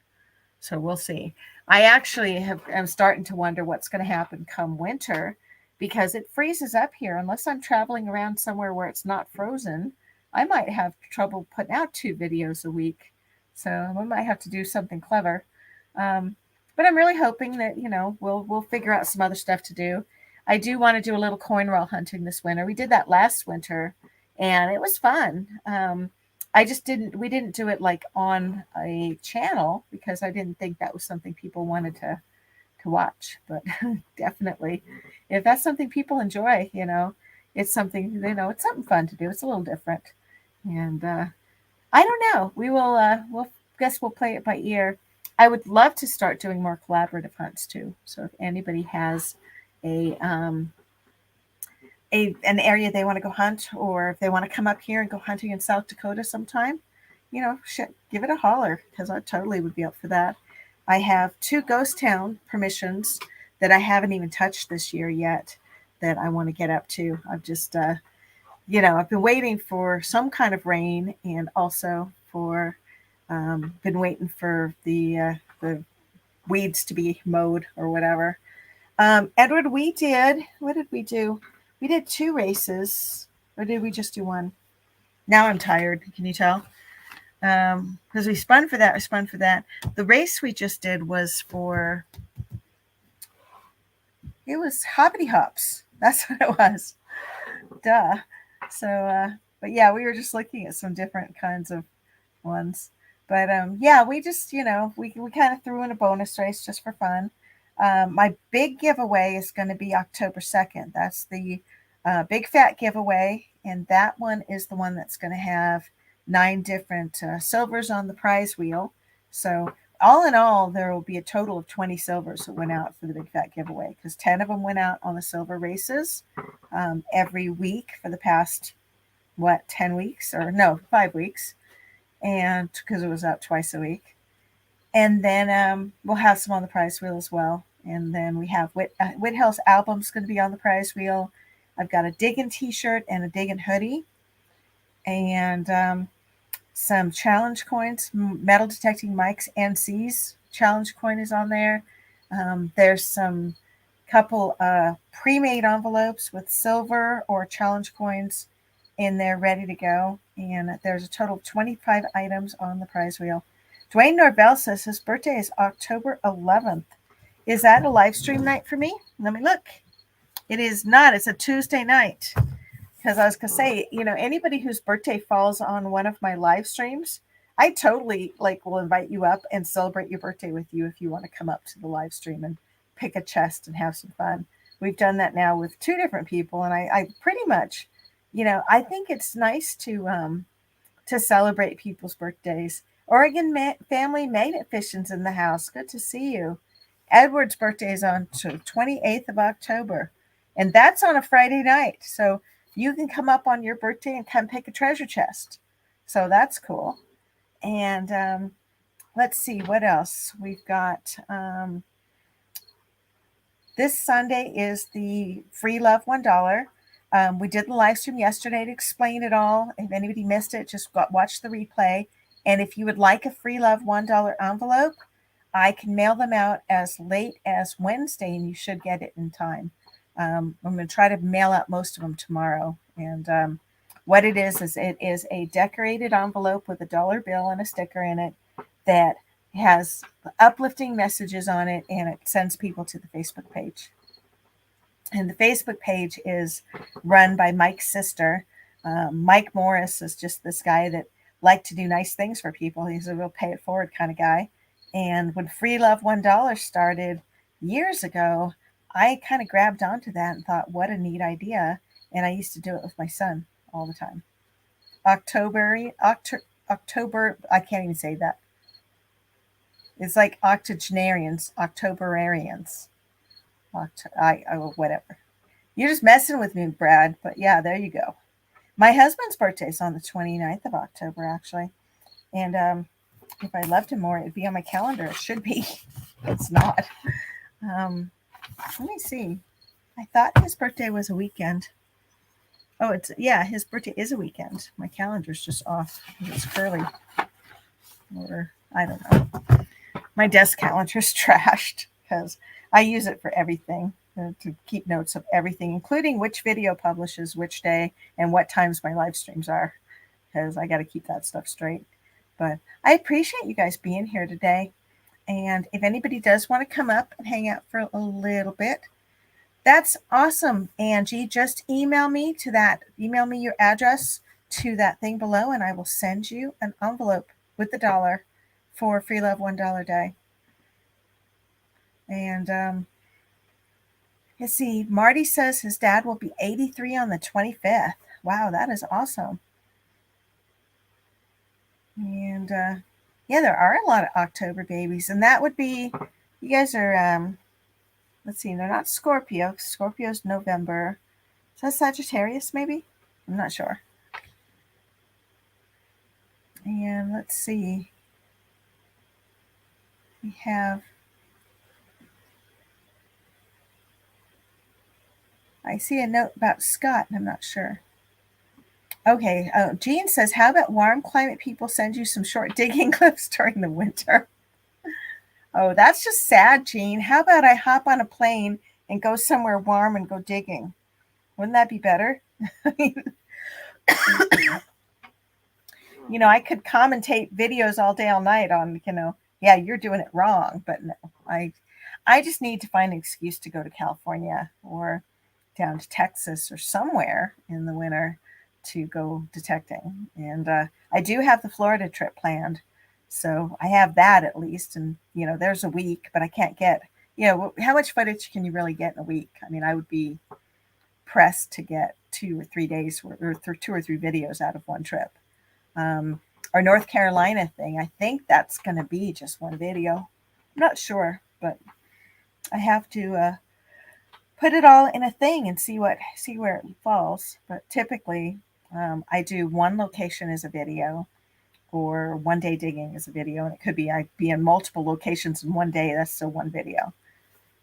So we'll see. I actually am starting to wonder what's going to happen come winter because it freezes up here. Unless I'm traveling around somewhere where it's not frozen, I might have trouble putting out 2 videos a week. So we might have to do something clever. But I'm really hoping that we'll figure out some other stuff to do. I do want to do a little coin roll hunting this winter. We did that last winter, and it was fun. We didn't do it like on a channel because I didn't think that was something people wanted to watch. But definitely, if that's something people enjoy, it's something it's something fun to do. It's a little different, and I don't know. We'll play it by ear. I would love to start doing more collaborative hunts too. So if anybody has a an area they want to go hunt, or if they want to come up here and go hunting in South Dakota sometime, give it a holler because I totally would be up for that. I have 2 ghost town permissions that I haven't even touched this year yet that I want to get up to. I've just, I've been waiting for some kind of rain and also been waiting for the weeds to be mowed or whatever. Edward, what did we do? We did 2 races, or did we just do one? Now I'm tired. Can you tell? Because we spun for that. The race we just did was it was Hoppity Hops. That's what it was. Duh. So, but yeah, we were just looking at some different kinds of ones. But yeah, we just, we kind of threw in a bonus race just for fun. My big giveaway is going to be October 2nd. That's the big fat giveaway. And that one is the one that's going to have 9 different silvers on the prize wheel. So all in all, there will be a total of 20 silvers that went out for the big fat giveaway because 10 of them went out on the silver races every week for the past, 10 weeks? Or no, 5 weeks. And because it was out twice a week. And then we'll have some on the prize wheel as well. And then we have Whithill's album's going to be on the prize wheel. I've got a Diggun t-shirt and a Diggun hoodie. And some challenge coins, metal detecting Mike's NC's challenge coin is on there. There's some couple pre-made envelopes with silver or challenge coins in there ready to go. And there's a total of 25 items on the prize wheel. Dwayne Norvell says his birthday is October 11th. Is that a live stream night for me? Let me look. It is not. It's a Tuesday night. Because I was going to say, anybody whose birthday falls on one of my live streams, I totally will invite you up and celebrate your birthday with you if you want to come up to the live stream and pick a chest and have some fun. We've done that now with 2 different people, and I pretty much, I think it's nice to celebrate people's birthdays. Oregon family magnet fishing's in the house. Good to see you. Edward's birthday is on 28th of October, and that's on a Friday night. So you can come up on your birthday and come pick a treasure chest. So that's cool. And let's see what else we've got. This Sunday is the Free Love $1. We did the live stream yesterday to explain it all. If anybody missed it, just watch the replay. And if you would like a free love $1 envelope, I can mail them out as late as Wednesday, and you should get it in time. I'm going to try to mail out most of them tomorrow. And what it is it is a decorated envelope with a dollar bill and a sticker in it that has uplifting messages on it, and it sends people to the Facebook page. And the Facebook page is run by Mike's sister. Mike Morris is just this guy that liked to do nice things for people. He's a real pay it forward kind of guy. And when Free Love $1 started years ago, I kind of grabbed onto that and thought, what a neat idea. And I used to do it with my son all the time. October, I can't even say that. It's like octogenarians, Octoberarians. Whatever. You're just messing with me, Brad. But yeah, there you go. My husband's birthday is on the 29th of October, actually. And if I loved him more, it'd be on my calendar. It should be. It's not. Let me see. I thought his birthday was a weekend. Oh, his birthday is a weekend. My calendar's just off. It's curly. Or I don't know. My desk calendar's trashed because I use it for everything, to keep notes of everything, including which video publishes which day and what times my live streams are, because I got to keep that stuff straight. But I appreciate you guys being here today. And if anybody does want to come up and hang out for a little bit, that's awesome. Angie, just email me your address to that thing below, and I will send you an envelope with the dollar for Free Love $1 Day. And let's see, Marty says his dad will be 83 on the 25th. Wow, that is awesome. And yeah, there are a lot of October babies, and that would be, you guys are, let's see, they're not Scorpio. Scorpio's November. Is that Sagittarius, maybe? I'm not sure. And let's see. We have, I see a note about Scott, and I'm not sure. Okay, Jean says, how about warm climate people send you some short digging clips during the winter? Oh, that's just sad, Jean. How about I hop on a plane and go somewhere warm and go digging? Wouldn't that be better? I could commentate videos all day, all night on, yeah, you're doing it wrong. But no, I just need to find an excuse to go to California or down to Texas or somewhere in the winter to go detecting. And I do have the Florida trip planned. So I have that at least. And, there's a week, but I can't get, how much footage can you really get in a week? I mean, I would be pressed to get 2 or 3 days or 2 or 3 videos out of one trip. Our North Carolina thing, I think that's going to be just one video. I'm not sure, but I have to put it all in a thing and see where it falls. But typically, I do one location as a video, or one day digging as a video, and it could be I'd be in multiple locations in one day. That's still one video.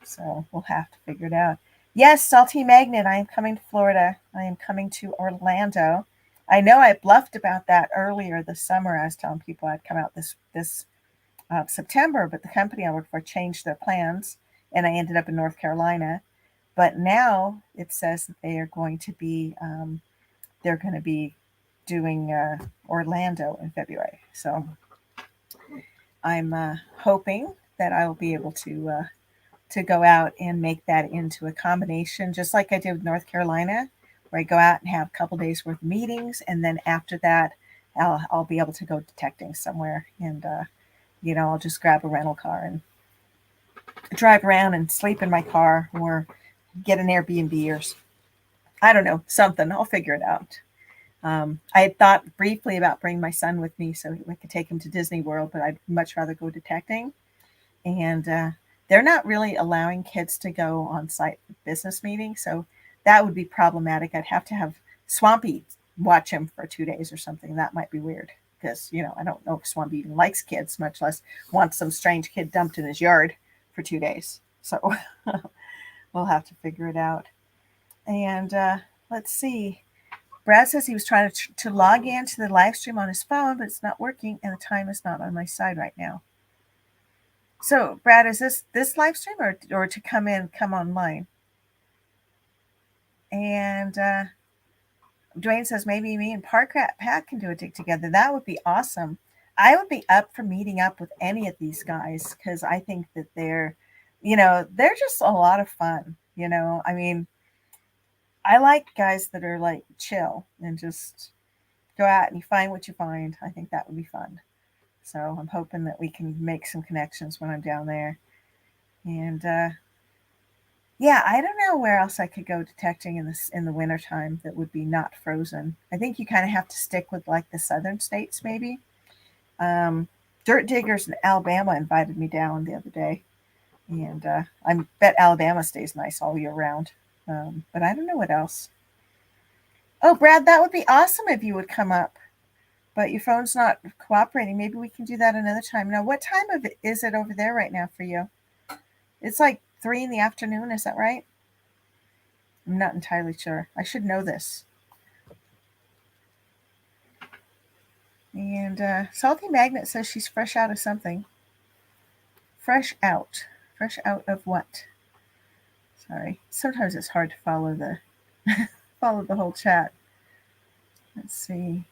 So we'll have to figure it out. Yes, Salty Magnet, I am coming to Florida. I am coming to Orlando. I know I bluffed about that earlier this summer. I was telling people I'd come out this September, but the company I work for changed their plans, and I ended up in North Carolina. But now it says that they are going to be doing Orlando in February. So I'm hoping that I will be able to go out and make that into a combination, just like I did with North Carolina, where I go out and have a couple days worth of meetings, and then after that, I'll be able to go detecting somewhere, and I'll just grab a rental car and drive around and sleep in my car, or get an Airbnb, or I don't know, something. I'll figure it out. I had thought briefly about bringing my son with me so we could take him to Disney World, but I'd much rather go detecting. And they're not really allowing kids to go on site business meetings, so that would be problematic. I'd have to have Swampy watch him for 2 days or something. That might be weird because, I don't know if Swampy even likes kids, much less wants some strange kid dumped in his yard for 2 days. So we'll have to figure it out. And let's see. Brad says he was trying to log into the live stream on his phone, but it's not working, and the time is not on my side right now. So, Brad, is this live stream or to come online? And Dwayne says maybe me and Pat can do a dig together. That would be awesome. I would be up for meeting up with any of these guys because I think that they're just a lot of fun. I mean, I like guys that are like chill and just go out and you find what you find. I think that would be fun. So I'm hoping that we can make some connections when I'm down there. And yeah, I don't know where else I could go detecting in the wintertime that would be not frozen. I think you kind of have to stick with like the southern states, maybe. Um, Dirt Diggers in Alabama invited me down the other day, and I bet Alabama stays nice all year round. But I don't know what else. Oh, Brad, that would be awesome if you would come up. But your phone's not cooperating. Maybe we can do that another time. Now, what time is it over there right now for you? It's like 3 in the afternoon. Is that right? I'm not entirely sure. I should know this. And Salty Magnet says she's fresh out of something. Fresh out. Fresh out of what? Sorry. Sometimes it's hard to follow the follow the whole chat. Let's see.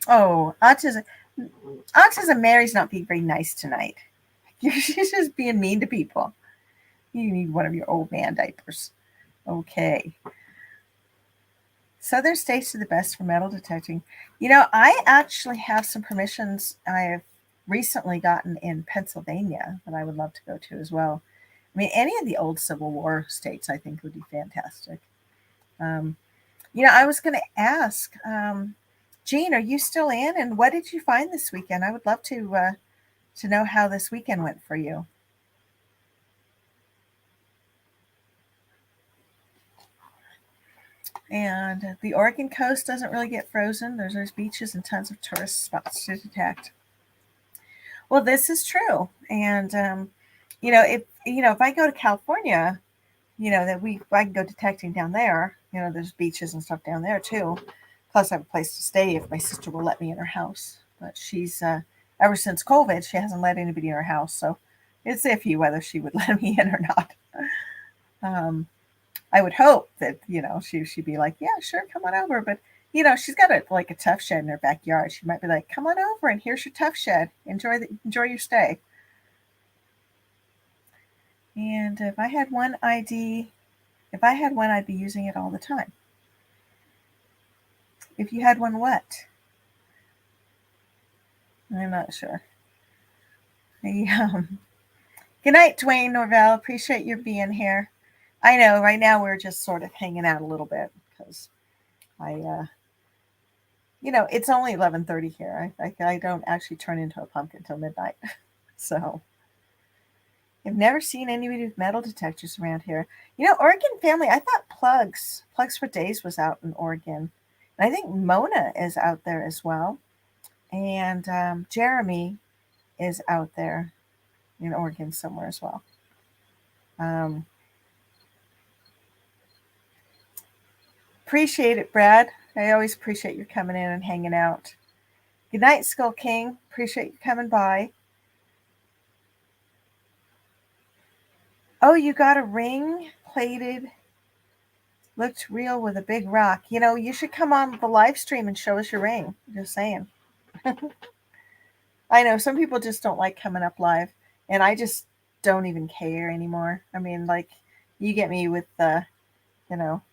Oh, autism. Autism Mary's not being very nice tonight. She's just being mean to people. You need one of your old man diapers. Okay. Southern states are the best for metal detecting. I actually have some permissions I have recently gotten in Pennsylvania that I would love to go to as well. I mean, any of the old Civil War states I think would be fantastic. Um, I was going to ask, Jean, are you still in? And what did you find this weekend? I would love to know how this weekend went for you. And the Oregon coast doesn't really get frozen. There's beaches and tons of tourist spots to detect. Well, this is true. And if I go to California, that I can go detecting down there. There's beaches and stuff down there too. Plus, I have a place to stay if my sister will let me in her house. But she's ever since COVID, she hasn't let anybody in her house, so it's iffy whether she would let me in or not. I would hope that she'd be like, yeah, sure, come on over. But she's got a tough shed in her backyard. She might be like, come on over and here's your tough shed. Enjoy your stay. And if I had one, I'd be using it all the time. If you had one, what? I'm not sure. Good night, Dwayne Norvell. Appreciate your being here. I know right now we're just sort of hanging out a little bit because it's only 11:30 here. I don't actually turn into a pumpkin till midnight. So I've never seen anybody with metal detectors around here. Oregon Family, I thought Plugs for Days was out in Oregon. And I think Mona is out there as well. And Jeremy is out there in Oregon somewhere as well. Appreciate it, Brad. I always appreciate you coming in and hanging out. Good night, Skull King. Appreciate you coming by. Oh, you got a ring plated. Looked real with a big rock. You should come on the live stream and show us your ring. Just saying. I know some people just don't like coming up live, and I just don't even care anymore. I mean, like, you get me with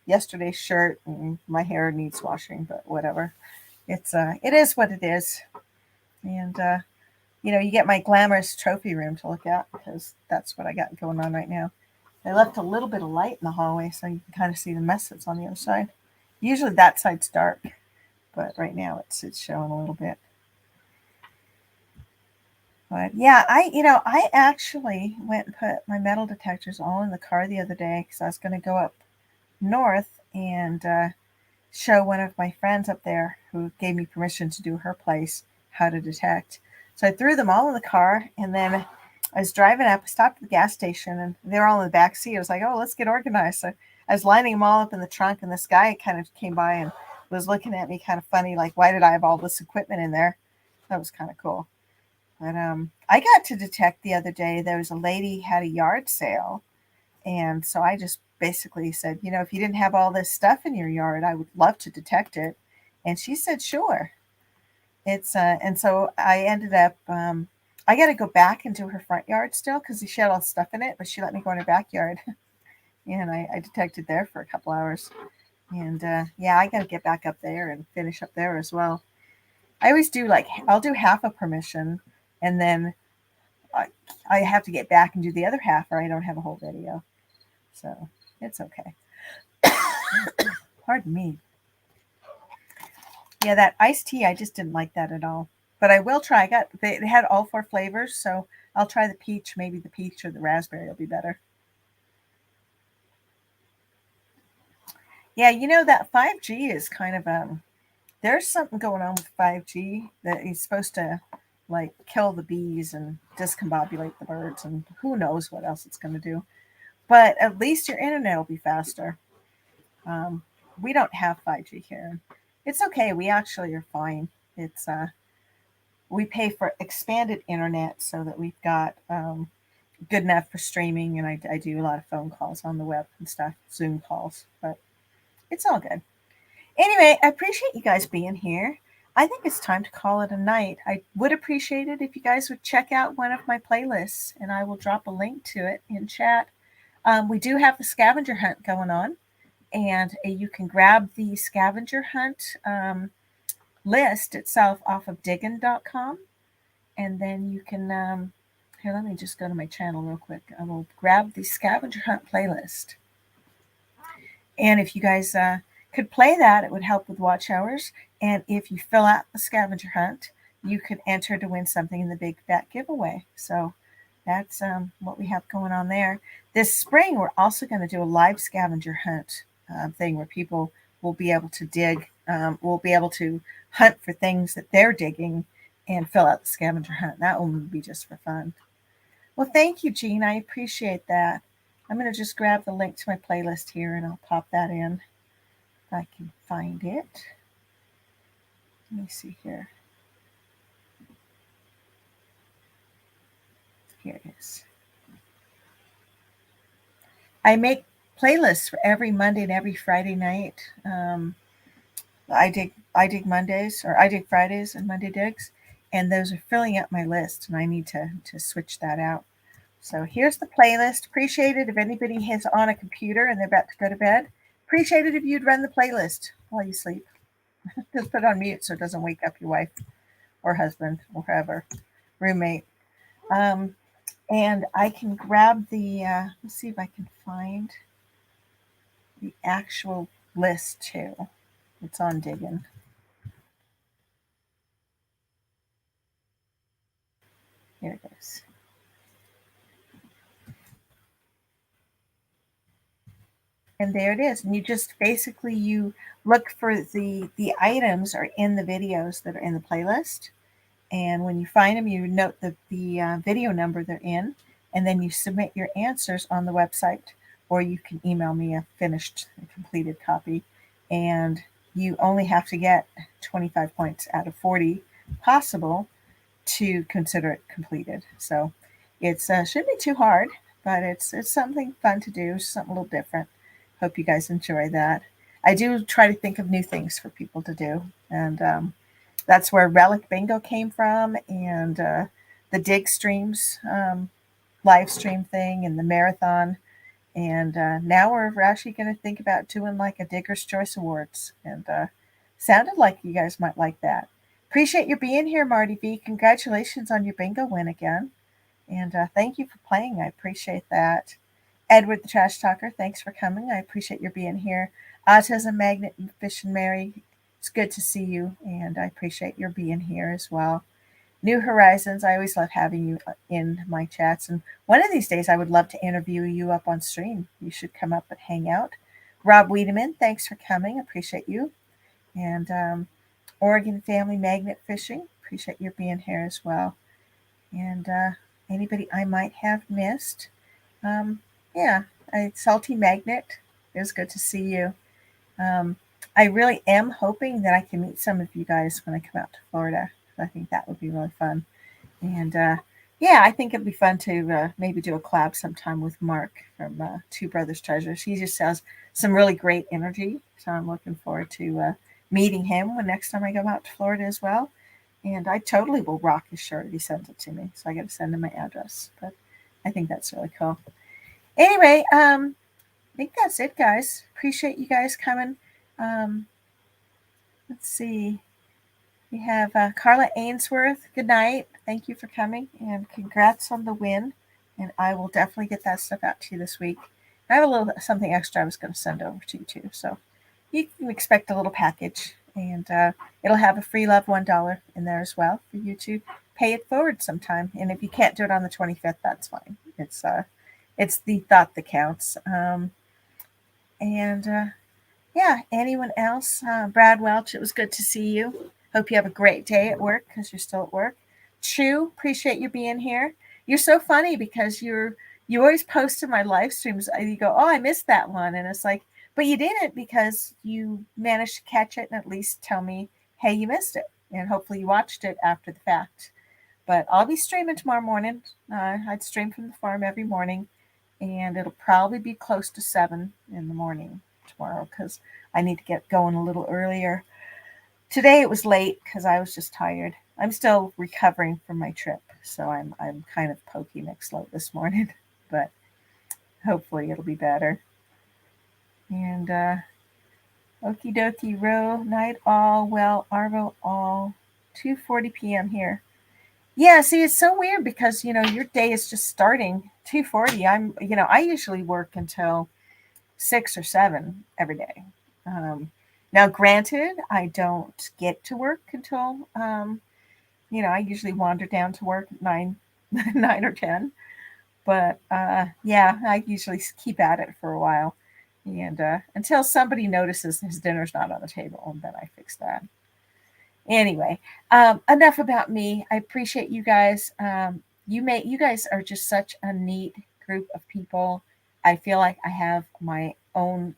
yesterday's shirt and my hair needs washing, but whatever. It is what it is. And you get my glamorous trophy room to look at because that's what I got going on right now. I left a little bit of light in the hallway so you can kind of see the mess that's on the other side. Usually that side's dark, but right now it's showing a little bit. But yeah, I actually went and put my metal detectors all in the car the other day because I was going to go up north and show one of my friends up there who gave me permission to do her place how to detect. So I threw them all in the car, and then I was driving up, I stopped at the gas station, and they were all in the back seat. I was like, oh, let's get organized. So I was lining them all up in the trunk, and this guy kind of came by and was looking at me kind of funny, like, why did I have all this equipment in there? That was kind of cool. But I got to detect the other day there was a lady had a yard sale, and so I just basically said, if you didn't have all this stuff in your yard, I would love to detect it. And she said, sure. It's and so I ended up I got to go back into her front yard still because she had all the stuff in it, but she let me go in her backyard, and I detected there for a couple hours. And yeah, I got to get back up there and finish up there as well. I always do like I'll do half a permission, and then I, I have to get back and do the other half, or I don't have a whole video. So it's okay. Pardon me. Yeah, that iced tea, I just didn't like that at all. But I will try. They had all four flavors, so I'll try the peach. Maybe the peach or the raspberry will be better. Yeah, that 5G is kind of there's something going on with 5G that is supposed to like kill the bees and discombobulate the birds and who knows what else it's going to do. But at least your internet will be faster. Um, we don't have 5G here. It's okay. We actually are fine. It's we pay for expanded internet so that we've got good enough for streaming, and I do a lot of phone calls on the web and stuff, Zoom calls, but it's all good. Anyway, I appreciate you guys being here. I think it's time to call it a night. I would appreciate it if you guys would check out one of my playlists, and I will drop a link to it in chat. We do have the scavenger hunt going on, and you can grab the scavenger hunt list itself off of Diggun.com, and then you can here, let me just go to my channel real quick. I will grab the scavenger hunt playlist, and if you guys could play that, it would help with watch hours. And if you fill out the scavenger hunt, you could enter to win something in the big fat giveaway. So that's what we have going on there. This spring, we're also going to do a live scavenger hunt thing where people will be able to dig, will be able to hunt for things that they're digging and fill out the scavenger hunt. That one would be just for fun. Well, thank you, Jean. I appreciate that. I'm going to just grab the link to my playlist here and I'll pop that in if I can find it. Let me see here. Here it is. I make playlists for every Monday and every Friday night. I dig Mondays, or I dig Fridays and Monday digs, and those are filling up my list, and I need to switch that out. So here's the playlist. Appreciate it if anybody is on a computer and they're about to go to bed. Appreciate it if you'd run the playlist while you sleep. Just put it on mute so it doesn't wake up your wife or husband or whoever, roommate. Um, and I can grab the, let's see if I can find the actual list too. It's on Diggin. Here it is. And there it is. And you just basically you look for the items are in the videos that are in the playlist. And when you find them, you note the video number they're in, and then you submit your answers on the website, or you can email me a finished, completed copy. And you only have to get 25 points out of 40 possible to consider it completed. So it's shouldn't be too hard, but it's something fun to do, something a little different. Hope you guys enjoy that. I do try to think of new things for people to do, and that's where Relic Bingo came from, and the Dig Streams live stream thing, and the marathon. And now we're actually going to think about doing like a Digger's Choice Awards, and sounded like you guys might like that. Appreciate you being here, Marty V. Congratulations on your bingo win again, and thank you for playing. I appreciate that. Edward the Trash Talker, thanks for coming. I appreciate your being here. Autism Magnet and Fish and Mary, it's good to see you, and I appreciate your being here as well. New Horizons, I always love having you in my chats, and one of these days I would love to interview you up on stream. You should come up and hang out. Rob Wiedemann, thanks for coming. Appreciate you. And Oregon Family Magnet Fishing, appreciate your being here as well. And Anybody I might have missed? Um, yeah, Salty Magnet. It was good to see you. Um, I really am hoping that I can meet some of you guys when I come out to Florida. I think that would be really fun. And yeah, I think it'd be fun to maybe do a collab sometime with Mark from Two Brothers Treasures. He just has some really great energy. So I'm looking forward to meeting him when next time I go out to Florida as well. And I totally will rock his shirt if he sends it to me. So I got to send him my address. But I think that's really cool. Anyway, I think that's it, guys. Appreciate you guys coming. Um, let's see. We have Carla Ainsworth. Good night. Thank you for coming and congrats on the win. And I will definitely get that stuff out to you this week. I have a little something extra I was going to send over to you too. So you can expect a little package. And it'll have a free love $1 in there as well for you to pay it forward sometime. And if you can't do it on the 25th, that's fine. It's the thought that counts. And yeah, anyone else? Brad Welch, it was good to see you. Hope you have a great day at work because you're still at work. Chew, appreciate you being here. You're so funny because you always post in my live streams. You go, oh, I missed that one, and it's like, but you didn't because you managed to catch it and at least tell me, hey, you missed it, and hopefully you watched it after the fact. But I'll be streaming tomorrow morning. I'd stream from the farm every morning, and it'll probably be close to 7 in the morning tomorrow because I need to get going a little earlier. Today it was late because I was just tired. I'm still recovering from my trip, so I'm kind of pokey next slow this morning, but hopefully it'll be better. And okie dokie, row night all well, Arvo all 2:40 p.m. here. Yeah, see, it's so weird because your day is just starting 2:40. I usually work until 6 or 7 every day. Now, granted, I don't get to work until I usually wander down to work at 9, 9 or 10. But yeah, I usually keep at it for a while, and until somebody notices his dinner's not on the table, and then I fix that. Anyway, enough about me. I appreciate you guys. You guys are just such a neat group of people. I feel like I have my own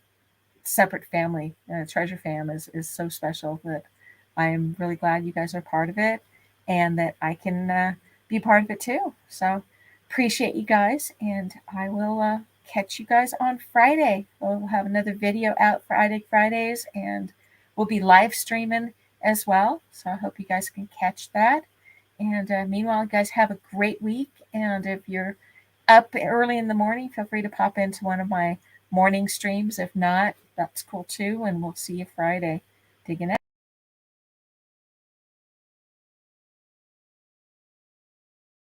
separate family. Treasure Fam is so special that I am really glad you guys are part of it and that I can be part of it too. So appreciate you guys, and I will catch you guys on Friday. We'll have another video out Fridays, and we'll be live streaming as well. So I hope you guys can catch that. And meanwhile, you guys have a great week. And if you're up early in the morning, feel free to pop into one of my morning streams. If not, that's cool too. And we'll see you Friday. Digging out.